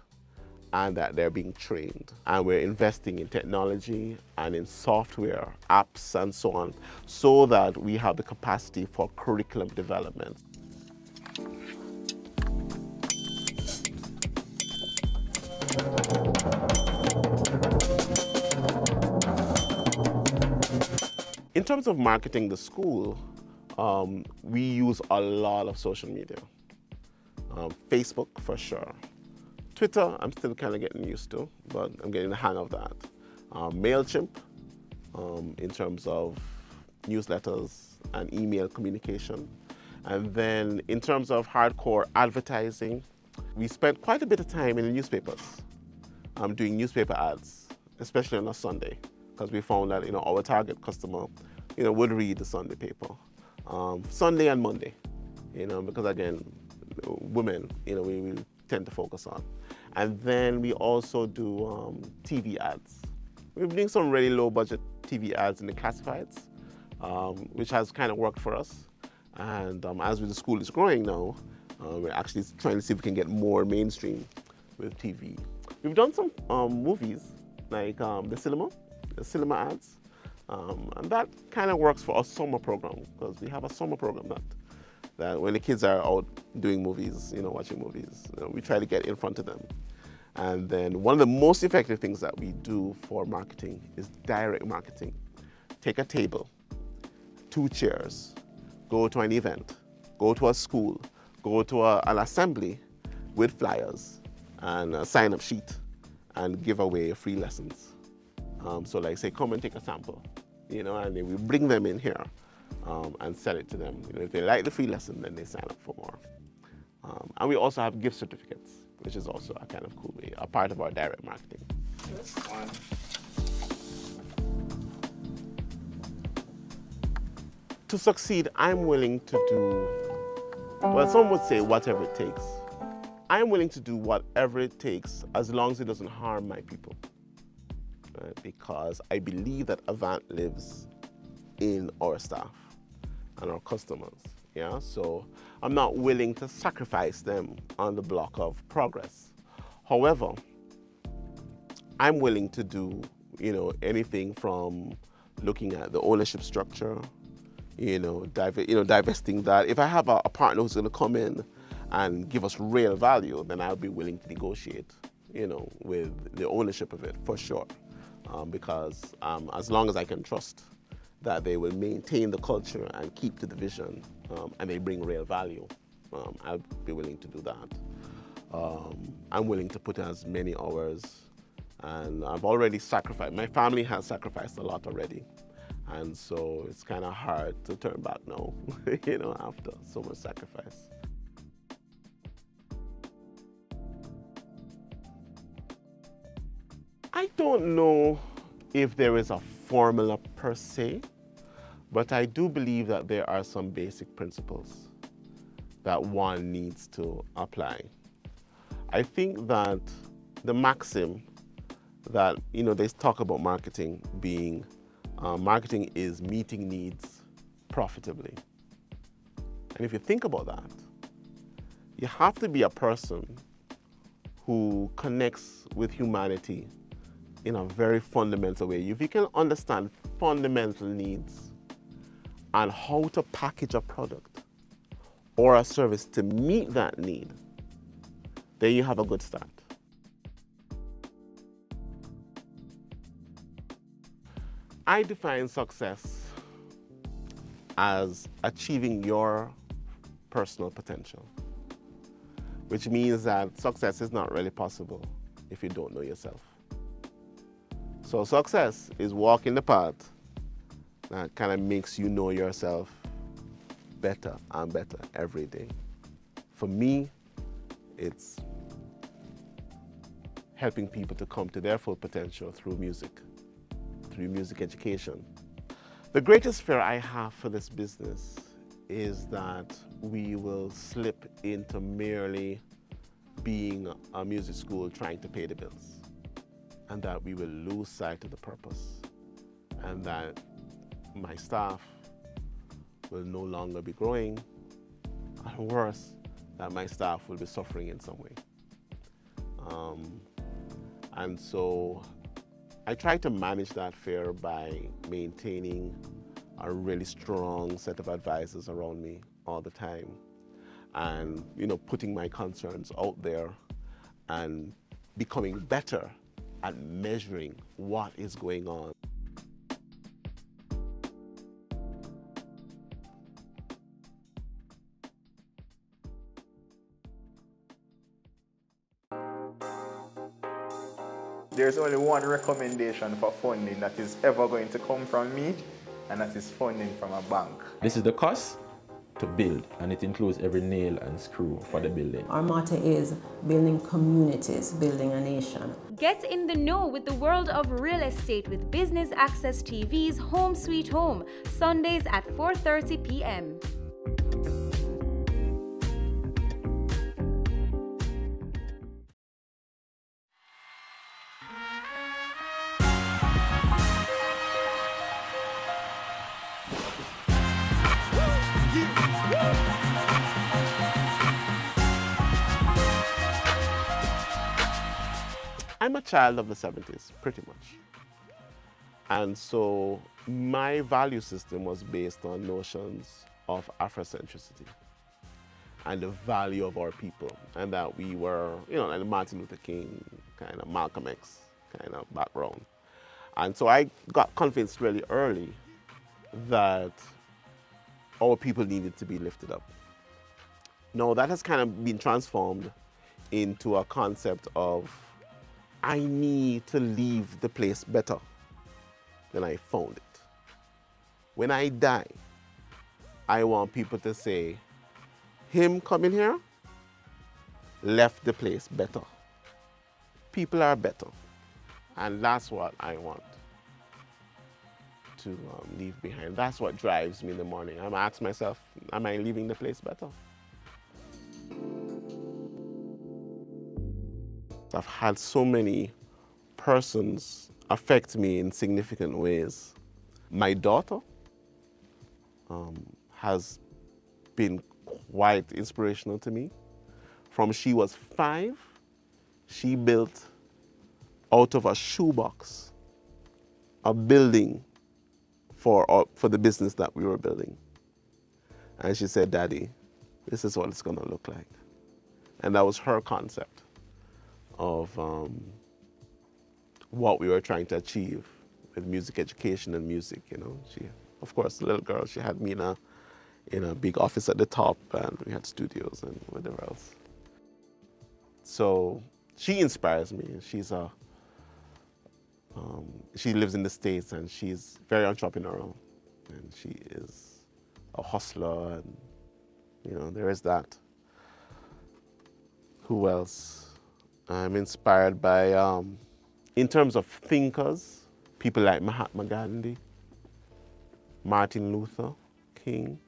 and that they're being trained. And we're investing in technology and in software, apps, and so on, so that we have the capacity for curriculum development. In terms of marketing the school, we use a lot of social media. Facebook for sure. Twitter, I'm still kind of getting used to, but I'm getting the hang of that. MailChimp, in terms of newsletters and email communication. And then in terms of hardcore advertising, we spent quite a bit of time in the newspapers, doing newspaper ads, especially on a Sunday, because we found that, you know, our target customer, you know, would read the Sunday paper. Sunday and Monday, you know, because again, women, you know, we tend to focus on. And then we also do TV ads. We're doing some really low budget TV ads in the classifieds, which has kind of worked for us. And as the school is growing now, we're actually trying to see if we can get more mainstream with TV. We've done some movies, like the cinema ads. And that kind of works for our summer program, because we have a summer program that when the kids are out doing movies, you know, watching movies, you know, we try to get in front of them. And then one of the most effective things that we do for marketing is direct marketing. Take a table, 2 chairs, go to an event, go to a school, go to an assembly with flyers and a sign-up sheet and give away free lessons. So like say, come and take a sample, you know, and then we bring them in here and sell it to them. You know, if they like the free lesson, then they sign up for more. And we also have gift certificates, which is also a kind of cool way, a part of our direct marketing. To succeed, I'm willing to do, well, some would say whatever it takes. I'm willing to do whatever it takes as long as it doesn't harm my people. Because I believe that Avant lives in our staff and our customers. Yeah, so I'm not willing to sacrifice them on the block of progress. However, I'm willing to do, you know, anything from looking at the ownership structure, divesting that. If I have a partner who's going to come in and give us real value, then I'll be willing to negotiate, you know, with the ownership of it for sure. Because as long as I can trust that they will maintain the culture and keep to the vision, and they bring real value, I'll be willing to do that. I'm willing to put in as many hours, and I've already sacrificed. My family has sacrificed a lot already, and so it's kind of hard to turn back now, you know, after so much sacrifice. I don't know if there is a formula per se, but I do believe that there are some basic principles that one needs to apply. I think that the maxim that, you know, they talk about marketing being, marketing is meeting needs profitably. And if you think about that, you have to be a person who connects with humanity in a very fundamental way. If you can understand fundamental needs and how to package a product or a service to meet that need, then you have a good start. I define success as achieving your personal potential, which means that success is not really possible if you don't know yourself. So success is walking the path that kind of makes you know yourself better and better every day. For me, it's helping people to come to their full potential through music education. The greatest fear I have for this business is that we will slip into merely being a music school trying to pay the bills, and that we will lose sight of the purpose, and that my staff will no longer be growing, and worse, that my staff will be suffering in some way. And so I try to manage that fear by maintaining a really strong set of advisors around me all the time, and putting my concerns out there and becoming better at measuring what is going on. There's only one recommendation for funding that is ever going to come from me, and that is funding from a bank. This is the cost to build, and it includes every nail and screw for the building. Our motto is building communities, building a nation. Get in the know with the world of real estate with Business Access TV's Home Sweet Home, Sundays at 4:30 p.m. I'm a child of the 70s, pretty much. And so my value system was based on notions of Afrocentricity and the value of our people, and that we were, like Martin Luther King, kind of Malcolm X kind of background. And so I got convinced really early that our people needed to be lifted up. Now that has kind of been transformed into a concept of I need to leave the place better than I found it. When I die, I want people to say, him coming here left the place better. People are better. And that's what I want to leave behind. That's what drives me in the morning. I'm asking myself, am I leaving the place better? I've had so many persons affect me in significant ways. My daughter has been quite inspirational to me. From she was 5, she built out of a shoebox a building for the business that we were building. And she said, Daddy, this is what it's gonna look like. And that was her concept of what we were trying to achieve with music education and music. She, of course, the little girl, she had me in a big office at the top, and we had studios and whatever else. So she inspires me. She lives in the States, and she's very entrepreneurial, and she is a hustler, and there is that. Who else? I'm inspired by, in terms of thinkers, people like Mahatma Gandhi, Martin Luther King,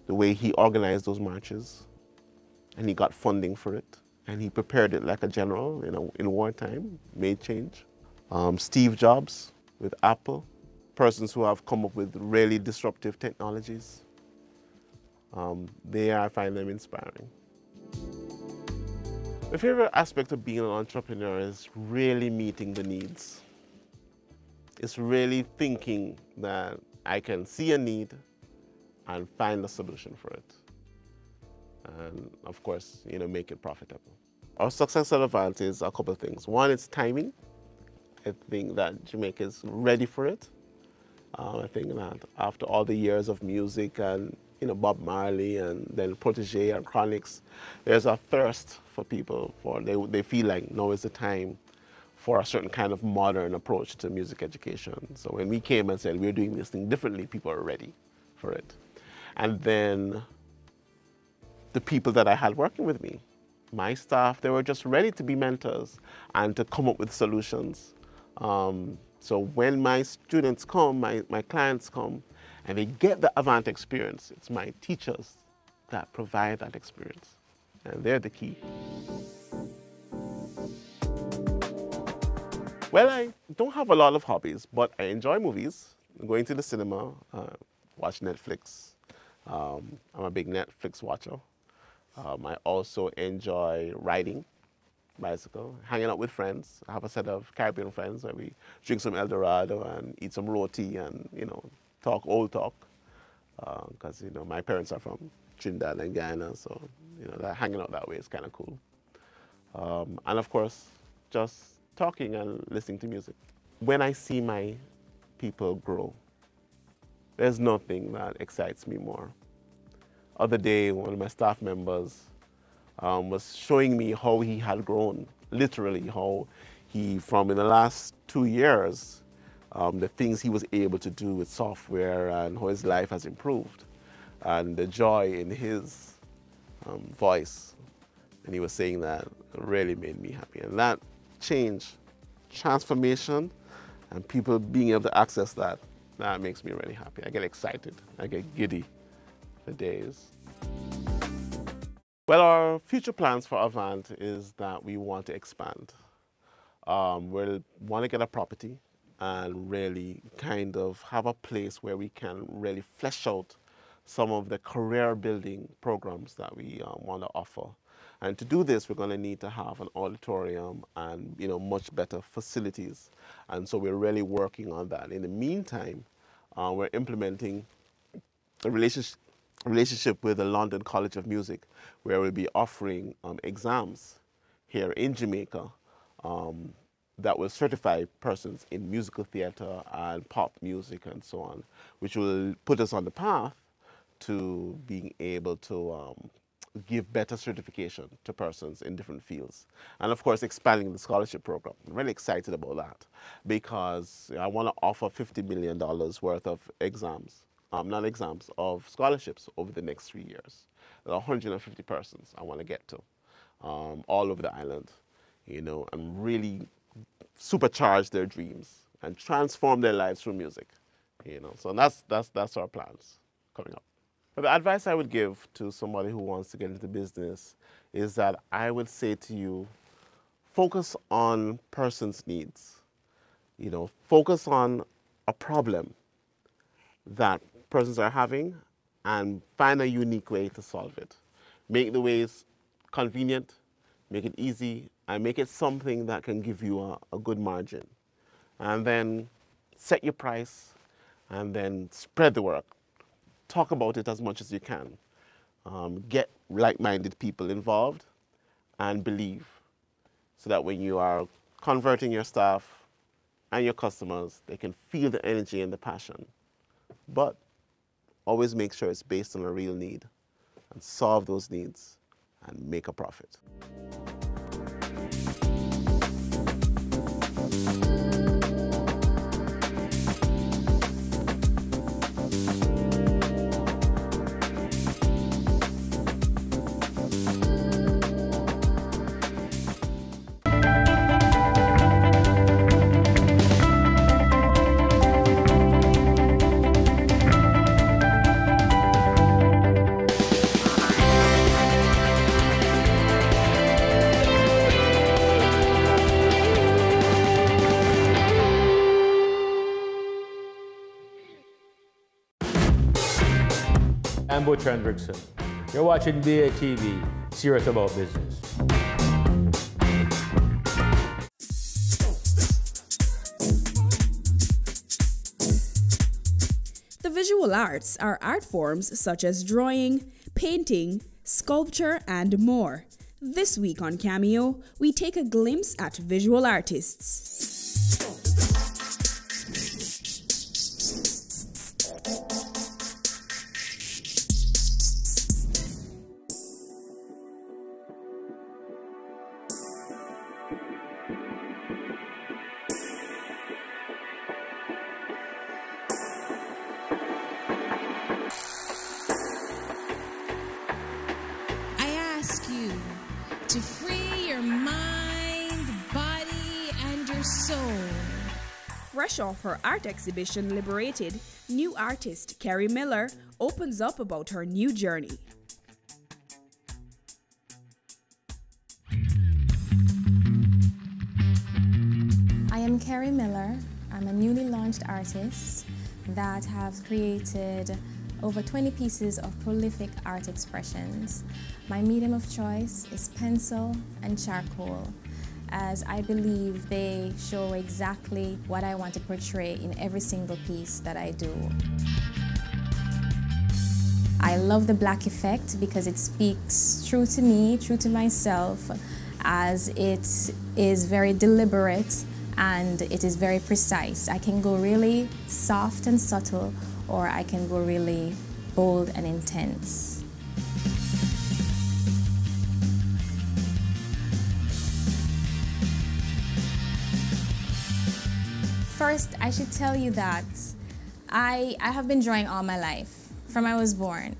the way he organized those marches, and he got funding for it, and he prepared it like a general in wartime, made change. Steve Jobs with Apple, persons who have come up with really disruptive technologies. I find them inspiring. My favorite aspect of being an entrepreneur is really meeting the needs. It's really thinking that I can see a need and find a solution for it. And of course, make it profitable. Our success at Avant is a couple of things. One, it's timing. I think that Jamaica is ready for it. I think that after all the years of music and Bob Marley and then Protege and Chronics, there's a thirst for people. They feel like now is the time for a certain kind of modern approach to music education. So when we came and said we're doing this thing differently, people are ready for it. And then the people that I had working with me, my staff, they were just ready to be mentors and to come up with solutions. So when my students come, my clients come, and they get the Avant experience, it's my teachers that provide that experience. And they're the key. Well, I don't have a lot of hobbies, but I enjoy movies, going to the cinema, watch Netflix. I'm a big Netflix watcher. I also enjoy riding bicycle, hanging out with friends. I have a set of Caribbean friends where we drink some El Dorado and eat some roti and, you know, talk old talk. Because, you know, my parents are from Trinidad and Guyana, so, you know, that hanging out that way is kind of cool. And of course, just talking and listening to music. When I see my people grow, there's nothing that excites me more. Other day, one of my staff members was showing me how he had grown, literally how he, from in the last 2 years, the things he was able to do with software and how his life has improved, and the joy in his voice. And he was saying that really made me happy. And that change, transformation, and people being able to access that, that makes me really happy. I get excited, I get giddy for days. Well, our future plans for Avant is that we want to expand. We want to get a property and really kind of have a place where we can really flesh out some of the career building programs that we want to offer. And to do this, we're going to need to have an auditorium and, you know, much better facilities. And so we're really working on that. In the meantime, we're implementing a relationship with the London College of Music, where we'll be offering exams here in Jamaica that will certify persons in musical theater and pop music and so on, which will put us on the path to being able to give better certification to persons in different fields. And of course, expanding the scholarship program. I'm really excited about that because I want to offer $50 million worth of exams, not exams, of scholarships over the next 3 years. There are 150 persons I want to get to all over the island, you know, and really supercharge their dreams and transform their lives through music, you know. So that's our plans coming up. But the advice I would give to somebody who wants to get into business is that I would say to you, focus on persons' needs. You know, focus on a problem that persons are having and find a unique way to solve it. Make the ways convenient, make it easy, and make it something that can give you a good margin. And then set your price and then spread the work. Talk about it as much as you can. Get like-minded people involved and believe, so that when you are converting your staff and your customers, they can feel the energy and the passion. But always make sure it's based on a real need and solve those needs and make a profit. I'm Butch Hendrickson. You're watching BATV, serious about business. The visual arts are art forms such as drawing, painting, sculpture, and more. This week on Cameo, we take a glimpse at visual artists. I ask you to free your mind, body, and your soul. Fresh off her art exhibition Liberated, new artist Carrie Miller opens up about her new journey. I am Carrie Miller. I'm a newly launched artist that have created over 20 pieces of prolific art expressions. My medium of choice is pencil and charcoal, as I believe they show exactly what I want to portray in every single piece that I do. I love the black effect because it speaks true to me, true to myself, as it is very deliberate and it is very precise. I can go really soft and subtle, or I can go really bold and intense. First, I should tell you that I have been drawing all my life, from I was born.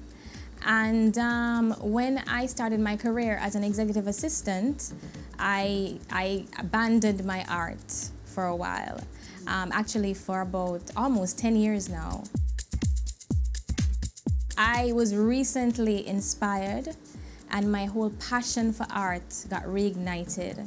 And when I started my career as an executive assistant, I abandoned my art for a while, actually for about almost 10 years now. I was recently inspired and my whole passion for art got reignited.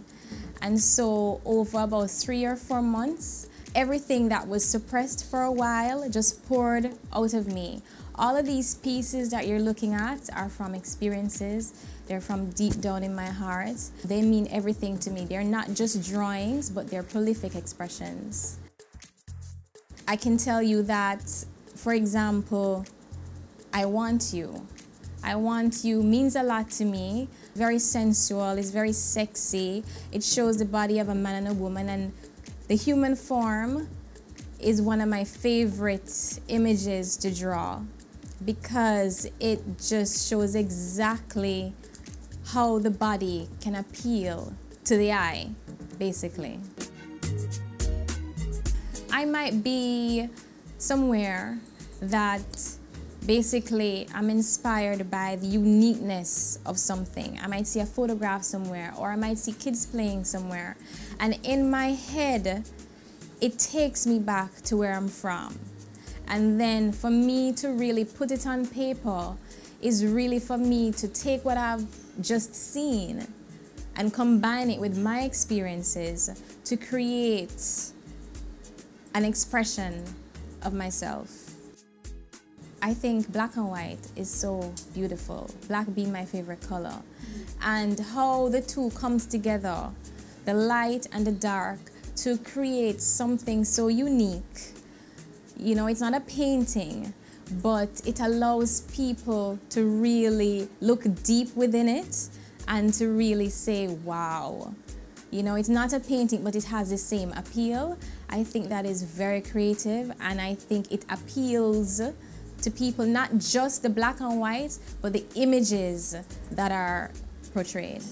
And so over about 3 or 4 months, everything that was suppressed for a while just poured out of me. All of these pieces that you're looking at are from experiences. They're from deep down in my heart. They mean everything to me. They're not just drawings, but they're prolific expressions. I can tell you that, for example, I Want You. I Want You means a lot to me. Very sensual, it's very sexy. It shows the body of a man and a woman, and the human form is one of my favorite images to draw because it just shows exactly how the body can appeal to the eye, basically. I might be somewhere that basically I'm inspired by the uniqueness of something. I might see a photograph somewhere, or I might see kids playing somewhere, and in my head it takes me back to where I'm from. And then for me to really put it on paper is really for me to take what I've just seen and combine it with my experiences to create an expression of myself. I think black and white is so beautiful, black being my favorite color. And how the two comes together, the light and the dark, to create something so unique. You know, it's not a painting, but it allows people to really look deep within it and to really say, wow. You know, it's not a painting, but it has the same appeal. I think that is very creative, and I think it appeals to people, not just the black and white, but the images that are portrayed.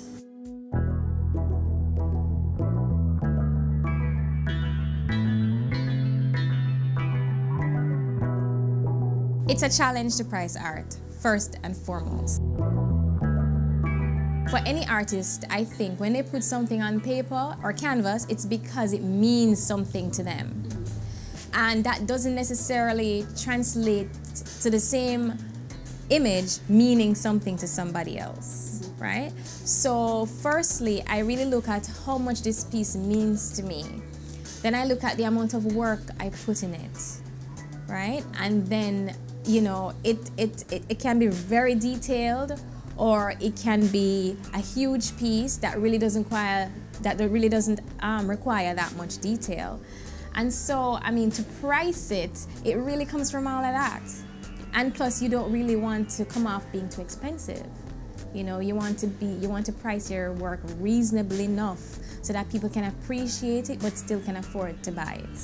It's a challenge to price art, first and foremost. For any artist, I think when they put something on paper or canvas, it's because it means something to them. And that doesn't necessarily translate to the same image meaning something to somebody else, right? So firstly, I really look at how much this piece means to me. Then I look at the amount of work I put in it, right? And then, you know, it can be very detailed, or it can be a huge piece that really doesn't require that much detail. And so, I mean, to price it, it really comes from all of that. And plus, you don't really want to come off being too expensive. You know, you want to price your work reasonably enough so that people can appreciate it but still can afford to buy it.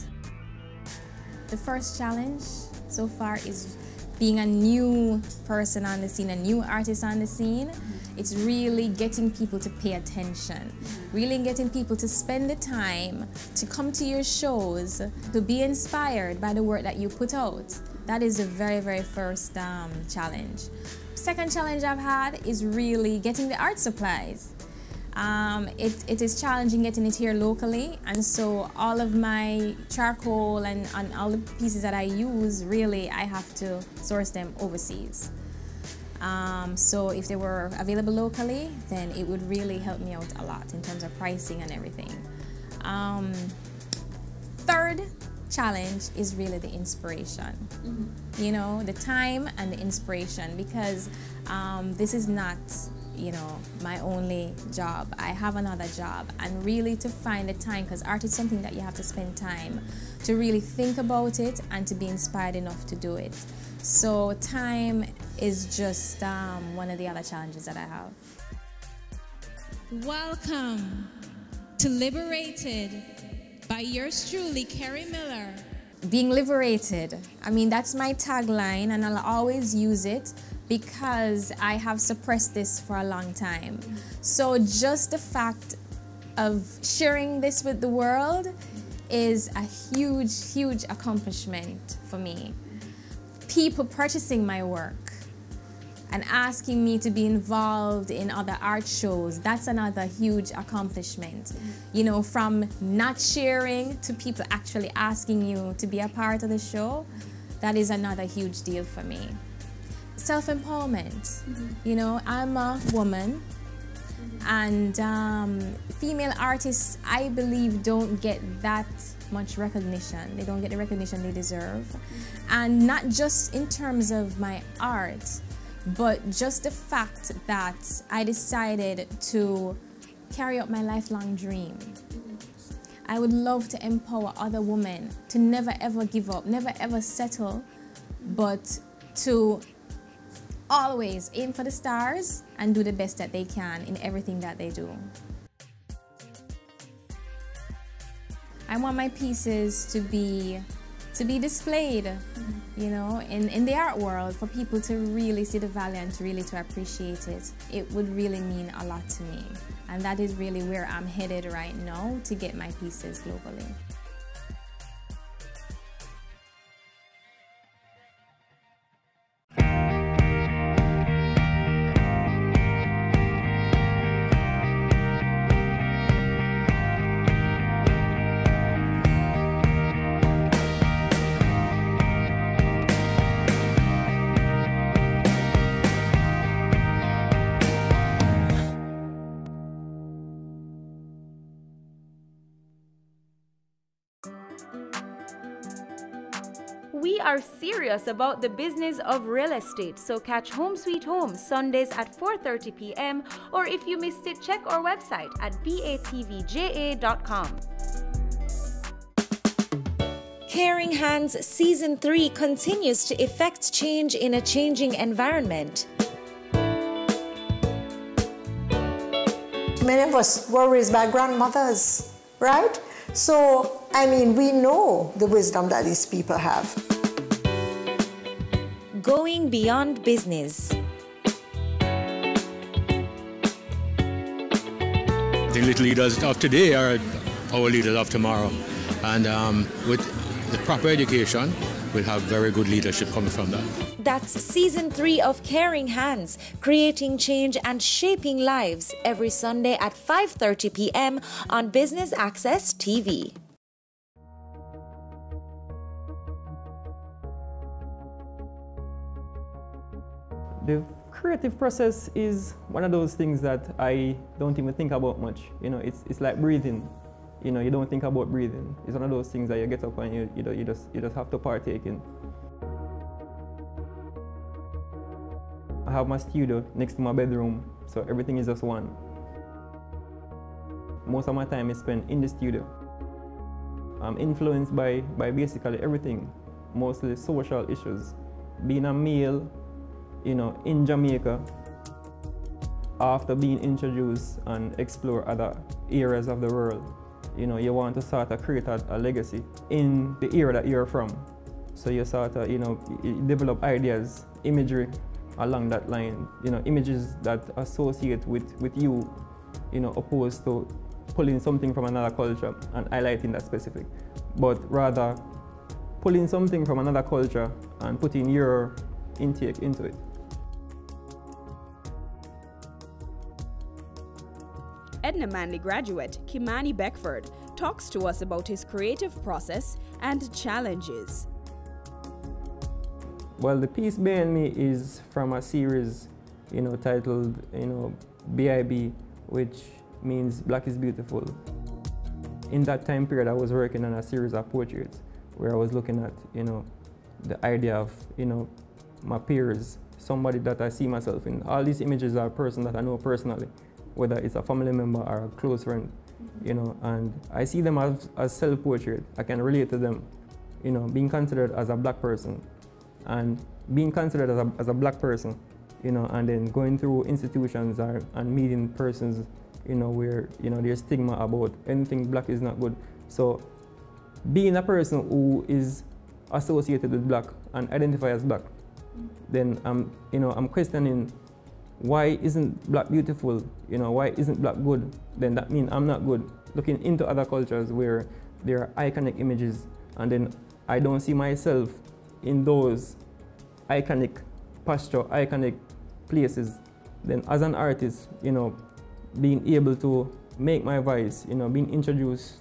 The first challenge so far is being a new person on the scene, a new artist on the scene, it's really getting people to pay attention, really getting people to spend the time to come to your shows, to be inspired by the work that you put out. That is the very, very first challenge. Second challenge I've had is really getting the art supplies. It is challenging getting it here locally, and so all of my charcoal and all the pieces that I use, really, I have to source them overseas. So if they were available locally, then it would really help me out a lot in terms of pricing and everything. Third challenge is really the inspiration. You know, the time and the inspiration, because this is not, you know, my only job. I have another job, and really to find the time, because art is something that you have to spend time to really think about it and to be inspired enough to do it. So time is just one of the other challenges that I have. Welcome to Liberated by yours truly, Kerry Miller. Being liberated, I mean, that's my tagline, and I'll always use it because I have suppressed this for a long time. So just the fact of sharing this with the world is a huge, huge accomplishment for me. People purchasing my work and asking me to be involved in other art shows, that's another huge accomplishment. You know, from not sharing to people actually asking you to be a part of the show, that is another huge deal for me. Self-empowerment. You know, I'm a woman, and female artists, I believe, don't get that much recognition. They don't get the recognition they deserve. And not just in terms of my art, but just the fact that I decided to carry out my lifelong dream. I would love to empower other women to never ever give up, never ever settle, but to always aim for the stars and do the best that they can in everything that they do. I want my pieces to be displayed, you know, in the art world, for people to really see the value and to really to appreciate it. It would really mean a lot to me. And that is really where I'm headed right now, to get my pieces globally. We are serious about the business of real estate, so catch Home Sweet Home Sundays at 4:30 p.m. or if you missed it, check our website at batvja.com. Caring Hands Season 3 continues to effect change in a changing environment. Many of us were raised by grandmothers, right? So, I mean, we know the wisdom that these people have. Going beyond business. The little leaders of today are our leaders of tomorrow. And with the proper education, we'll have very good leadership coming from that. That's Season 3 of Caring Hands, creating change and shaping lives, every Sunday at 5:30 p.m. on Business Access TV. The creative process is one of those things that I don't even think about much. You know, it's like breathing. You know, you don't think about breathing. It's one of those things that you get up and you just have to partake in. I have my studio next to my bedroom, so everything is just one. Most of my time is spent in the studio. I'm influenced by basically everything, mostly social issues. Being a male, you know, in Jamaica, after being introduced and explore other areas of the world, you know, you want to sort of create a legacy in the area that you're from. So you sort of, you develop ideas, imagery along that line, images that associate with you, opposed to pulling something from another culture and highlighting that specific, but rather pulling something from another culture and putting your intake into it. Edna Manley graduate Kimani Beckford talks to us about his creative process and challenges. Well, the piece behind me is from a series, titled, BIB, which means Black is Beautiful. In that time period, I was working on a series of portraits where I was looking at, the idea of, my peers, somebody that I see myself in. All these images are a person that I know personally, whether it's a family member or a close friend, and I see them as self-portrait. I can relate to them, being considered as a black person, and being considered as a black person, and then going through institutions and meeting persons, where, there's stigma about anything black is not good. So being a person who is associated with black and identify as black, then I'm questioning, why isn't black beautiful? Why isn't black good? Then that means I'm not good. Looking into other cultures where there are iconic images, and then I don't see myself in those iconic posture, iconic places. Then as an artist, being able to make my voice, being introduced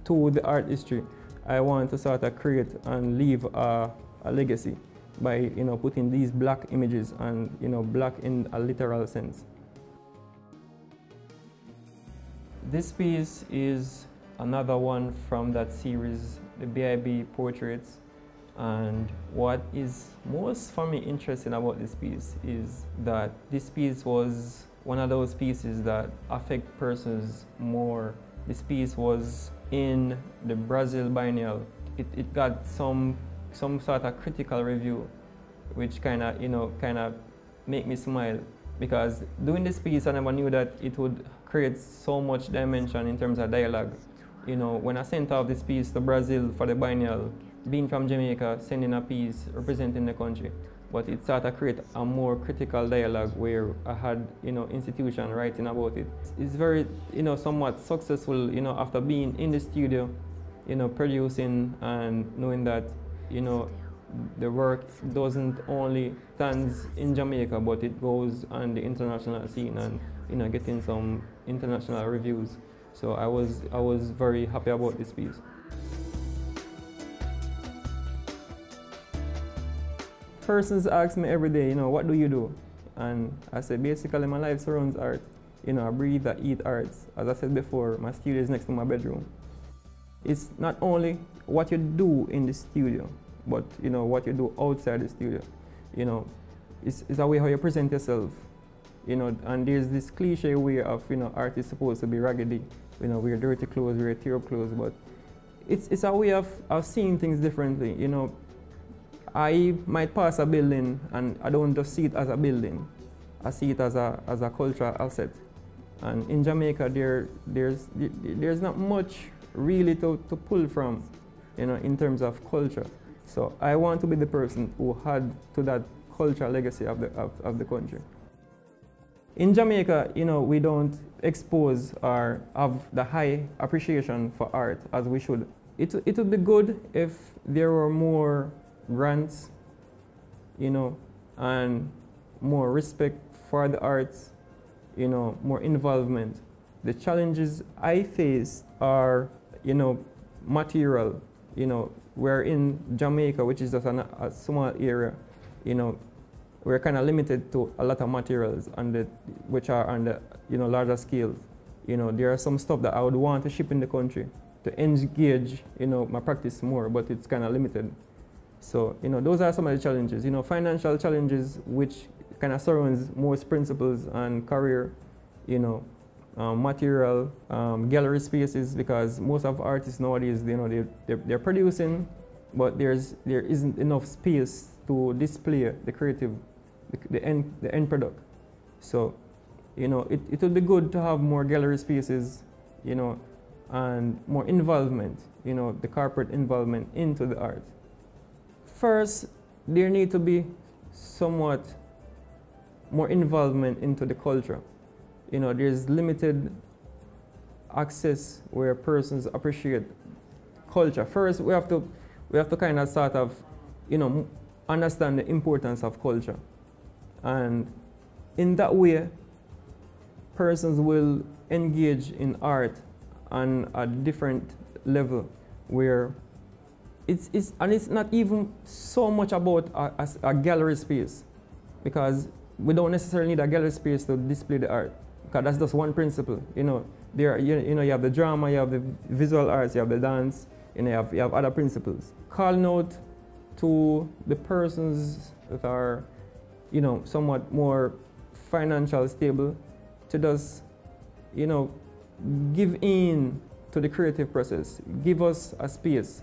to the art history, I want to sort of create and leave a legacy by putting these black images and black in a literal sense. This piece is another one from that series, the BIB portraits, and what is most for me interesting about this piece is that this piece was one of those pieces that affect persons more. This piece was in the Brazil Biennial. It got some sort of critical review, which kind of make me smile, because doing this piece I never knew that it would create so much dimension in terms of dialogue. When I sent off this piece to Brazil for the Biennial, being from Jamaica, sending a piece representing the country, but it sort of create a more critical dialogue where I had institution writing about it. It's very somewhat successful after being in the studio, producing and knowing that the work doesn't only stands in Jamaica, but it goes on the international scene and getting some international reviews. So I was very happy about this piece. Persons ask me every day, what do you do? And I say, basically my life surrounds art. I breathe, I eat arts. As I said before, my studio is next to my bedroom. It's not only what you do in the studio, but what you do outside the studio. It's a way how you present yourself. And there's this cliche way of art is supposed to be raggedy. Wear dirty clothes, wear tear up clothes, but it's a way of seeing things differently. I might pass a building and I don't just see it as a building. I see it as a cultural asset. And in Jamaica, there's not much really to pull from, in terms of culture. So I want to be the person who had to that cultural legacy of the country. In Jamaica, we don't expose or have the high appreciation for art as we should. It would be good if there were more grants, and more respect for the arts, more involvement. The challenges I face are, material. We're in Jamaica, which is just a small area, we're kind of limited to a lot of materials which are on the larger scales. There are some stuff that I would want to ship in the country to engage my practice more, but it's kind of limited. So those are some of the challenges. Financial challenges, which kind of surrounds most principles and career. Material, gallery spaces, because most of artists nowadays, they're producing, but there isn't enough space to display the creative, the end product. So, it would be good to have more gallery spaces, and more involvement, the corporate involvement into the art. First, there need to be somewhat more involvement into the culture. You know, there's limited access where persons appreciate culture. First, we have to kind of sort of, you know, understand the importance of culture. And in that way, persons will engage in art on a different level where it's not even so much about a gallery space, because we don't necessarily need a gallery space to display the art, because that's just one principle. You know, you have the drama, you have the visual arts, you have the dance, you have other principles. Calling out to the persons that are, you know, somewhat more financially stable to just, you know, give in to the creative process, give us a space,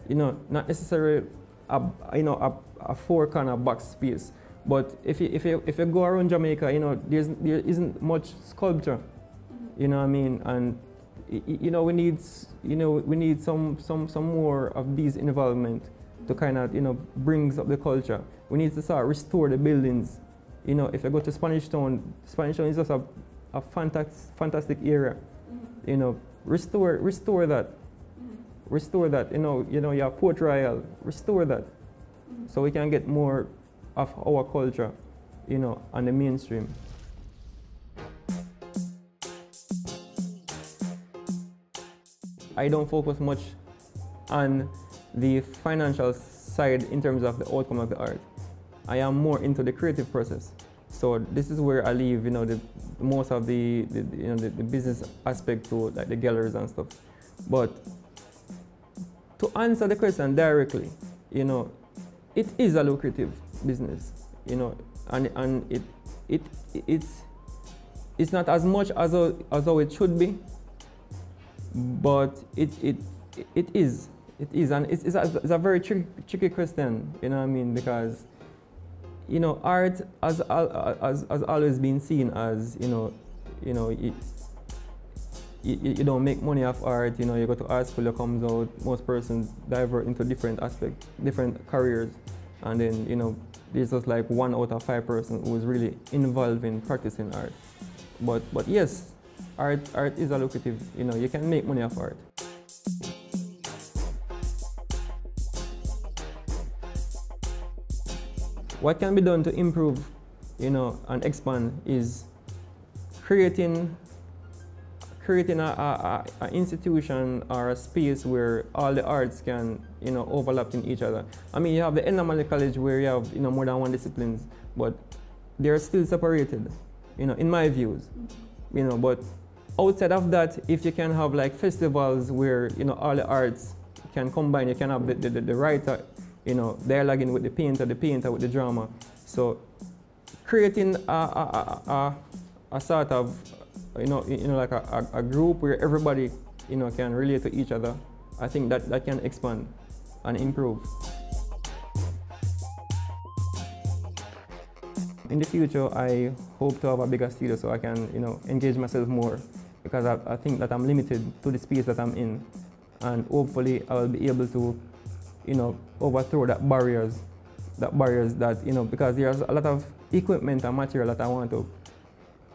you know, not necessarily a four corner box space, but if you go around Jamaica, you know, there isn't much sculpture, you know what I mean, and you know we need some more of these involvement to kind of, you know, brings up the culture. We need to start restore the buildings. You know, if you go to Spanish Town is just a fantastic area. You know, restore that. Restore that. You know, you have Port Royal. Restore that, so we can get more of our culture, you know, on the mainstream. I don't focus much on the financial side in terms of the outcome of the art. I am more into the creative process. So this is where I leave, you know, most of the business aspect to, like, the galleries and stuff. But to answer the question directly, you know, it is a lucrative business, you know, and it's not as much as how it should be, but it is, and it's a very tricky question, you know what I mean, because, you know, art has always been seen as, you don't make money off art. You know, you go to art school, you comes out, most persons divert into different aspects, different careers, and then, you know, there's just like 1 out of 5 persons who is really involved in practicing art. But yes, art is a lucrative, you know, you can make money off art. What can be done to improve, you know, and expand is creating an institution or a space where all the arts can, you know, overlap in each other. I mean, you have the Enamel College where you have, you know, more than 1 disciplines, but they're still separated, you know, in my views, you know. But outside of that, if you can have like festivals where, you know, all the arts can combine, you can have the writer, you know, dialoguing with the painter with the drama. So creating a sort of, you know, like a group where everybody, you know, can relate to each other, I think that can expand and improve. In the future, I hope to have a bigger studio so I can, you know, engage myself more, because I think that I'm limited to the space that I'm in, and hopefully I'll be able to, you know, overthrow that barriers that, you know, because there's a lot of equipment and material that I want to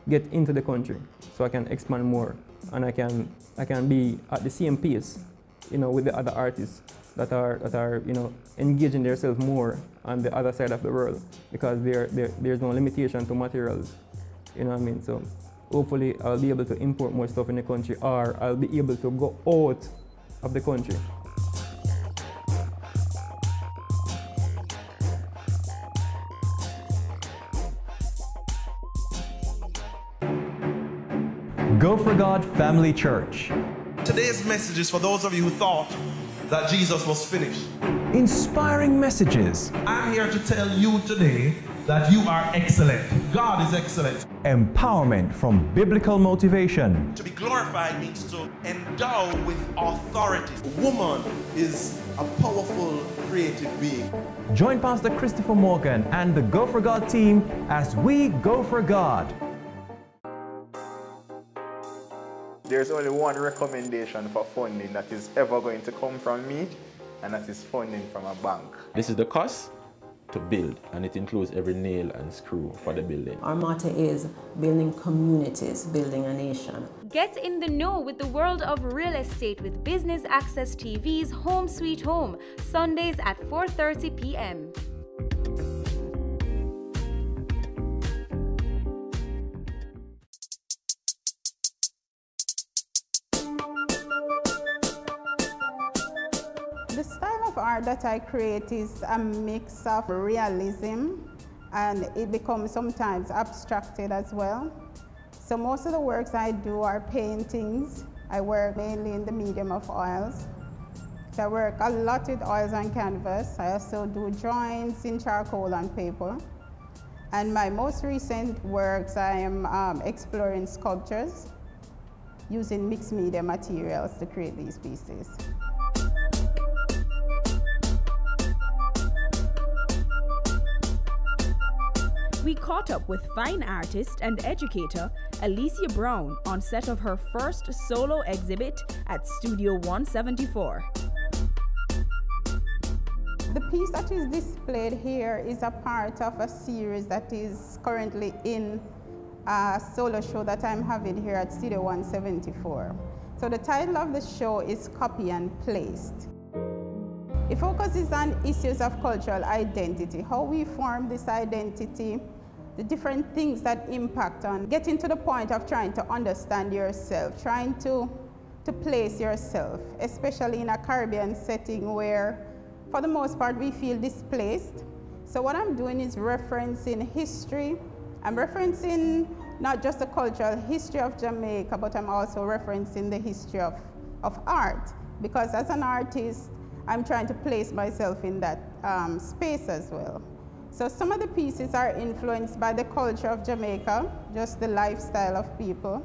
get into the country so I can expand more, and I can be at the same pace, you know, with the other artists that are you know, engaging themselves more on the other side of the world, because there's no limitation to materials, you know what I mean. So hopefully I'll be able to import more stuff in the country, or I'll be able to go out of the country. Go for God Family Church. Today's message is for those of you who thought that Jesus was finished. Inspiring messages. I'm here to tell you today that you are excellent. God is excellent. Empowerment from biblical motivation. To be glorified means to endow with authority. A woman is a powerful, creative being. Join Pastor Christopher Morgan and the Go for God team as we go for God. There's only one recommendation for funding that is ever going to come from me, and that is funding from a bank. This is the cost to build, and it includes every nail and screw for the building. Our motto is building communities, building a nation. Get in the know with the world of real estate with Business Access TV's Home Sweet Home, Sundays at 4:30 p.m. The style of art that I create is a mix of realism, and it becomes sometimes abstracted as well. So most of the works I do are paintings. I work mainly in the medium of oils. So I work a lot with oils on canvas. I also do drawings in charcoal and paper. And my most recent works, I am exploring sculptures using mixed media materials to create these pieces. We caught up with fine artist and educator Alicia Brown on set of her first solo exhibit at Studio 174. The piece that is displayed here is a part of a series that is currently in a solo show that I'm having here at Studio 174. So the title of the show is Copy and Placed. It focuses on issues of cultural identity, how we form this identity, the different things that impact on getting to the point of trying to understand yourself, trying to place yourself, especially in a Caribbean setting where, for the most part, we feel displaced. So what I'm doing is referencing history. I'm referencing not just the cultural history of Jamaica, but I'm also referencing the history of art, because as an artist, I'm trying to place myself in that space as well. So some of the pieces are influenced by the culture of Jamaica, just the lifestyle of people.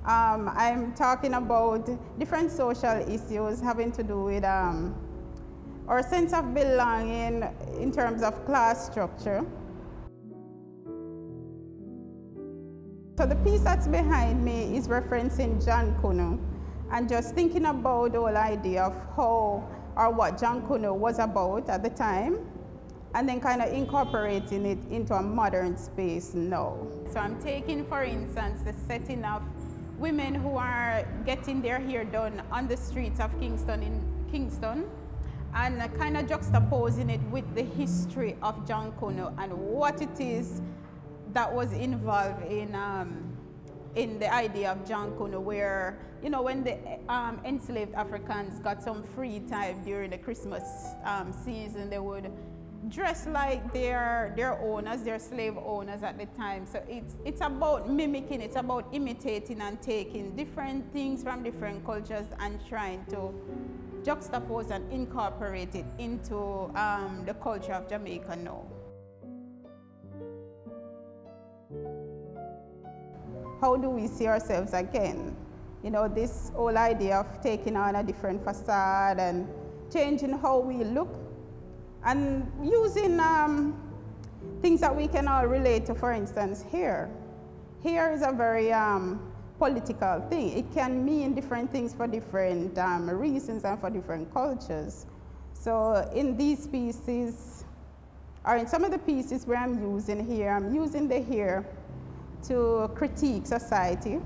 I'm talking about different social issues having to do with our sense of belonging in terms of class structure. So the piece that's behind me is referencing John Kuno, and just thinking about the whole idea of how or what John Kuno was about at the time, and then kind of incorporating it into a modern space now. So I'm taking, for instance, the setting of women who are getting their hair done on the streets of Kingston, and kind of juxtaposing it with the history of John Kuno and what it is that was involved in the idea of John Kuno, where, you know, when the enslaved Africans got some free time during the Christmas season, they would dress like their owners, their slave owners at the time. So it's about mimicking, it's about imitating and taking different things from different cultures and trying to juxtapose and incorporate it into the culture of Jamaica now. How do we see ourselves again? You know, this whole idea of taking on a different facade and changing how we look, and using things that we can all relate to. For instance, hair. Hair is a very political thing. It can mean different things for different reasons and for different cultures. So in these pieces, or in some of the pieces where I'm using the hair to critique society.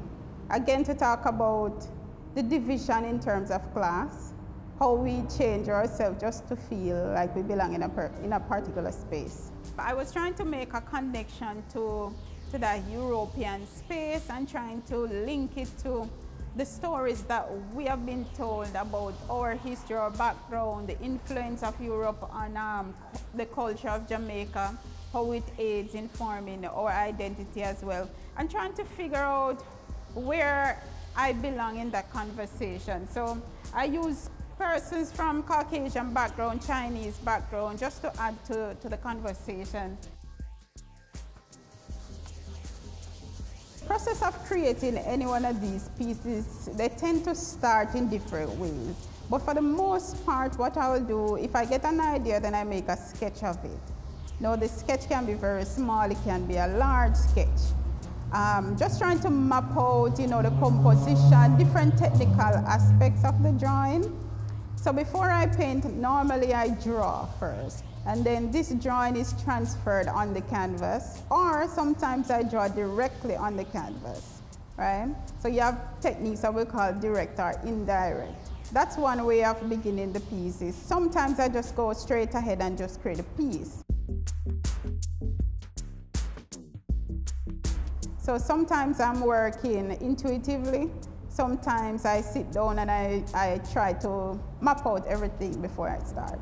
Again, to talk about the division in terms of class, how we change ourselves just to feel like we belong in a particular space. I was trying to make a connection to that European space and trying to link it to the stories that we have been told about our history, our background, the influence of Europe on the culture of Jamaica, how it aids in forming our identity as well, and trying to figure out where I belong in that conversation. So I use persons from Caucasian background, Chinese background, just to add to the conversation. Process of creating any one of these pieces, they tend to start in different ways. But for the most part, what I will do, if I get an idea, then I make a sketch of it. Now, the sketch can be very small, it can be a large sketch. Just trying to map out, you know, the composition, different technical aspects of the drawing. So before I paint, normally I draw first. And then this drawing is transferred on the canvas, or sometimes I draw directly on the canvas, right? So you have techniques that we call direct or indirect. That's one way of beginning the pieces. Sometimes I just go straight ahead and just create a piece. So sometimes I'm working intuitively. Sometimes I sit down and I try to map out everything before I start.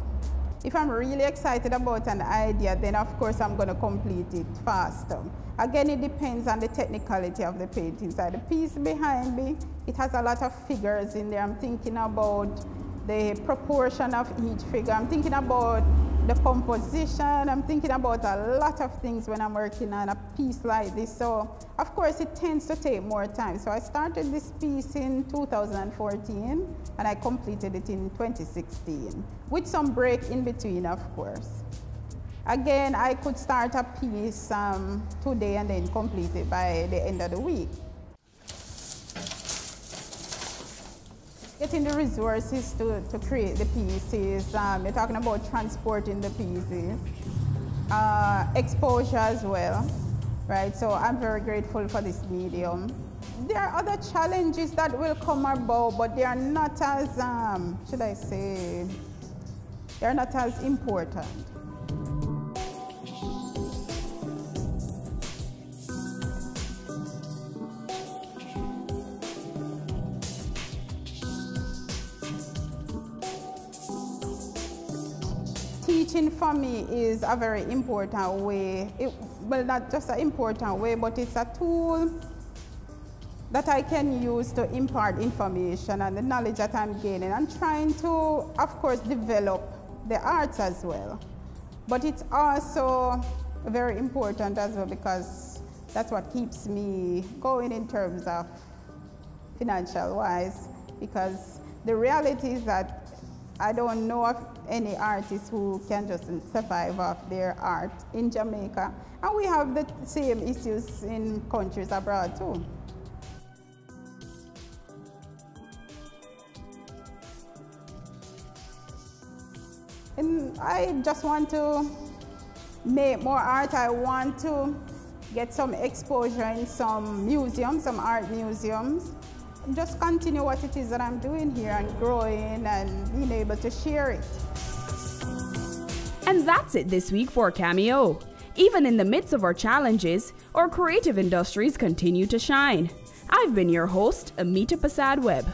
If I'm really excited about an idea, then of course I'm going to complete it faster. Again, it depends on the technicality of the painting. So the piece behind me, it has a lot of figures in there. I'm thinking about the proportion of each figure. I'm thinking about the composition. I'm thinking about a lot of things when I'm working on a piece like this. So of course it tends to take more time. So I started this piece in 2014 and I completed it in 2016 with some break in between, of course. Again, I could start a piece today and then complete it by the end of the week. Getting the resources to create the pieces, you're talking about transporting the pieces, exposure as well, right? So I'm very grateful for this medium. There are other challenges that will come about, but they are not as, should I say, they're not as important. Teaching for me is a very important way. Well, not just an important way, but it's a tool that I can use to impart information and the knowledge that I'm gaining. I'm trying to, of course, develop the arts as well. But it's also very important as well because that's what keeps me going in terms of financial-wise, because the reality is that I don't know of any artist who can just survive off their art in Jamaica. And we have the same issues in countries abroad too. And I just want to make more art. I want to get some exposure in some museums, some art museums. Just continue what it is that I'm doing here and growing and being able to share it. And that's it this week for Cameo. Even in the midst of our challenges, our creative industries continue to shine. I've been your host, Amita Pasad Webb.